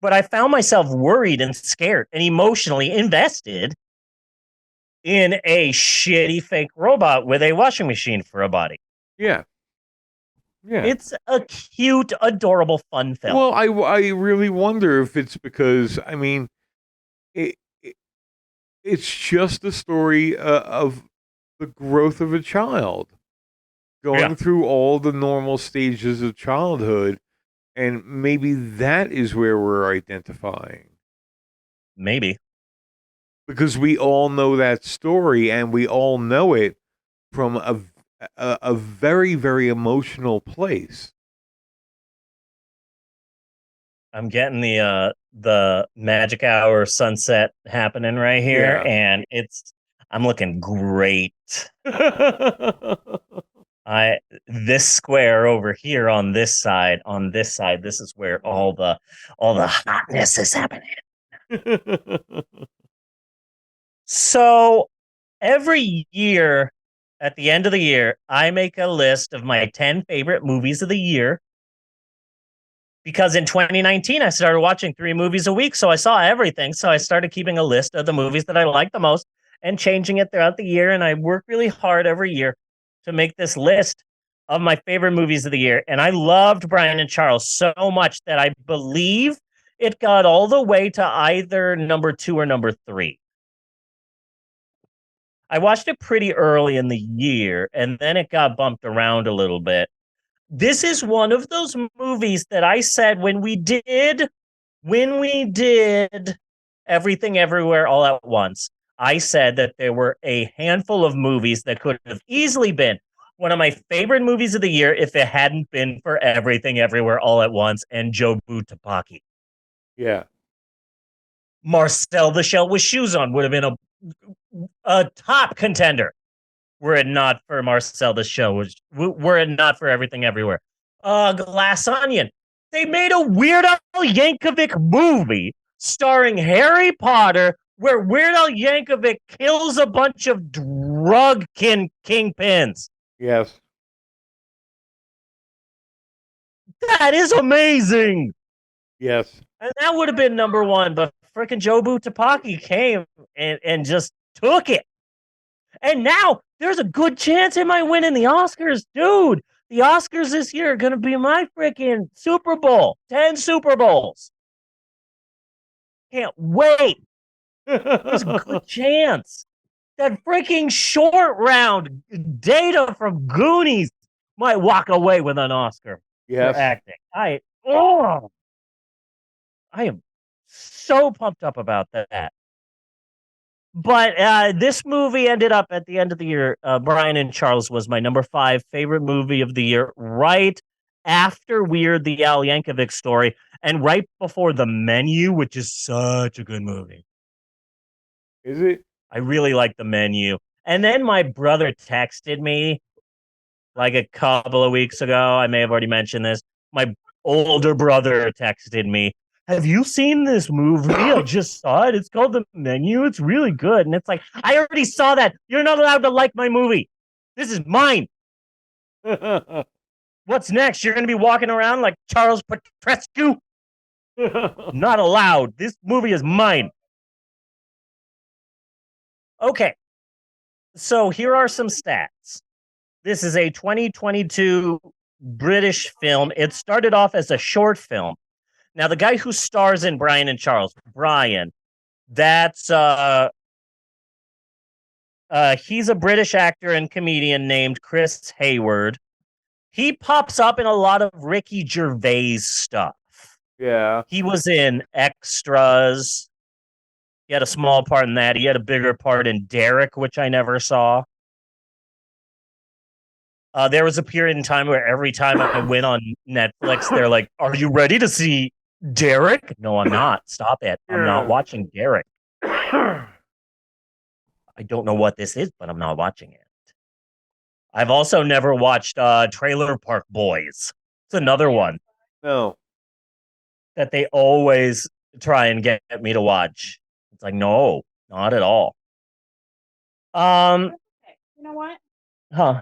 But I found myself worried and scared and emotionally invested in a shitty fake robot with a washing machine for a body. Yeah. Yeah. It's a cute, adorable, fun film. Well, I really wonder if it's because, I mean, it's just the story of the growth of a child going through all the normal stages of childhood, and maybe that is where we're identifying. Maybe. Because we all know that story, and we all know it from a very, very emotional place. I'm getting the magic hour sunset happening right here, and I'm looking great. This square over here on this side, this is where all the hotness is happening. So every year, at the end of the year, I make a list of my 10 favorite movies of the year. Because in 2019, I started watching 3 movies a week, so I saw everything. So I started keeping a list of the movies that I like the most and changing it throughout the year. And I work really hard every year to make this list of my favorite movies of the year. And I loved Brian and Charles so much that I believe it got all the way to either number 2 or number 3. I watched it pretty early in the year, and then it got bumped around a little bit. This is one of those movies that I said when we did Everything Everywhere All at Once, I said that there were a handful of movies that could have easily been one of my favorite movies of the year if it hadn't been for Everything Everywhere All at Once and Jobu Tupaki. Yeah. Marcel the Shell with Shoes On would have been a top contender were it not for Marcel the Shell, were it not for Everything Everywhere. Glass Onion. They made a Weird Al Yankovic movie starring Harry Potter where Weird Al Yankovic kills a bunch of drug kingpins. Yes. That is amazing. Yes. And that would have been number 1, but freaking Jobu Tupaki came and just took it. And now there's a good chance it might win in the Oscars, dude. The Oscars this year are going to be my freaking Super Bowl. 10 Super Bowls. Can't wait. There's a good chance that freaking short round Data from Goonies might walk away with an Oscar for acting. I am so pumped up about that. But this movie ended up at the end of the year. Brian and Charles was my number 5 favorite movie of the year, right after Weird the Al Yankovic Story, and right before The Menu, which is such a good movie. Is it? I really like The Menu. And then my brother texted me like a couple of weeks ago. I may have already mentioned this. My older brother texted me, have you seen this movie? I just saw it. It's called The Menu. It's really good. And it's like, I already saw that. You're not allowed to like my movie. This is mine. What's next? You're going to be walking around like Charles Petrescu? Not allowed. This movie is mine. Okay. So here are some stats. This is a 2022 British film. It started off as a short film. Now, the guy who stars in Brian and Charles, Brian, that's he's a British actor and comedian named Chris Hayward. He pops up in a lot of Ricky Gervais stuff. Yeah. He was in Extras. He had a small part in that. He had a bigger part in Derek, which I never saw. There was a period in time where every time I went on Netflix, they're like, are you ready to see Derek? No, I'm not. Stop it. I'm not watching Derek. I don't know what this is, but I'm not watching it. I've also never watched Trailer Park Boys. It's another one. No. That they always try and get me to watch. It's like, no, not at all. You know what? Huh.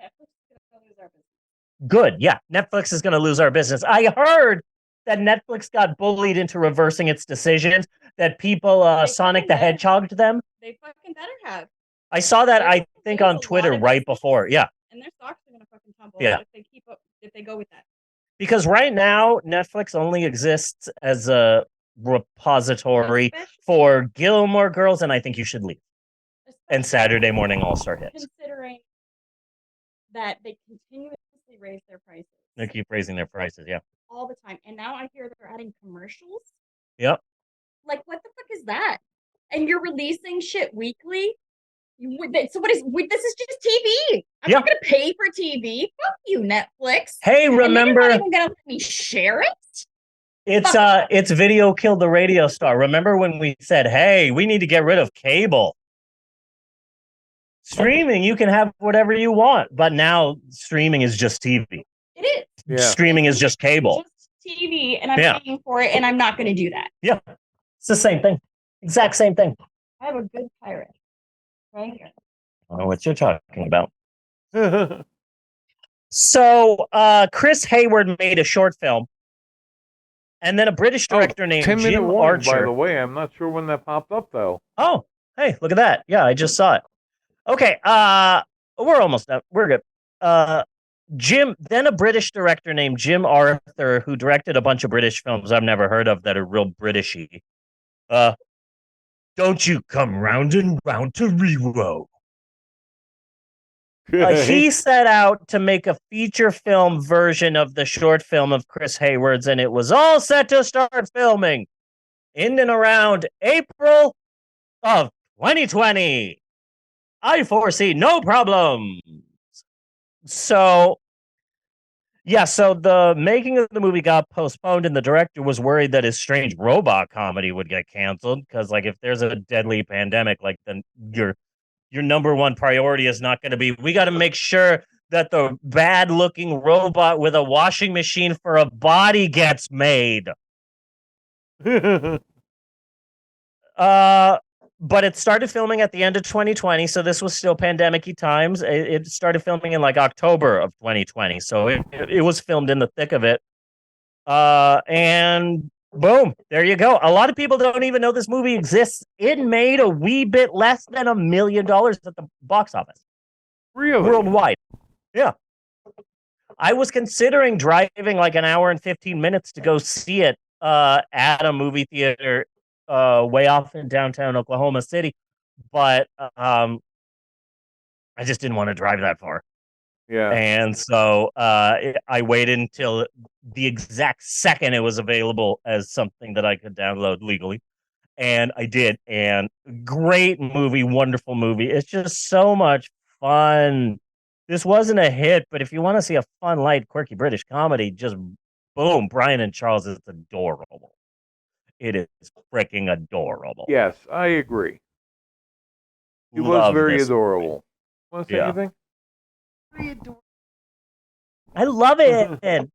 Netflix is gonna lose our business. Good. Yeah. Netflix is going to lose our business. I heard that Netflix got bullied into reversing its decisions, that people Sonic the Hedgehog to them. They fucking better have. I saw that, I think, on Twitter right before. Yeah. And their stocks are gonna fucking tumble if they go with that. Because right now, Netflix only exists as a repository for Gilmore Girls, and I think you should leave. And Saturday Morning All-Star Hits. Considering that they continuously raise their prices. They keep raising their prices, yeah. All the time. And now I hear they're adding commercials. Yep. Like, what the fuck is that? And you're releasing shit weekly? So this is just TV. I'm not going to pay for TV. Fuck you, Netflix. Hey, remember... And you're not even going to let me share it? It's Video Killed the Radio Star. Remember when we said, hey, we need to get rid of cable? Streaming, you can have whatever you want. But now streaming is just TV. It is. Yeah. Streaming is just cable. Just TV, and I'm paying for it, and I'm not going to do that. Yeah. It's the same thing. Exact same thing. I have a good pirate. Right here. I don't know what you're talking about. So, Chris Hayward made a short film, and then a British director named 10-minute Jim warning, by Archer. the way. I'm not sure when that popped up, though. Oh, hey, look at that. Yeah, I just saw it. Okay, we're almost done. We're good. Then a British director named Jim Arthur, who directed a bunch of British films I've never heard of that are real Britishy. Don't you come round and round to Rero. He set out to make a feature film version of the short film of Chris Hayward's, and it was all set to start filming in and around April of 2020. I foresee no problems. So, yeah, so the making of the movie got postponed, and the director was worried that his strange robot comedy would get canceled because, like, if there's a deadly pandemic, like, then your number one priority is not going to be, we got to make sure that the bad-looking robot with a washing machine for a body gets made. But it started filming at the end of 2020, so this was still pandemic-y times. It started filming in like October of 2020, so it was filmed in the thick of it. And boom, there you go. A lot of people don't even know this movie exists. It made a wee bit less than $1 million at the box office. Really? Worldwide. Yeah. I was considering driving like an hour and 15 minutes to go see it at a movie theater way off in downtown Oklahoma City, but I just didn't want to drive that far. Yeah. And so I waited until the exact second it was available as something that I could download legally. And I did. And great movie, wonderful movie. It's just so much fun. This wasn't a hit, but if you want to see a fun, light, quirky British comedy, just boom, Brian and Charles is adorable. It is freaking adorable. Yes, I agree. He was very adorable. Want to say anything? I love it.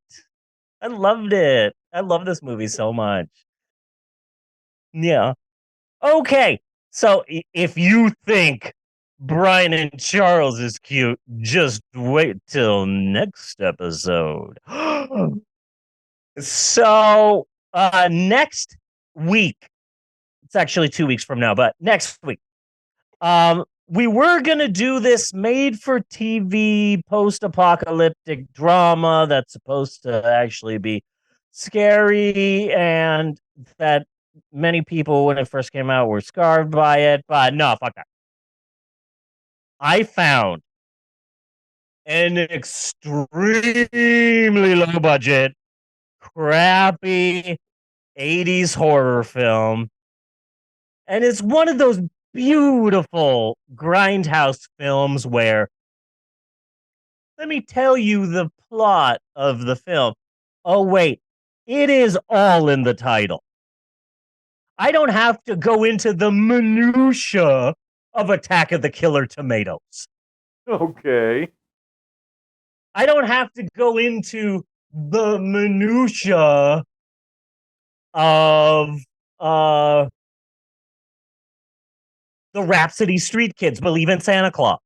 I loved it. I love this movie so much. Yeah. Okay. So if you think Brian and Charles is cute, just wait till next episode. So next week, it's actually 2 weeks from now, but next week, we were gonna do this made-for-TV post-apocalyptic drama that's supposed to actually be scary, and that many people, when it first came out, were scarred by it. But no, fuck that. I found an extremely low-budget, crappy 80s horror film, and it's one of those beautiful grindhouse films where, let me tell you the plot of the film. Oh wait, it is all in the title. I don't have to go into the minutia of Attack of the Killer Tomatoes. Okay. I don't have to go into the minutia of the Rhapsody Street Kids Believe in Santa Claus.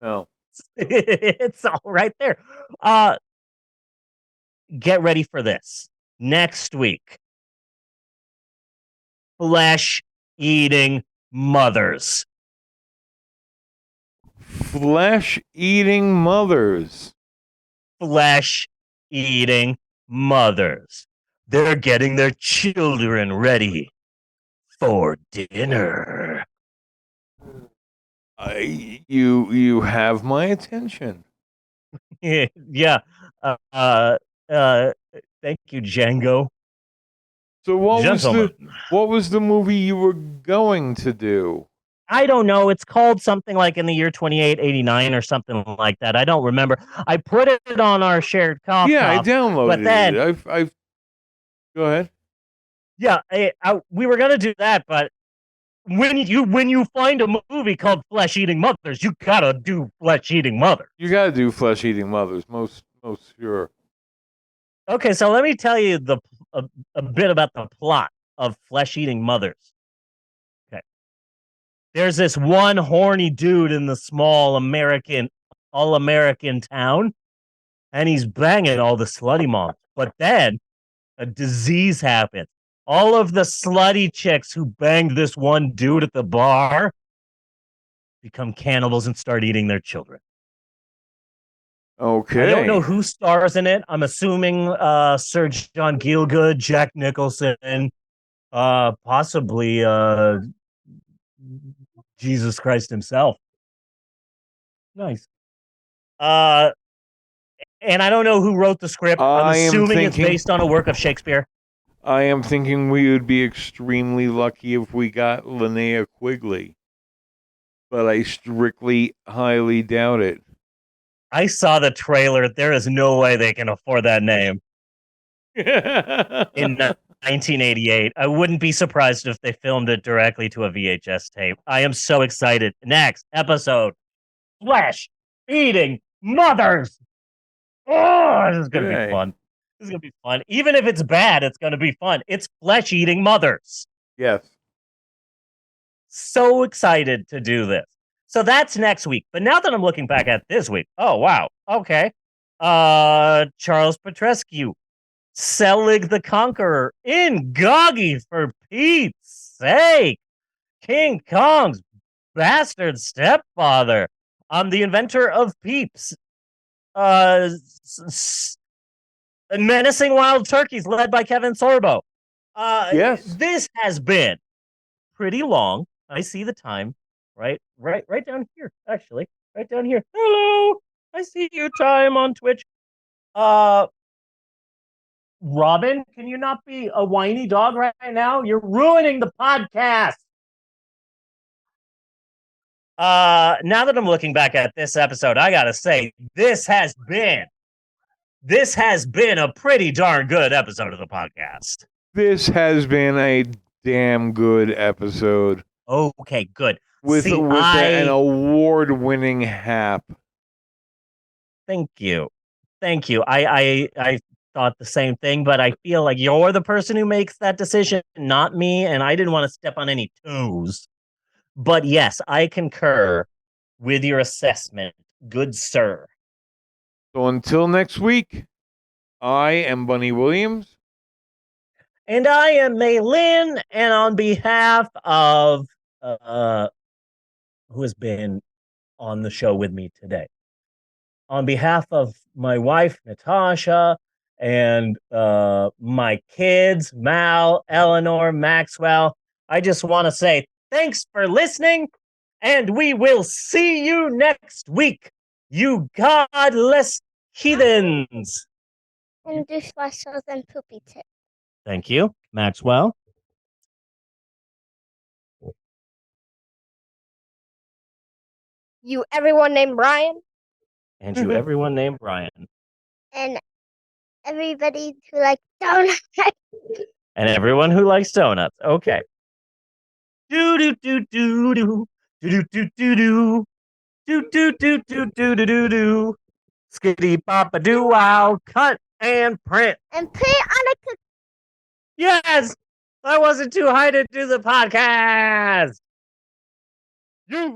No. It's all right there. Get ready for this. Next week, flesh-eating mothers. Flesh-eating mothers. Flesh-eating mothers. They're getting their children ready for dinner. You have my attention. Yeah. Thank you, Django. So what was the movie you were going to do? I don't know. It's called something like In the Year 2889 or something like that. I don't remember. I put it on our shared copy. Yeah, I downloaded but then, it. I've go ahead. Yeah, we were gonna do that, but when you find a movie called Flesh Eating Mothers, you gotta do Flesh Eating Mothers. You gotta do Flesh-eating mothers. Most sure. Okay, so let me tell you a bit about the plot of Flesh Eating Mothers. Okay, There's this one horny dude in the small all-American town, and he's banging all the slutty moms. But then a disease happens. All of the slutty chicks who banged this one dude at the bar become cannibals and start eating their children. Okay. I don't know who stars in it. I'm assuming Sir John Gielgud, Jack Nicholson, possibly Jesus Christ himself. Nice. And I don't know who wrote the script. I'm assuming it's based on a work of Shakespeare. I am thinking we would be extremely lucky if we got Linnea Quigley, but I strictly highly doubt it. I saw the trailer. There is no way they can afford that name. In 1988. I wouldn't be surprised if they filmed it directly to a VHS tape. I am so excited. Next episode, Flesh Eating Mothers. Oh, this is going to be fun. This is going to be fun. Even if it's bad, it's going to be fun. It's Flesh Eating Mothers. Yes. So excited to do this. So that's next week. But now that I'm looking back at this week, oh, wow. Okay. Charles Petrescu, Selig the Conqueror, in Goggy, for Pete's sake. King Kong's bastard stepfather. I'm the inventor of Peeps. Menacing Wild Turkeys, led by Kevin Sorbo. Yes. This has been pretty long. I see the time. Right down here, actually. Right down here. Hello. I see your time on Twitch. Robin, can you not be a whiny dog right now? You're ruining the podcast. Now that I'm looking back at this episode, I gotta say, this has been a pretty darn good episode of the podcast. This has been a damn good episode. Okay, good. With an award-winning hap. Thank you. I thought the same thing, but I feel like you're the person who makes that decision, not me, and I didn't want to step on any toes. But yes, I concur with your assessment, good sir. So until next week, I am Bunny Williams. And I am Mei Lin, and on behalf of who has been on the show with me today, on behalf of my wife, Natasha, and my kids, Mal, Eleanor, Maxwell, I just want to say thanks for listening, and we will see you next week, you godless heathens. And dishwashers and poopy tips. Thank you, Maxwell. You everyone named Brian. And you everyone named Brian. And everybody who likes donuts. And everyone who likes donuts. Okay. Do do do do do do do do do do do do do do do do do. Skitty papa do wow, cut and print. And put it on a cookie. Yes! I wasn't too high to do the podcast. You